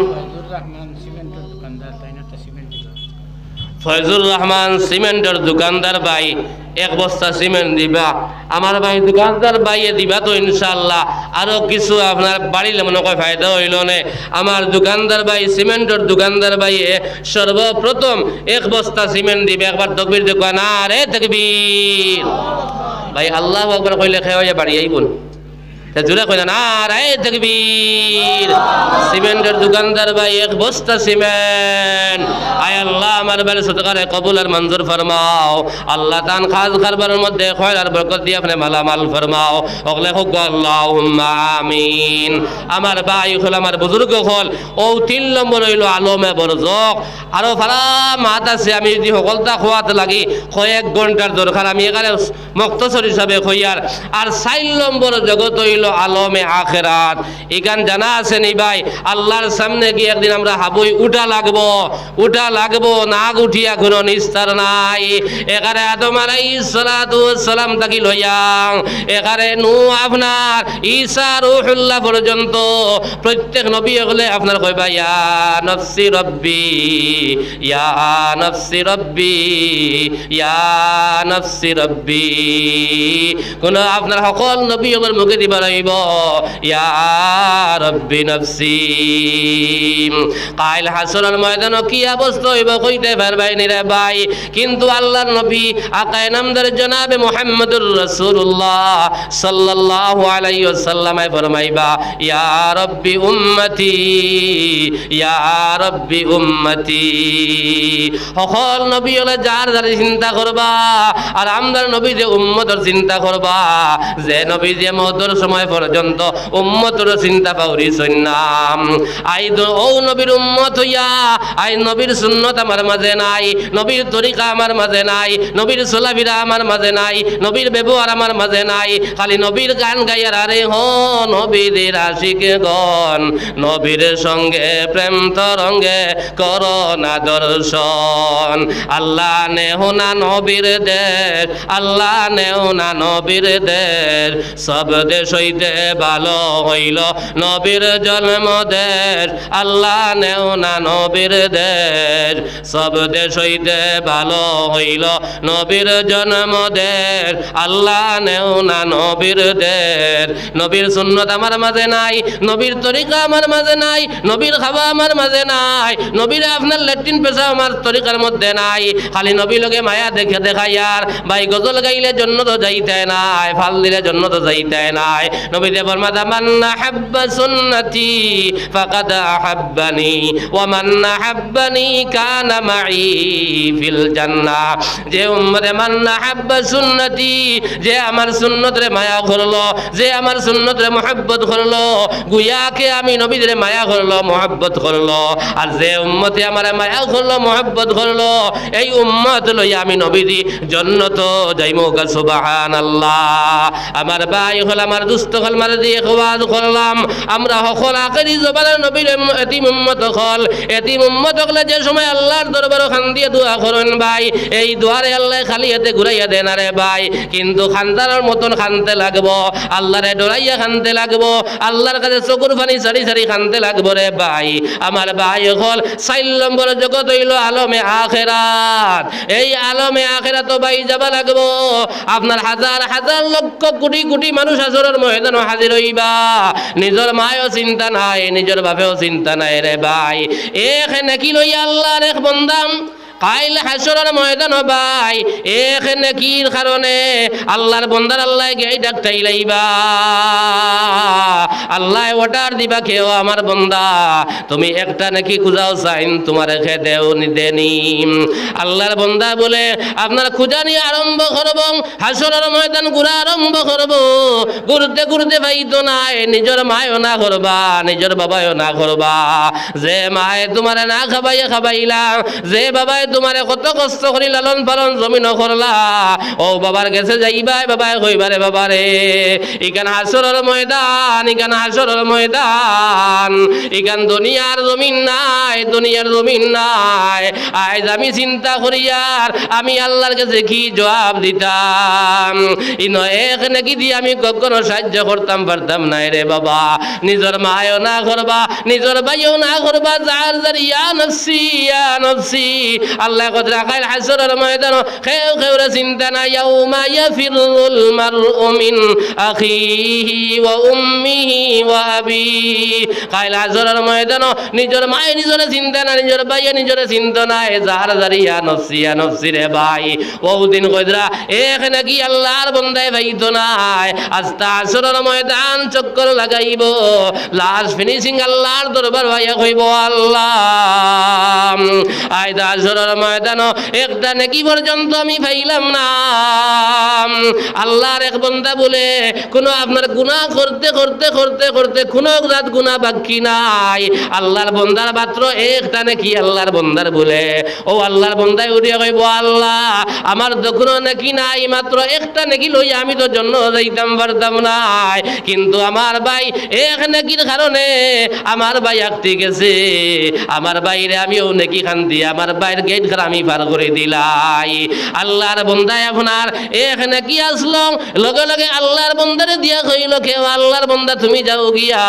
ফয়জুর রহমান সিমেন্টের দোকানদার ভাই এক বস্তা সিমেন্ট দিবা। আমার ভাই দোকানদার বাইয়ে দিবা তো ইনশাল্লাহ আরো কিছু আপনার বাড়িলে মনে হয় ফায়দা হইল না। আমার দোকানদার ভাই সিমেন্টের দোকানদার বাইয়ে সর্বপ্রথম এক বস্তা সিমেন্ট দিবে। একবার তকবীর দেখো না রে তকবীর। ভাই আল্লাহু আকবার কইলে খেয়ে বাড়ি আইবন জোরে কইলা না রে তাকবীর। সিমেন্টের দোকানদার ভাই এক বস্তা সিমেন্ট। আয় আল্লাহ আমার বাড়ি সদকারে কবুল আর মঞ্জুর ফরমাও। আল্লাহ তান খাজ কারবারের মধ্যে খয়র আর বরকত দিয়ে আপনি মালামাল ফরমাও। ওগলে হোক আল্লাহুম্মা আমিন। আমার ভাই হল আমার বুজুর্গ হল ও 3 নম্বর হইল আলমে বরজক। আরো ফারা মাত আছে আমি যদি সকলটা খোয়াত লাগি কয়েক ঘন্টার দরকার, আমি এখানে মুক্তসর হিসাবে খইয়ার। আর 4 নম্বর জগৎ হইল আলমে আখেরাত। এখান জানা আছে নি ভাই আল্লাহর সামনে গিয়ে একদিন আমরা হাবুই উঠা লাগবো না উঠিয়া কোনো নিস্তার নাই। এখানে আদম আলাইহিস সালাতু ওয়াস সালাম তাকি লইয়াং এখানে নূহ আপনার ঈসা রূহুল্লাহ পর্যন্ত প্রত্যেক নবী হলে আপনার কইবা ইয়া নফসি রব্বি ইয়া নফসি রব্বি ইয়া নফসি রব্বি। কোন আপনার সকল নবী আমার মুখে দিবা রইব ইয়া রব্বি নফসি। কাইল হাসরের ময়দানে কি অবস্থা হইব কইতে পারবাই নি রে ভাই। কিন্তু আল্লাহর নবী আকায়ে নামদার জনাবে মুহাম্মদুর রাসূলুল্লাহ সাল্লাল্লাহু আলাইহি ওয়াসাল্লাম ফরমাইবা ইয়া রব্বি উম্মতি ইয়া রব্বি উম্মতি। সকল নবী হলে যার যার চিন্তা করবা আর আমদার নবী যে উম্মতের চিন্তা করবা। যে নবী যে মহতর সময় পর্যন্ত উম্মতের চিন্তা পাউরি সন্নাম আই ও নবীর উম্মত হইয়া আই নবীর সুন্নত আমার মাঝে নাই, নবীর তরিকা আমার মাঝে নাই, নবীর চলাফেরা আমার মাঝে নাই, নবীর ব্যবহার আমার মাঝে নাই। খালি নবীর গান গাইয়ার আরে হ নবীদের আশিক গণ নবীর সঙ্গে প্রেম তরঙ্গে করোনা দর্শন। আল্লাহ নেহ না নবীর দেশ, আল্লাহ নেহ না নবীর দেশ। সব দেশ হইতে ভালো হইল নবীর জন্ম দেশ। আল্লাহ নেও না নবীর দেশ। সব দেশ হইতে ভালো হইল নবীর জন্ম দেশ। আল্লাহ নেও না নবীর দেশ। নবীর সুন্নত আমার মাঝে নাই, নবীর তরিকা আমার মাঝে নাই, নবীর খাওয়া আমার মাঝে নাই, নবীর আপনার ল্যাট্রিন পেশা আমার তরিকার মধ্যে নাই। খালি নবী লোকে মায়া দেখে দেখাই আর ভাই গজল গাইলে জন্য তো যাইতে নাই, ফাল দিলে জন্য তো যাইতে নাই। নবী দে ফরমাতা মান্না হাব্বা সুন্নতি ফাকাদ আহাব্বানি ওয়া মান্না হাব্বানি কানা মাই ফিল জান্নাহ। যে উম্মতে মান্না হাব্বা সুন্নতি যে আমার সুন্নতরে মায়া করলো, যে আমার সুন্নতরে মুহাব্বত করলো, গুয়াকে আমি নবীদের মায়া করলো মুহাব্বত করলো। আর যে উম্মতে আমার মায়া করলো মুহাব্বত করলো এই উম্মত লইয়া আমি নবীদি জান্নাত যাইমু। সুবহানাল্লাহ। আমার ভাই হল আমার দুস্থ হল মার দিয়ে খোয়াজ করলাম আমরা সকল আখেরি জবানের নবীর এতিম উম্মত হল। এতিম উম্মত হলে যে সময় আল্লাহর দরবারে খান দিয়ে দোয়া করেন ভাই এই দোয়ারে আল্লাহ খালি হাতে ঘুরাইয়া দেন আরে ভাই। কিন্তু খানদানোর মতন খানতে লাগবো, আল্লাহরে ডরাইয়া খানতে লাগবো, আল্লাহর কাছে চকুর পানি সারি সারি খানতে লাগবো রে ভাই। আমার ভাই হল 4 নম্বর জগৎ হইল আলমে আখেরাত। এই আলমে আখেরাত ভাই যাবা লাগবো। আপনার হাজার হাজার লক্ষ কোটি কোটি মানুষ আসরের ময়দানে হাজির হইবা। নিজের মায়ও চিন্তা নাই, নিজের বাপেও চিন্তা নাই রে ভাই। এখানে কি লইয়া আল্লাহর এক বন্দাম কাইল হাসরের ময়দান ভাই এখানে কির কারণে আল্লাহর বন্দার আল্লাহ গেই ডাকটাই লাইবা। আল্লাহ অর্ডার দিবা কেউ আমার বন্দা তুমি একটা নাকি খুঁজাও চাইন তোমার রেখে দেও দেনি। আল্লাহর বন্দা বলে আপনার খুঁজা নিয়ে আরম্ভ করব, হাসরের ময়দান ঘুরা আরম্ভ করব। ঘুরতে ঘুরতে পাইতো নাই, নিজের মায়ও না করবা, নিজের বাবাও না করবা। যে মায়ে তোমার না খাবাইয়া খাবাইলা, যে বাবাই তোমারে কত কষ্ট করি লালন পালন জমিন করলা, ও বাবার কাছে যাইবাই বাবাই কইবারে বাবারে ইকান হাসরের ময়দান, ইকান হাসরের ময়দান, ইকান দুনিয়ার জমিন নাই, দুনিয়ার জমিন নাই। আজ আমি চিন্তা করি আর আমি আল্লাহর কাছে কি জবাব দিতাম। ইনো এক নাকি দিয়ে আমি কখনো সাহায্য করতাম পারতাম নাই রে বাবা। নিজের মায়ও না করবা, নিজের ভাইও না করবা। যার যার ইয়া নফসি ইয়া নফসি আল্লাহ কদরা কাল হাসরের ময়দান খেউ খেউরে চিন্তা না ইয়াউমা ইয়াফিরুল মারউ মিন আখিহি ওয়া উম্মিহি ওয়া আবিহি কাল হাসরের ময়দান নিজের মায়ে নিজের চিন্তা না নিজের ভাইয়ে নিজের চিন্তা না যার জারিয়া নফসি রে ভাই ওদিন কদরা এখানে কি আল্লাহর বন্দায় ভাইতো নাই আস্তা হাসরের ময়দান চক্কর লাগাইব লাস্ট ফিনিশিং আল্লাহর দরবার ভাইয়া কইব আল্লাহ আয়দা হাসরের ময়দান একটা নেকি পর্যন্ত আমি পাইলাম না আল্লাহর এক বান্দা বলে কোন আপনার গুনাহ করতে করতে করতে করতে কোনো রাত গুনাহ বাকি নাই আল্লাহর বান্দার মাত্র একটা নেকি আল্লাহর বান্দার বলে ও আল্লাহর বান্দায় উঠিয়া কইব আল্লাহ আমার তো কোনো নেকি নাই মাত্র একটা নেকি লইয়া আমি তো জন্য যাইতাম পারতাম নাই কিন্তু আমার ভাই এক নেকির কারণে আমার ভাই আটকে গেছে আমার বাইরে আমিও নেকি খান দিয়ে আমার বাইরের গেট খান আমি পার করে দিলাই আল্লাহর বন্দায় আপনার এক নেকি আসলো লগে লগে আল্লাহর বন্দারে দিয়া কইল কেউ আল্লাহর বন্দা তুমি যাও গিয়া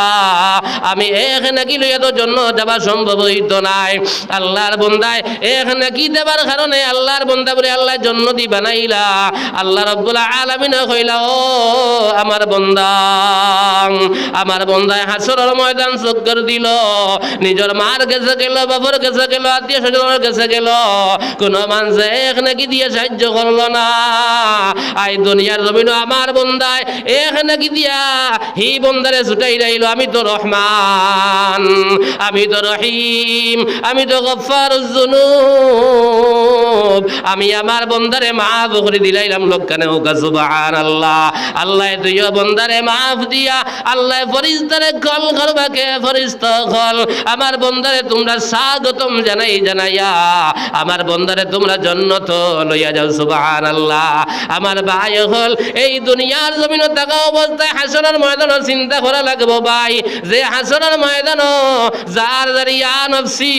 আমি এক নেকি লইয়া তো জন্য যাওয়া সম্ভব হইতো নাই আল্লাহর বন্দায় এক নেকি দেবার কারণে আল্লাহর বন্দা বলে আল্লাহ জন্নতি বানাইলা আল্লাহ রাব্বুল আলামিন কইলা ও আমার বন্দায় হাসরের ময়দান চক্কর দিল নিজের মার কাছে গেল বাবার কাছে গেল আত্মীয় স্বজনের কাছে গেল কোন মানুষ এক নাকি দিয়ে সাহায্য করলো না আই দুনিয়ার জমিন আমার বন্দায় এক নাকি দিয়া হি বন্দারে ছুটাই রাইল আমি তো রহমান আমি তো রহিম আমি তো গফফারুজ যুনুব আমি আমার বন্দারে মাফ করে দিলাইলাম লোকখানে ওকা সুবহানাল্লাহ আল্লাহ তুইও বন্দারে মাফ দিয়া আল্লাহ ফরিস্তারে কল করবাকে ফরিস্তা কল আমার বন্দারে তোমরা স্বাগতম জানাইয়া আমার বন্দারে তোমরা জান্নাত লইয়া যাও সুবহানাল্লাহ আমার ভাই হল এই দুনিয়ার জমিনে থাকা অবস্থায় হাসরের ময়দান চিন্তা করা লাগবে ভাই যে হাসরের ময়দান যার ইয়া নফসি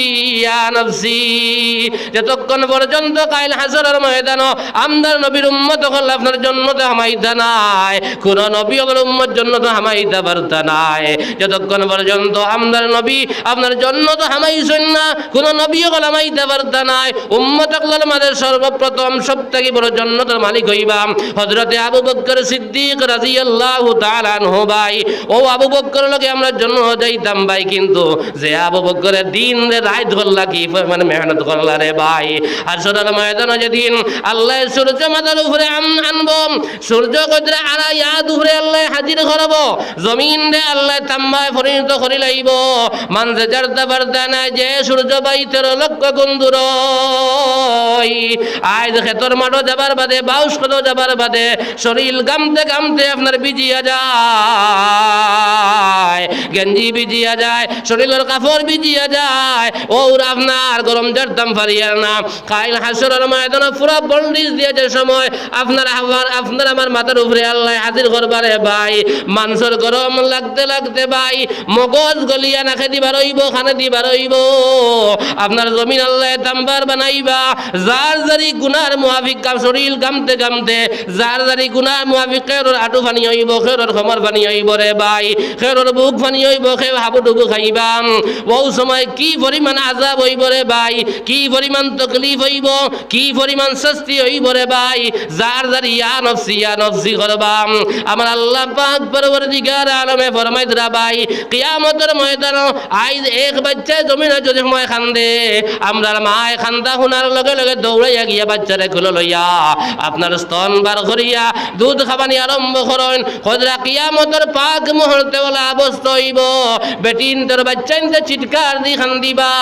যতক্ষণ পর্যন্ত কাইল হাসরের ময়দান আমদার নবীর উম্মত হল আপনার জান্নাতে হামাইতা নাই কোন নবী হল উম্মত জান্নাতে হামাইতা পারতা নাই যতক্ষণ পর্যন্ত আমদার নবী আপনার জান্নাত হামাইছেন না কোন নবী হল হামাইতা পারতা নাই উম্মত হল আমাদের সর্বপ্রথম সবথেকে বড় জান্নাতের মালিক হইবা হযরতে আবু বকর সিদ্দিক রাদিয়াল্লাহু তাআলা আনহু ভাই ও আবু বকর লগে আমরা জন্য যাইতাম ভাই কিন্তু যে আবু বকরের দিন রে রাত হল্লা কি মানে মেহনত করলা রে ভাই হাসরের ময়দানে যেদিন আল্লাহ সূর্য মাথার উপরে আনবো সূর্য কদরে আড়াইয়া উপরে আল্লাহ হাজির করব জমিন রে আল্লাহ তাম্বায় পরিণত করে লাইব মানুষে জারতা বারতা না যে সূর্য বাই 13 লক্ষ গুণ দূর আজ খেতর মাঠও যাবার বাদে বাউস কত যাবার বাদে শরীর গামতে গামতে আপনার ভিজিয়া যায় গেঞ্জি ভিজিয়া যায় শরীরের কাপড় ভিজিয়া যায় ওর আপনার গরম জারতাম পারিয়ার না কাইল হাসরের ময়দানে পুরো বন্দিশ দিয়ে যে সময় আপনার আমার মাথার উপরে আল্লাহ হাজির করবারে ভাই মানুষের গরম লাগতে লাগতে ভাই মগজ গলিয়া নাখে দিবার হইব খানে দিবার হইব আপনার জমিন আল্লাহ তাম্বার বানাইবা যার জারি গুনার মুআফিক কাম শরীর গামতে গামতে যার জারি গুনার মুআফিক খেরর আটু পানি হইব খেরর খমর পানি হইব রে ভাই খেরর বুক পানি হইব খেয়ে হাবুডুবু খাইবাম ও সময় কি পরিমাণ আযাব হইব রে ভাই কি পরিমাণ তকলিফ হইব কি পরিমাণ শাস্তি হইব রে ভাই যার জারি ইয়া নফসি করবাম আমার আল্লাহ পাক পরওয়ারদিগার আলমে ফরমাইতরা ভাই কিয়ামতের ময়দান আইজ এক বাচ্চা জমিনে যদি সময় খান্দে আমরার মায় খান্দা শোনার লগে লগে দৌড়াইয়া গিয়া বাচ্চারে খুলে লইয়া আপনার স্তন বার করিয়া দুধ খাবানি আরম্ভ করেন হযরত কিয়ামতের পাক মুহূর্তে ওলা অবস্থা হইব বেটিন তোর বাচ্চা ইনতে চিৎকার দি খান্দিবা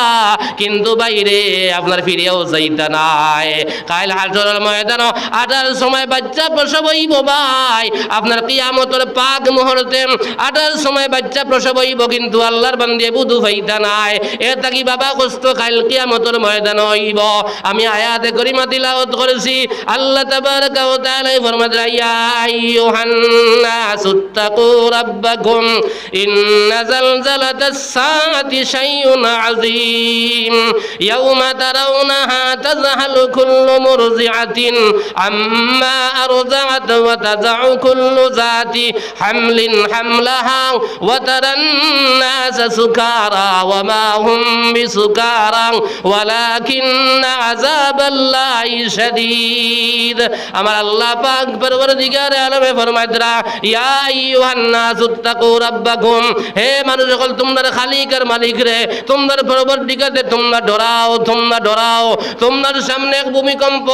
কিন্তু বাইরে আপনার ফিরেও যাইতা নাই কাইল হাসরের ময়দান আটার সময় বাচ্চা প্রসব হইব ভাই আপনার কিয়ামতের পাক মুহূর্তে আটার সময় বাচ্চা প্রসব হইব কিন্তু আল্লাহর বান্দে বুধু হইতা নাই এ তাকি বাবা কষ্ট কাইল কিয়ামতের ময়দান হইব আমি আয়াতে করিমা তিলাওয়াত করেছি আল্লাহ তাবারাকা ওয়া তাআলা ফরমায় ইয়া আইয়ুহান নাসুত্তাকু রাব্বাকুম ইন্না জালজালাতাস সাআতি শাইউন আযীম ইয়াওমা তারাউনাহা তাযহালু কুল্লু মুরজিআতিন আম্মা আরযাআত ওয়া তাযাউ কুল্লু যাতি হামলিন হামলাহা ওয়া তারান নাসা সুকারা ওয়া মা হুম বিসুকারা ওয়ালাকিন ইন্না আযাবাল্লাহি শাদীদ। আমার আল্লাহ পাক পরবর্তীকারে আলমে ফরমাইতরা ইয়া আইয়ুহান নাসু তাকু রাব্বাকুম, হে মানুষ সকল তোমরা খালিকের মালিক রে, তোমরা পরবর্তীকারে তোমরা ডরাও, তোমরা ডরাও। তোমার সামনে এক ভূমিকম্প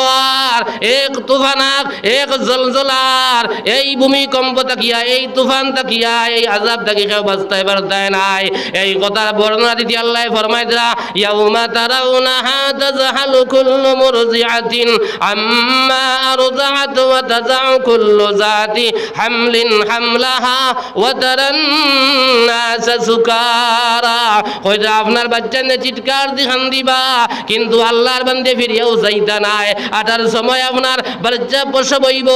আর এক তুফান আর এক জলজলার, এই ভূমিকম্প তাকিয়া, এই তুফান তাকিয়া, এই আযাব তাকিয়া কেউ বাঁচতে পারতে নাই। এই কথার বর্ণনা দিতে আল্লাহ ফরমাইতরা ইয়াউমা তারাউনাহা তাযহালু কুল্লু মুরজিআতিন আম্মা আরযাআত ওয়া তাযাউ কুল্লু যাতি হামলিন হামলাহা ওয়া তারান নাসা সুকারা। কইরা আপনার বাচ্চা নে চিৎকার দিখান দিবা, কিন্তু আল্লাহর বান্দে ফিরিয়াও যাইতা নাই। আটার সময় আপনার বাচ্চা প্রসব হইব,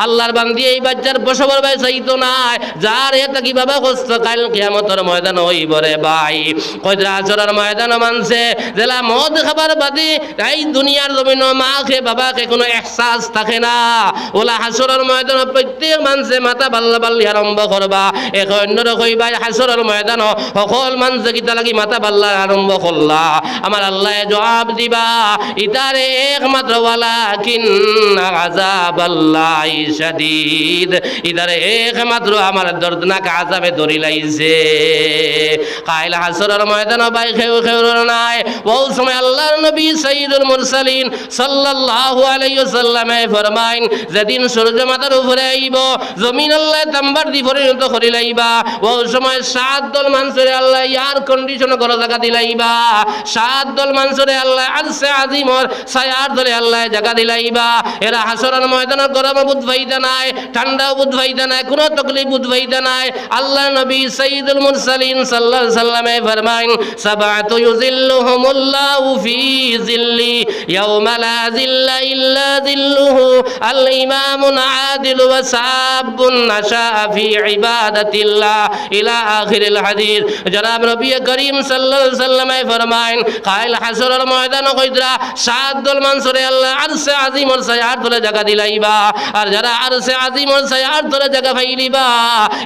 আল্লাহর বান্দি এই বাচ্চার প্রসবের ভাই চাইতো নাই। যার এটা কি বাবা কষ্ট কাল কিয়ামতের ময়দান হইব রে ভাই। কইরা আসরের ময়দান মানছে জেলা মদ খাবার বাদে এই দুনিয়ার জমিন মাকে বাবাকে কোনো এহসাস থাকে না। ওলা হাসরের ময়দান প্রত্যেক মানুষে মাথা বাল্লা বাল্লি আরম্ভ করবা। এক অন্যর কইবা হাসরের ময়দান সকল মানুষে কিতা লাগি মাথা বাল্লা আরম্ভ করলা। আমার আল্লাহ জবাব দিবা ইতারে একমাত্র ওয়ালাকিন আযাবাল্লাহি শাদীদ, ইতারে একমাত্র আমার দর্দনাক আযাবে ধরি লাইছে। কাইল হাসরের ময়দান বাই খেউ খেউ নাই। ওই সময় আল্লাহর নবী সাইয়্যিদুল মুরসালিন সাল্লাল্লাহু আলাইহি ওয়াসাল্লামে ফরমাইন যেদিন সূর্য মাথার উপরে আইব, জমিন আল্লাহ তাম্বার দি পরিণত করি লাইবা। ওই সময় 7 দল মানুষের আল্লাহ এয়ার কন্ডিশন করা জায়গা দিলাইবা। 7 দল মানুষের আল্লাহ আরশে আজিমর ছায়ার ধরে আল্লাহ জায়গা দিলাইবা। এরা হাসরের ময়দানে গরম বুধ ভাইদা নাই, ঠান্ডা বুধ ভাইদা নাই, কোনো তকলিফ বুধ ভাইদা নাই। আল্লাহ নবী সাইয়্যিদুল মুরসালিন সাল্লাল্লাহু আলাইহি ওয়াসাল্লামে ফরমাইন সাবাতু ইউযিল্লুহুমুল্লাহু ফি জিল্লি ইয়াওমা লা জিল্লা ইল্লা জিল্লুহু আল ইমামুন আদিল ওয়া সাবুন নাশা ফি ইবাদাতিল্লাহ ইলা আখিরিল হাদিস। জনাব নবী করিম সাল্লাল্লাহু আলাইহি ওয়াসাল্লামে ফরমাইন কাইল হাসরের ময়দানে কইরা 7 দল মানুষরে আল্লাহ আরশে আজিমর ছায়ার তলে জায়গা দিলাইবা। আর যারা আরশে আজিমর ছায়ার তলে জায়গা পাইলিবা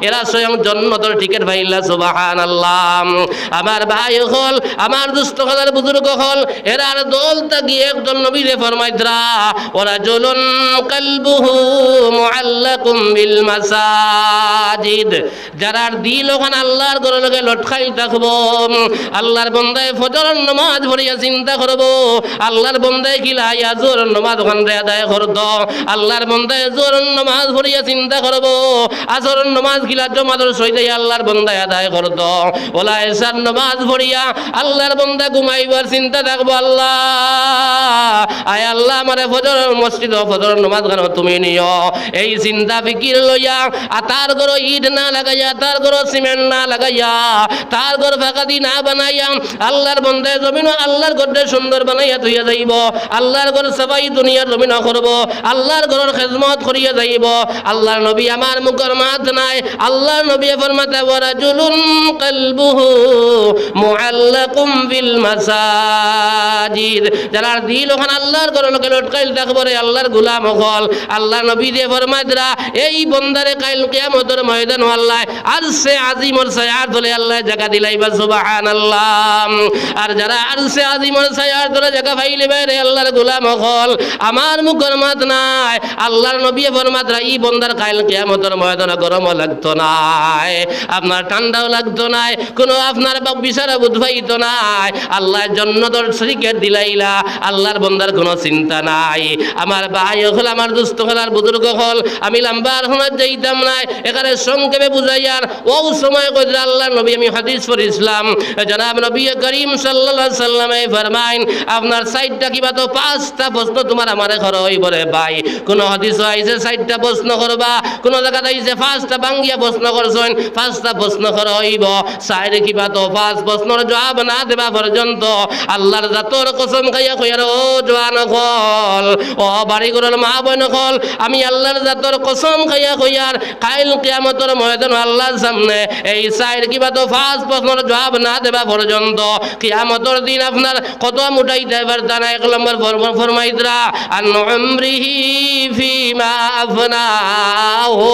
এরা স্বয়ং জান্নাতের টিকিট পাইলা। সুবহানাল্লাহ। আমার ভাই হল, আমার দুস্থ হল, বুজুর্গ হল, এরার দল তাকি একদল নবীরে ফরমাইতরা ওরা জলুন কলবুহু মুআল্লাকুম বিল মাসাজিদ, যারার দিল ওখানে আল্লাহর ঘরে লগে লটকাই থাকবো। আল্লাহর বন্দায় ফজরের নামাজ পড়িয়া চিন্তা করবো, আল্লাহর বন্দায় কিলাই আজর নামাজ ওখানে আদায় করতো। আল্লাহর বন্দায় জোর নামাজ পড়িয়া চিন্তা করবো, আসর নামাজ কিলা জমাদর সইতে আল্লাহর বন্দায় আদায় করতো। ওলা এসার নামাজ পড়িয়া আল্লাহর বন্দা ঘুমাইবার চিন্তা থাকবো। আল্লাহ আয় আল্লাহ আমারে ফজর মসজিদ ফজর নামাজ গান তুমি নিও, এই চিন্তা ফিকির লইয়া তার ঘর ইট না লাগাইয়া, তার ঘর সিমেন্ট না লাগাইয়া, তার ঘর ফাঁকাদি না বানাইয়া আল্লাহর বন্দায় জমিন আল্লাহর ঘরটা সুন্দর বানাইয়া তুইয়া যাইব। আল্লাহর ঘর সবাই দুনিয়ার জমিন করব, আল্লাহর ঘরের খেদমত করিয়া যাইব। আল্লাহর নবী আমার মুখের মাত নাই, আল্লাহর নবী ফরমাতে ওয়ারাজুলুন কলবুহু মুআল্লাকুম বিল মাসাজিদ, যারা দিল ওখানে আল্লাহর ঘরের লোকে লটকাইল থাকবো রে আল্লাহর গোলাম হল। আল্লাহ নবী দিয়ে ফরমাইতরা এই বন্দারে কাইল কিয়ামতের ময়দান আল্লাহ আরশে আজিমর ছায়ার তলে আল্লাহ জায়গা দিলাইবা। সুবহানাল্লাহ। আর যারা আরশে আজিমর ছায়ার তলে জায়গা পাইলে রে আল্লাহর গোলাম হল, আমার মুখের মাত নাই, আল্লাহর নবী ফরমাইতরা এই বন্দার কাইল কিয়ামতের ময়দানে গরমও লাগতো নাই, আপনার ঠান্ডাও লাগতো নাই, কোনো আপনার বিচারা বুঝবাইতো নাই। আল্লাহর জান্নাতের সিকেট দিলাইলা, আল্লাহর বন্দার কোনো চিন্তা নাই। আমার ভাই হল, আমার দুস্থ হল, আর বুজুর্গ হল, আমি লম্বার হনার যাইতাম নাই, এখানে সংক্ষেপে বুঝাইয়ার ও সময় কইরা আল্লাহর নবী আমি হাদিস পড়িছিলাম। জনাব নবী করিম সাল্লাল্লাহু আলাইহি ওয়াসাল্লামে ফরমাইন আপনার 6টা কিবা তো 5টা প্রশ্ন তোমার আমারে ঘর হইব রে ভাই। কোন হাদিস আইছে 6টা প্রশ্ন করবা, কোন জায়গা আইছে 5টা বাঙ্গিয়া প্রশ্ন করছেন, 5টা প্রশ্ন কর হইব। 6 কিবা তো 5 প্রশ্নের জবাব না দেবা পর্যন্ত আল্লাহর জাতর কসম খাইয়া কইয়ার ও জওয়ান হল, ও বাড়িঘরের মা বোন হল, আমি আল্লাহর জাতর কসম খাইয়া কইয়ার কাইল কিয়ামতের ময়দান আল্লাহর সামনে এই 6 কিবা তো 5 প্রশ্নের জবাব না দেবা পর্যন্ত কিয়ামতের দিন আপনার কদম উঠাইতে পারতা না। 1 নম্বর ফরমাইতরা আন উমরিহি ফিমা আফনাহু,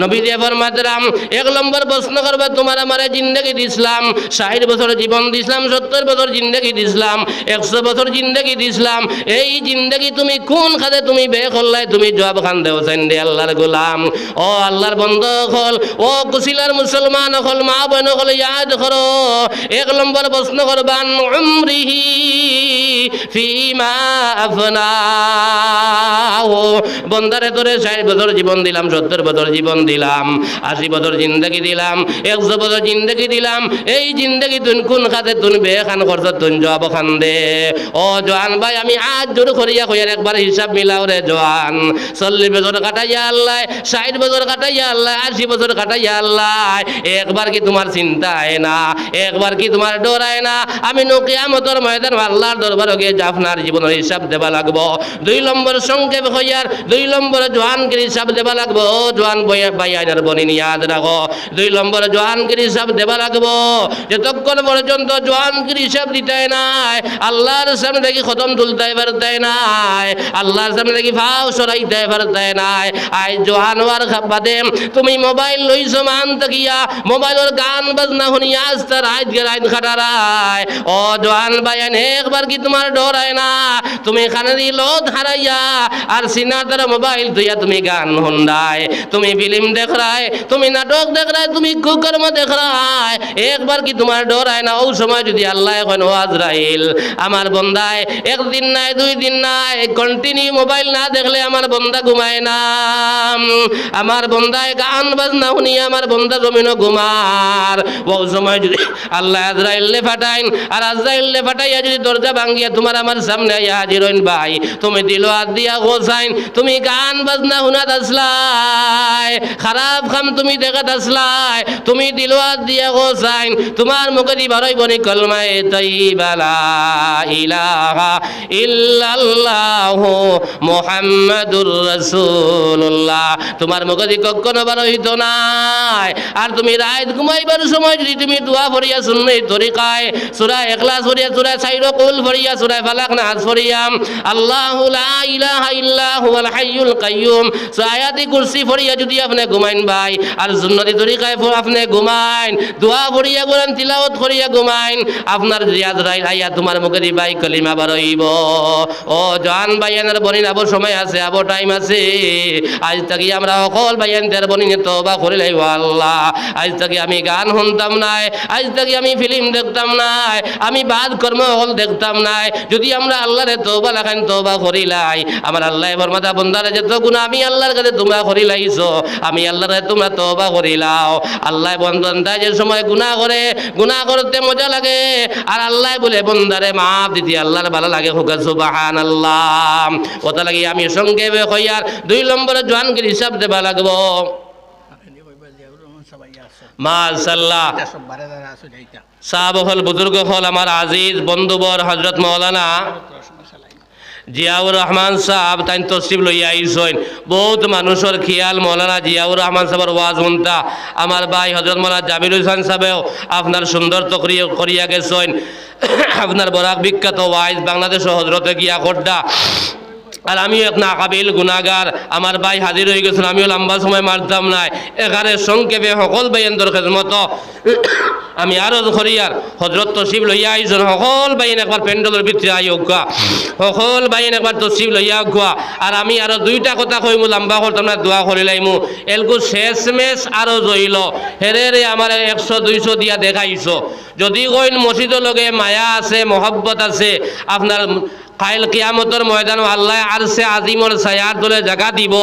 নবী দিয়ে ফরমাইতরা 1 নম্বর প্রশ্ন করবে তোমার আমারে জিন্দেগি দিছিলাম, 60 বছর জীবন দিছিলাম, 70 বছর জিন্দেগি দিছিলাম, 100 বছর জিন্দগি দিছিলাম, এই জিন্দগি তুমি কোন খাতে তুমি বে করলাই, তুমি জবাব খান দেও চাইন দে আল্লাহর গোলাম। ও আল্লাহর বন্ধু হল, ও কুশিলার মুসলমান হল, মা বোন হল, ইয়াদ করো 1 নম্বর প্রশ্ন করবান উমরিহি ফিমা আফনা। ও বন্দারে তোরে 60 বছর জীবন দিলাম, 70 বছর জীবন দিলাম, 80 বছর জিন্দগি দিলাম, 100 বছর জিন্দগি দিলাম, এই জিন্দগি তুই কোন খাতে তুই বে খান করছ, তুই জবাব খান দে। ও জোয়ান ভাই আমি আজ জোর করিয়া কইয়ার একবার হিসাব মিলাও রে জোয়ান। 40 বছর কাটাইয়া আল্লাহ, 60 বছর কাটাইয়া আল্লাহ, 80 বছর কাটাইয়া আল্লাহ, একবার কি তোমার চিন্তা হয় না, একবার কি তোমার ডর হয় না আমি কিয়ামতের ময়দান আল্লাহর দরবারে গিয়ে আপনার জীবনের হিসাব দেবা লাগবো। 2 নম্বর সংক্ষেপ হইয়ার 2 নম্বর জোয়ানগির হিসাব দেবা লাগবো। জোয়ান ভাই আইনার বনিনি ইয়াদ রাখো, 2 নম্বর জোয়ানগির হিসাব দেবা লাগবো। যতক্ষণ পর্যন্ত জোয়ানগির হিসাব দিতে নাই, আল্লাহর সামনে দেখি খতম তুলতে পারতে নাই, আল্লাহর সামনে দেখি ভাও সরাইতে পারতে নাই। আই জোয়ান হওয়ার বাদে তুমি মোবাইল লইছো মান তাকিয়া, মোবাইলের গান বাজনা শুনিয়া আস্তে রাত খাটারায়। ও জোয়ান ভাই একবার কি তোমার ডর হয় না, তুমি খানারি লোদ হারাইয়া আর সিনাদার মোবাইল তুইয়া তুমি গান শুনরায়, তুমি ফিল্ম দেখ রায়, তুমি নাটক দেখ রায়, তুমি কুকর্ম দেখ রায়, একবার কি তোমার ডর হয় না? ও সময় যদি আল্লাহ এখন ও আজরাইল আমার বন্দায় 1 দিন নাই 2 দিন নাই কন্টিনিউ মোবাইল না দেখলে আমার বন্দা ঘুমায় না, আমার বন্দায় গান বাজনা শুনিয়া আমার বন্দা জমিনও ঘুমার। ও সময় যদি আল্লাহ আজরাইলে ফাটাইন আর আজরাইলে ফাটাইয়া যদি দরজা ভাঙ্গিয়া তোমার আমার সামনে আইয়া হাজির হইন ভাই, তুমি দিল হাত দিয়া গোসাইন, তুমি গান বাজনা শুনাত আসলাই, খারাপ কাম তুমি দেখাত আসলাই, তুমি দিল হাত দিয়া গোসাইন, তোমার মুখে দি বারই বনি কলমায়ে তাইয়্যিবা লা ইলাহা ইল্লাল্লাহু মুহাম্মাদুর রাসূলুল্লাহ তোমার মুখে দি কখনো বার হইতো নাই। আর তুমি রাত ঘুমাইবার সময় যদি তুমি দোয়া পড়িয়া সুন্নাহ তরিকায় সূরা ইখলাস পড়িয়া, সূরা সাইরা কুল পড়িয়া, সূরা ফালাক নাস পড়িয়া, আল্লাহু লা ইলাহা ইল্লা হুয়াল হাইয়ুল কাইয়্যুম আয়াতি কুরসি পড়িয়া যদি আপনি ঘুমাইন ভাই, আর সুন্নতি তরিকায় আপনি ঘুমাইন, দোয়া পড়িয়া কোরআন তিলাওয়াত করিয়া ঘুমাইন, আপনার রিয়াজ রাই আইয়া তোমার মুখে দি ভাই কলিমা বার হইব। ও জান ভাইয়ানের বনিন আবো সময় আছে, আবো টাইম আছে, আজ থেকে আমরা সকল ভাইয়ানদের বনিন তওবা করিলাই আল্লাহ। আজ থেকে আমি গান শুনতাম নাই, আজ থেকে আমি ফিল্ম দেখতাম নাই, আমি বাদ কর্ম হল দেখতাম নাই। যদি আমরা আল্লাহরে তওবা লাগান তওবা করিলাই, আমার আল্লাহ ফরমাতা বন্দারে যত গুনাহ আমি আল্লাহর কাছে তোমরা করিলাইছো, আমি আল্লাহরে তোমরা তওবা করিলাও। আল্লাহ বন্দা যে সময় গুনাহ করে, গুনাহ করতে মজা লাগে, আর আল্লাহ বলে বন্দারে মাফ দিতে আল্লাহর ভালো লাগে, হোক সুবহানাল্লাহ। কথা লাগি আমি সংক্ষেপে কইয়ার 2 নম্বরে জোয়ানগির হিসাব দেবা লাগবো। মাশাআল্লাহ সাহাব হল, বুজুর্গ হল, আমার আজিজ বন্ধুবর হযরত মাওলানা জিয়াউর রহমান সাহেব তাই তশরিফ লইয়া আইসইন। বহুত মানুষের খেয়াল মৌলানা জিয়াউর রহমান সাহেবের ওয়াজ শুনতা, আমার ভাই হযরত মাওলানা জামিল হোসেন সাহেবেও আপনার সুন্দর তকরির করিয়া গেছেন। আপনার বরাক বিখ্যাত ওয়াইজ বাংলাদেশ হজরতে গিয়া খোড্ডা, আর আমিও এক নাকাবিল গুনাগার, আমার ভাই হাজির হয়ে গেছেন, আমিও লম্বা সময় মারতাম নাই। এখানে সংক্ষেপে সকল ভাইয়ের খেদমত আমি আরো করিয়ার হজরত তশরিফ লইয়া আইসন, সকল ভাইয়েন একবার প্যান্ডেলের ভিতরে আই হোকা, সকল ভাইয়েন একবার তশরিফ লইয়া হোকা। আর আমি আরো 2টা কথা কইমু, লম্বা করতাম না, দোয়া করিলাইমু। এলকু শেষ মেশ আরো জইল হেরে রে আমার 100-200 দিয়া দেখাইছো। যদি কইন মসজিদের লগে মায়া আছে, মহব্বত আছে, আপনার কাইল কিয়ামতের ময়দান আল্লাহ আরশে আজিমর ছায়ার দলে জায়গা দিব,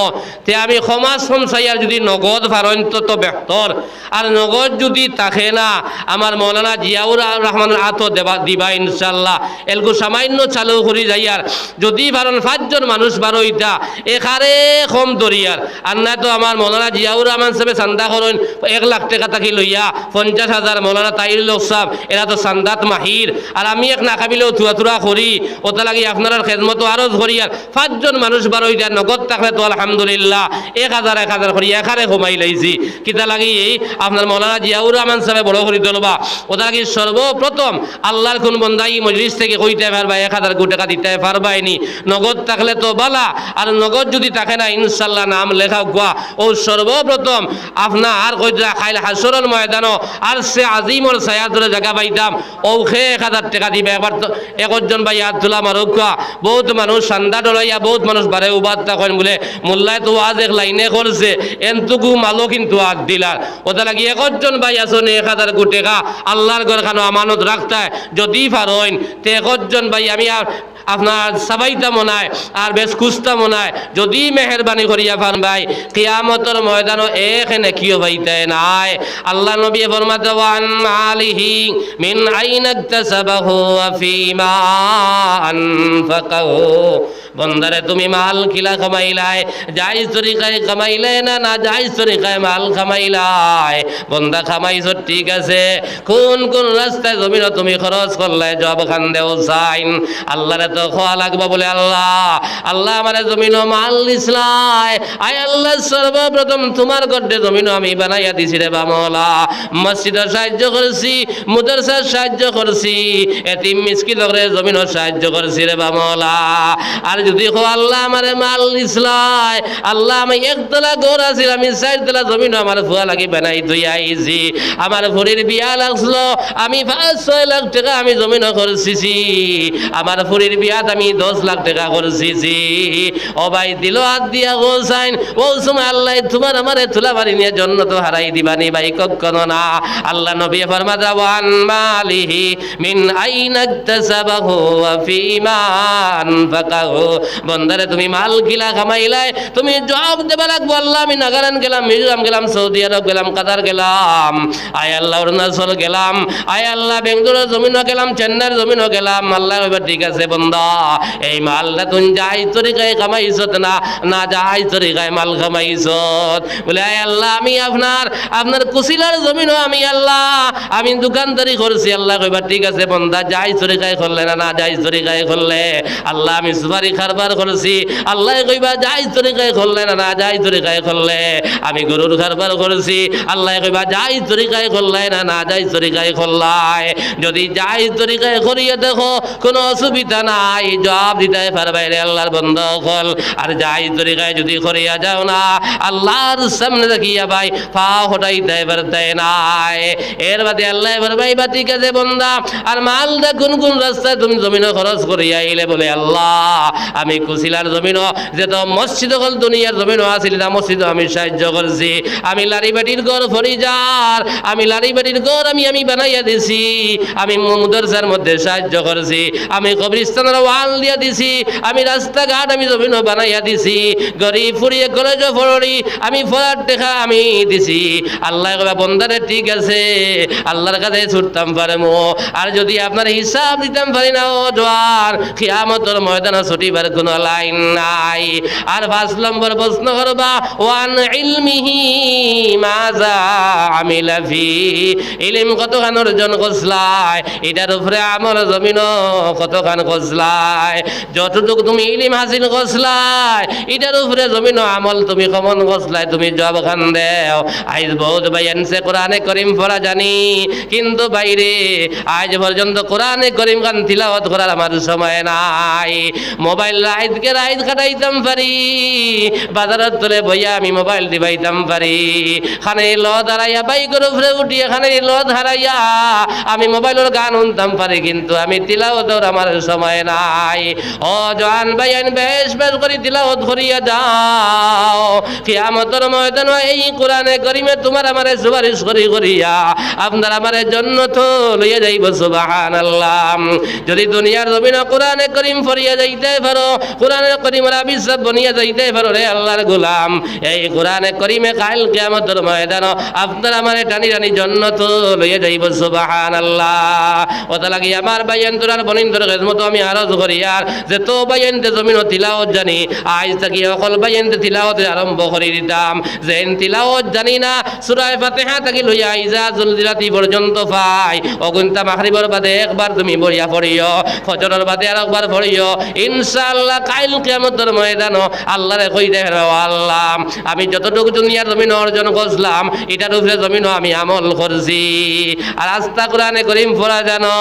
তে আমি সমাজ ছায়ার যদি নগদ ফারন তো বেহতর, আর নগদ যদি থাকে না আমার মৌলানা জিয়াউর রহমানের আত দিবা ইনশাল্লাহ। এলকু সামান্য চালু করি যাইয়ার যদি ফারন 5 জন মানুষ বারো ইটা এখারে কম দরিয়ার, আর না তো আমার মৌলানা জিয়াউর রহমান সাহেব চান্দা করেন 1 লাখ টাকা থাকি লইয়া 50,000, মৌলানা তাইরুল হক সাহেব এরা তো চান্দাত মাহির, আর আমি এক নাকাবিলেও থুয়া করি। ওটা লাগি আপনার খেদমত আরো করিয়ার 5 জন মানুষ বারো ইটা নগদ থাকলে তো আলহামদুলিল্লাহ 1000 করি এখারে ঘুমাই লাইছি। কিতা লাগি আপনার মৌলানা জিয়াউর রহমান সাহেব বড় করি চলবা ওটা কি সর্বপ্রথম আল্লাহর কোন বান্দা এই মজলিস থেকে কইতে পারবা 1000 কোটি টাকা দিতে পারবাইনি নগদ থাকলে তো বালা আর নগদ যদি থাকে না ইনশাআল্লাহ নাম লেখা গুয়া ও সর্বপ্রথম আপনার কইরা খাইল হাসরের ময়দানো আর সে আজিমর ছায়াতলে জায়গা পাইতাম ও খে 1000 টাকা দিবে একবার তো একজন ভাই হাত তোলা মারুকা বহুত মানুষ সান্দা ডলাইয়া বহুত মানুষ বারে উবাদ থাকেন বলে মোল্লায় তো আজ এক লাইনে করছে এনটুকু মালো কিন্তু আগ দিলার ওটা লাগি একজন ভাই আসনে 1000 কোটি টাকা আল্লাহর ঘর খানো আমানত রাখতে যদি পারেন তে একজন ভাই আমি আপনার সাবাইতা মনায় আর বেশ কুস্তা মনায় যদি মেহরবানি করিয়া ফান ভাই কিয়ামতের ময়দানও এখানে কিও ভাইতে নাই আল্লাহ নবী ফরমাতে ওয়ান মালিহি মিন আইনা ইকতাসাবাহু ওয়া ফিমা আনফাকাহু বন্দারে তুমি মাল কিলা কামাইলাই জায়েজ তরিকায় কামাইলে না জায়েজ তরিকায় মাল কামাইলাই বন্দা কামাইছ ঠিক আছে কোন কোন রাস্তায় জমিন তুমি খরচ করলে জব খান দেও সাইন আল্লাহরে তো খোয়া লাগবে বলে আল্লাহ আমারে জমিন মাল দিছলাই আয় আল্লাহ সর্বপ্রথম তোমার গড্ডে জমিন আমি বানাইয়া দিছি রে বামলা মসজিদে সাহায্য করছি মাদ্রাসার সাহায্য করছি এতিম মিসকিনরে জমিন সাহায্য করছি রে বামলা আর যদি খো আল্লাহ আমারে মাল দিছলাই আল্লাহ আমি একতলা ঘর আছিল আমি 4 তলা জমিন আমার ফুয়া লাগি বানাই তুই আইছি আমার ফুরির বিয়া লাগলো আমি 5-6 লাখ টাকা আমি জমিন করছিছি আমার ফুরির বিয়াত আমি 10 লাখ টাকা করছিছি ও ভাই দিল হাত দিয়া গোসাইন ও সময় আল্লাহ তোমার আমারে তুলা বাড়ি নিয়ে জন্য তো হারাই দিবানি ভাই কখনো না আল্লাহ নবী ফরমাতা ওয়ান মালিহি মিন আইনা ইকতাসাবাহু ওয়া ফিমা আনফাকাহু বন্দারে তুমি মাল কিলা কামাইলাই তুমি জবাব দেবা লাগবো আল্লাহ আমি নাগাল্যান্ড গেলাম মিজোরাম গেলাম সৌদি আরব গেলাম কাতার গেলাম আয় আল্লাহ অরুণাচল গেলাম আয় আল্লাহ বেঙ্গালুরুর জমিনও গেলাম চেন্নাইয়ের জমিনও গেলাম আল্লাহ এবার ঠিক আছে বন্দা এই মালটা তুমি যাই তরিকায় কামাইছত না যাই তরিকায় মাল কামাইছত বলে আয় আল্লাহ আমি আপনার কুশিলার জমিনও আমি আল্লাহ আমি দোকানদারি করছি আল্লাহ এবার ঠিক আছে বন্দা যাই তরিকায় করলে না যাই তরিকায় করলে আল্লাহ আমি সুপারি কারবার করছি আল্লাহ কইবা যাই তরিকায় করলে না যাই তরিকায় করলে আমি গরুর কারবার করছি আল্লাহ কইবা যাই তরিকায় করলে না যাই তরিকায় করলাই যদি যাই তরিকায় করিয়ে দেখো কোনো অসুবিধা নাই জবাব দিতে পারবে রে আল্লাহর বন্ধ হল আর যাই তরিকায় যদি করিয়া যাও না আল্লাহর সামনে দেখিয়া ভাই পা হটাইতে পারতে নাই এর বাদে আল্লাহ এবার ভাই বা ঠিক আছে বন্ধা আর মালদা কোন কোন রাস্তায় তুমি জমিন খরচ করিয়া আইলে বলে আল্লাহ আমি কুশিলার জমিন যে তো মসজিদ হল দুনিয়ার জমিন আছিল না মসজিদ আমি সাহায্য করছি আমি লারিবাটির ঘর ফরিজার আমি লারিবাটির ঘর আমি বানাইয়া দিছি আমি মাদ্রাসার মধ্যে সাহায্য করছি আমি কবরস্থানের ওয়াল দিয়া দিছি আমি রাস্তাঘাট আমি জমিন বানাইয়া দিছি গরিব ফুরিয়ে কলেজ ফরি আমি ফরার দেখা আমি দিছি আল্লাহ বন্দারে ঠিক আছে আল্লাহর কাছে ছুটতাম পারে মো আর যদি আপনার হিসাব দিতাম পারি না ও জোয়ার কিয়ামতের ময়দানে ছুটিবার কোনো লাইন নাই আর 5 নম্বর প্রশ্ন করবা ওয়ান ইলমিহি মাজা আমিলা ফি ইলম কতখান অর্জন করছলাই এটার উপরে আমল জমিন কতখান করছলাই যতটুকু তুমি ইলম হাসিল করছলাই এটার উপরে জমিন আমল তুমি কমন করছলাই তুমি জব খান দেও আজ বহুত ভাই আনছে কোরআনে করিম পড়া জানি কিন্তু বাইরে আজ পর্যন্ত কোরআনে করিম খান তিলাওয়াত করার আমার সময় নাই মোবাইল রাইতকে রাইত কাটাইতাম পারি বাজারের তলে বইয়া আমি মোবাইল দিবাইতাম পারি খানে ল দাঁড়াইয়া বাইকের উপরে উঠি এখানে ল হারাইয়া আমি মোবাইলের গান শুনতাম পারি কিন্তু আমি তিলাওয়াতের আমার সময় নাই ও জওয়ান ভাই বেশ বেশ করে তিলাওয়াত করিয়া যাও কিয়ামতের ময়দানে এই কোরআনে করিমে তোমার আমারে সুপারিশ করিয়া আপনার আমারে জান্নাত লইয়া যাইব সুবহানাল্লাহ যদি দুনিয়ার জমিনে কোরআনে করিম পড়িয়া যাইতে পারো কোরআনে করিমের আবিষ্কার বনিয়া যাইতে পারো রে আল্লাহর গোলাম এই কোরআনে করিমে কাল কিয়ামতের ময়দানে আপনার আমারে টানি টানি জান্নাত লইয়া যাইব সুবহানাল্লাহ ওটা লাগি আমার ভাইয়ান তোর বনিন্দর খেদমত আমি আর আরজ করিয়ার যে তো বাইনতে জমিন তিলাওয়াত জানি আজ থাকি সকল বাইনতে তিলাওয়াত আরম্ভ করে দিতাম যেন তিলাওয়াত জানি না সূরা ফাতিহা থাকি লইয়া ইজা জুলজিলাতি পর্যন্ত পাই অগুন্তা মাগরিবের বাদে একবার তুমি বড়িয়া পড়িও ফজরের বাদে আর একবার পড়িও ইনশাআল্লাহ কাইল কিয়ামতের ময়দানে আল্লাহরে কই দে আল্লাহ আমি যতটুকু দুনিয়ার জমিন অর্জন করলাম এটার উপরে জমিনও আমি আমল করছি আর আস্তা কোরআনে করিম পড়া জানো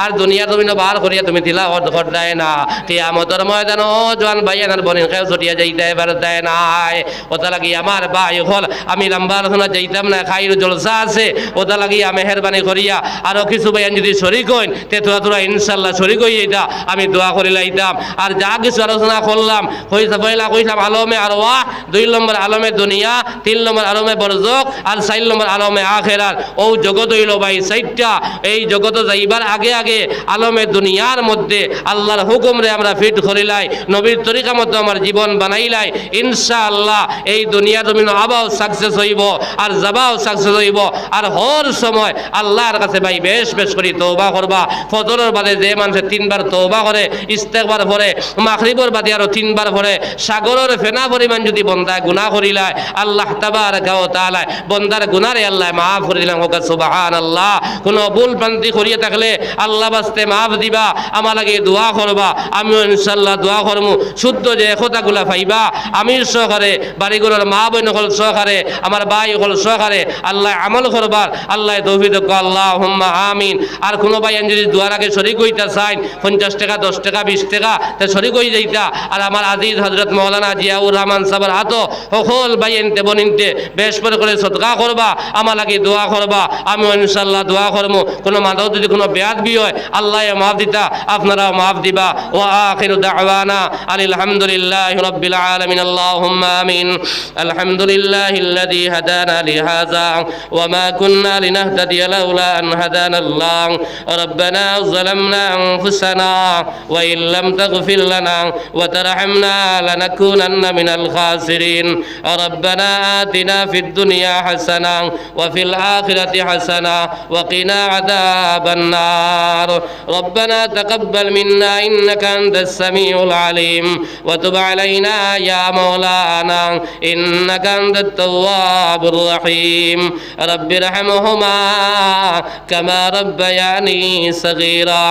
আর দুনিয়ার জমিনও বার করিয়া তুমি তিলাওয়াত করতে না কিয়ামতের ময়দানে ও জওয়ান ভাইয়ান আর বোনের খেয়ে ছুটিয়া যাইতে পারতে নাই ওটা লাগি আমার ভাই হল আমি লম্বা আলোচনা যাইতাম না খাইর জলসা আছে ওটা লাগিয়া মেহরবানি করিয়া আরো কিছু ভাইয়ান যদি শরীক হইন তে তোরা ইনশাল্লাহ শরীক হই এটা আমি দোয়া করে লাইতাম আর যা কিছু আলোচনা করলাম কইলাম আলমে আরওয়াহ 2 নম্বর আলমে দুনিয়া 3 নম্বর আলমে বরজক আর 4 নম্বর আলমে আখিরাত ও জগৎ হইল ভাই 4টা এই জগৎ যাইবার আগে আগে আলমে দুনিয়ার মধ্যে আল্লাহর হুকুম রে আমরা ফিট করিলাই নবীর তরিকা মতো আমার জীবন বানাইলাই ইনশাআল্লাহ এই দুনিয়া জমিন আবাও সাকসেস হইব আর যাবাও সাকসেস হইব আর হর সময় আল্লাহর কাছে ভাই বেশ বেশ করি তওবা করবা ফজরের বাদে যে মানুষে 3বার তওবা করে ইস্তেগফার করে মাগরিবের বাদে আরো 3বার করে সাগরের ফেনা পরিমাণ যদি বন্দা গুনাহ করিলায় আল্লাহ তাবারাকা ওয়া তাআলা বন্দার গুনাহরে আল্লাহ মাফ করে দিলাম হোক সুবহানাল্লাহ কোন ভুল ভ্রান্তি করিয়া থাকলে আল্লাহ বাস্তে মাফ দিবা আমার লাগে দোয়া করবা আমিও ইনশাআল্লাহ দোয়া করমু শুদ্ধ যে কথাগুলা পাইবা আমির সহকারে বাড়িগুলোর মা বোন হল সহকারে আমার ভাই হল সহকারে আল্লাহ আমল করবার আল্লাহ তৌফিক দাও আল্লাহুম্মা আমিন আর কোন ভাই যদি দোয়ার আগে শরীক হইতা চাই 50 টাকা 10 টাকা 20 টাকা তে শরীক হই যাইতা আর আমার আজিজ হযরত মাওলানা জিয়াউর রহমান সাহেবের হাতো সকল ভাই এনতে বনিনতে বেশ করে সদকা করবা আমার লাগে দোয়া করবা আমি ইনশাআল্লাহ দোয়া করমু কোন মানব যদি কোনো বেয়াদবি হয় আল্লাহ মাফ দিতা আপনারা মাফ দিবা ওয়া আখিরু দাওয়ানা আলহামদুলিল্লাহি রাব্বিল আলামিন আল্লাহুম্মা আমিন আলহামদুলিল্লাহিল্লাযী হাদানা লিহাযা ওয়া মা কুন্না লিনাহতাদিয়া লাউলা আন হাদানাল্লাহ রব্বানা যালামনা আনফুসানা ওয়া ইল্লাম তাগফির লানা ওয়া তারহামনা লানাকুনান্না মিনাল খাসিরিন রব্বানা আতিনা ফিদ দুনিয়া হাসানা ওয়া ফিল আখিরাতি হাসানা ওয়া কিনা আযাবান নার রব্বানা তাকাব্বাল মিন্না ইন্নাকা আনতাস সামিউল আলিম ওয়া তুব আলাইনা ইয়া মাওলানা ইন্নাকা আনতাত তাওয়াবুর রহিম রব্বিরহামহুমা কামা রাব্বায়ানি সগীরা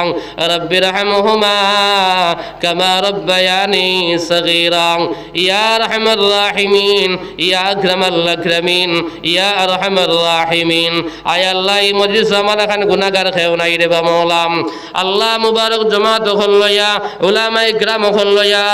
রব্বিরহামহুমা কামা রাব্বায়ানি সগীরা ইয়া আরহামার রাহিমিন ইয়া আকরামাল আকরামিন ইয়া আরহামার রাহিমিন আয় আল্লাহ এই মজলিস আমার এখন গুনাহগার খেও নাই রে বা মওলাম আল্লাহ মুবারক জামাত হল্লয়া উলামায়ে কিরাম হল্লয়া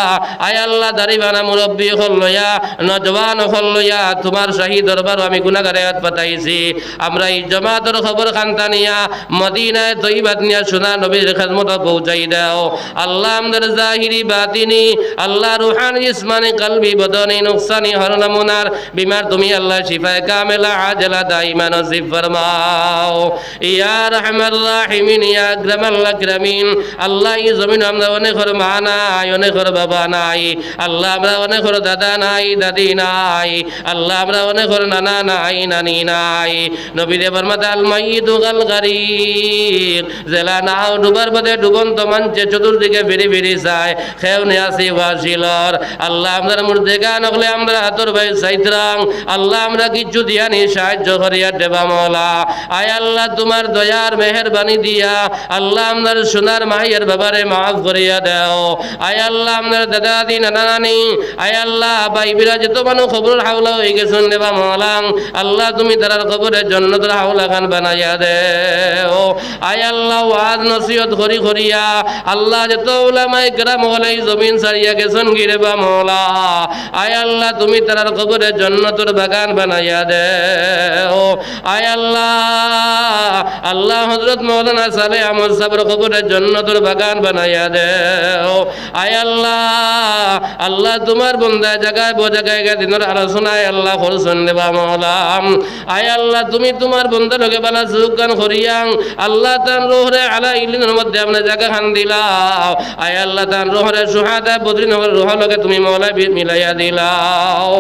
আয় আল্লাহ দাড়িবানা মুরব্বি হল্লয়া নওজওয়ান হল্লয়া তোমার শাহী দরবার আমি গুনাহগারে হাত পাতাইছি আমরা এই জামাতের খবর খানতানিয়া মদিনায় তৈবাত নিয়া সোনা নবীর খিদমত পৌঁছাই দাও আল্লাহ আমাদের জাহিরি বাতিনি আল্লাহ রুহানি জিসমানি কলবি বদনি নুকসানি হর নমুনার বিমার তুমি আল্লাহ শিফায়ে কামিলা আজলা দাইমা নসিব ফরমাও ইয়া রাহমার রাহিমিন ইয়া আকরামাল আকরামিন আল্লাহ এই জমিন আমরা অনেক মা নাই অনেক বাবা নাই আল্লাহ আমরা অনেক দাদা নাই দাদি নাই আল্লাহ আমরা অনেক নানা নাই নানি নাই নবীরে ফরমাতে আল মাইয়িতু কাল গারিক জেলা নাও ডুবার বাদে ডুবন্ত মানছে চতুর্দিকে ফিরি ফিরি যায় খেউনে আসি ওয়াসিলর আল্লাহ আমরা মুর্দেগা নকলে আমরা হাতর ভাই সাইতরাং আল্লাহ আমরা কিচ্ছু দিয়ানি সাহায্য করিয়া দেবা মওলা আয় আল্লাহ তোমার দয়ার মেহেরবানি দিয়া আল্লাহ আমার সোনার মাইয়ের বাবারে মাফ করিয়া দাও আয় আল্লাহ আমার দাদা দাদি নানা নানি আয় আল্লাহ ভাই বিরা যত মানুষ খবর হাওলা হয়ে গেছেন দেবা মওলা আল্লাহ তুমি তার কবরে জান্নাতের হাওলা খান বানাইয়া দেও আয় আল্লাহ ওয়াজ নসিহত করিয়া আল্লাহ যত উলামায়ে কেরাম ওলাই জমিন ছাড়িয়া গেছেন গিরে বা মওলা আয় আল্লাহ তুমি তার কবরে জান্নাতের বাগান বানাইয়া দেও আয় আল্লাহ আল্লাহ হযরত মাওলানা সালেহ আহমদ সাহেবের কবরে জান্নাতের বাগান বানাইয়া দেও আয় আল্লাহ আল্লাহ তোমার বান্দা জায়গায় জায়গায় দিনের আলোচনায় আল্লাহ করছেন দেবা মওলা আয় আল্লাহ তুমি তোমার বান্দাকে বালা সুগান করিয়াং আল্লাহ তার রূহরে আলা ইলিনের মধ্যে আপনি জায়গা খান দিলাও আয় আল্লাহ তার রূহরে সুহাদা বদ্রিনগর রূহ লগে তুমি মওলা মিলাইয়া দিলাও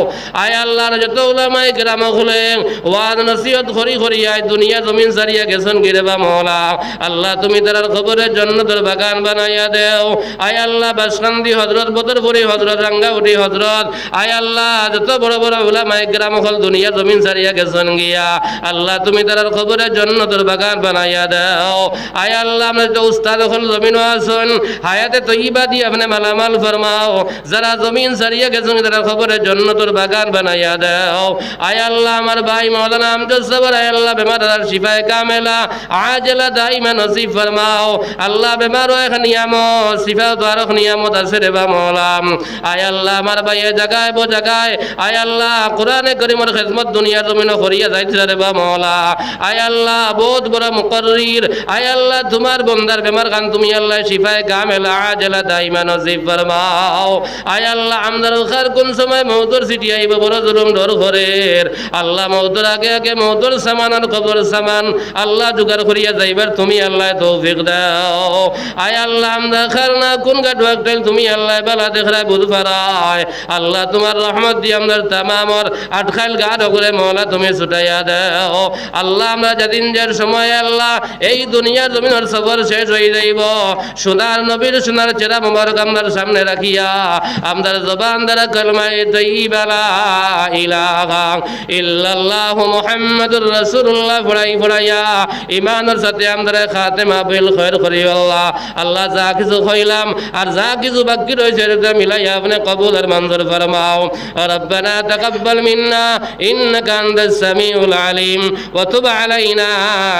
আয় আল্লাহ যত উলামায়ে কেরাম হলেন ওয়াজ নসিহত করিয়া দুনিয়া জমিন ছাড়িয়া গেছেন গিরে বা মওলা আল্লাহ তুমি তার কবরে জান্নাতের বাগান বানাইয়া দেও আয় আল্লাহ বাসকান্দি হযরত বদরপুরি হযরত রাঙ্গাউটি হযরত আয় আল্লাহ যত বড় বড় উলামায়ে কেরাম হল দুনিয়া জমিন ছাড়িয়া গেছেন গিয়া আল্লাহ তুমি তার কবরে জান্নাতের বাগান বানাইয়া দাও আয় আল্লাহ আমরা তো উস্তাদ হল জমিন আছেন হায়াতে তয়্যিবা দিয়ে আপনি মালামাল ফরমাও যারা জমিন ছাড়িয়া গেছেন তারা কবরে জান্নাতের বাগান বানাইয়া দাও আয় আল্লাহ আমার ভাই মাওলানা আমজাদ সাবর আয় আল্লাহ বেমার শিফায়ে কামেলা আজলা দাইমা নসিব ফরমাও আল্লাহ বেমার এক নিয়ামত শিফা তো আর নিয়ামত আছে রে বা মওলা আয় আল্লাহ আমার ভাই জায়গায় বো জায়গায় আয় আল্লাহ কোরআনে কারীমের খিদমত দুনিয়ার জমিনে করিয়া যাইতে রে বা মওলা আয় আল্লাহ বহুত বড় মুকররির আয় আল্লাহ তোমার বান্দার বেমার গান তুমি আল্লাহ শিফায়ে কামেলা আজলা দাইমা নসিব ফরমাও আয় আল্লাহ আমদার খার কোন সময় মওতর সিটি আইব বড় জুলুম ডর ঘরের আল্লাহ মওতর আগে আগে মওতর সামান আর কবর সামান আল্লাহ জুগার করিয়া যাইবার তুমি আল্লাহ তৌফিক দাও আয় আল্লাহ আমরা খার না কোন গাট ওয়াক্তাইল তুমি আল্লাহ বালা দেখরা বুঝ পারায় আল্লাহ তোমার রহমত দিয়ে আমাদের তামামর আটখাইল গাট করে মওলা তুমি ছুটাইয়া দাও আল্লাহ আমরা যেদিন যার সময় আল্লাহ এই দুনিয়ার জমিনের সফর শেষ হয়ে যাইব সোনার নবীর সোনার চেহারা মোবারক আমাদের সামনে রাখিয়া আমাদের জবান দ্বারা কালমায়ে তাইয়্যিবা লা ইলাহা ইল্লাল্লাহ মুহাম্মাদুর রাসূলুল্লাহ পড়াইয়া ঈমানের সাথে আমাদের খাতেমা বিল খৈর করি আল্লাহ আল্লাহ যা কিছু কইলাম আর যা কিছু বাকি রয়েছে এটা মিলাইয়া আপনি কবুল আর মঞ্জুর ফরমাও রব্বানা তাকাব্বাল মিন্না ইন্নাকা আনতাস সামিউল আলিম ওয়া তুব আলাইনা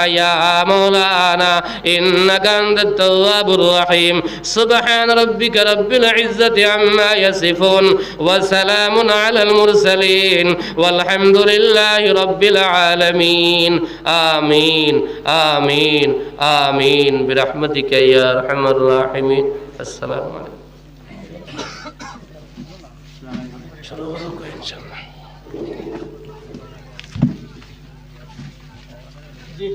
ইয়া মাওলানা ইন্নাকা আনতাত তাওয়াবুর রহিম সুবহান রাব্বিকা রাব্বিল ইজ্জাতি আম্মা ইয়াসিফুন ওয়া সালামুন আলাল মুরসালিন ওয়ালহামদুলিল্লাহি রাব্বিল আলামিন আমিন আমিন আমিন বিরহমাতিকা ইয়া আরহামার রাহিমিন আসসালামু আলাইকুম শুরু করুন ইনশাআল্লাহ জি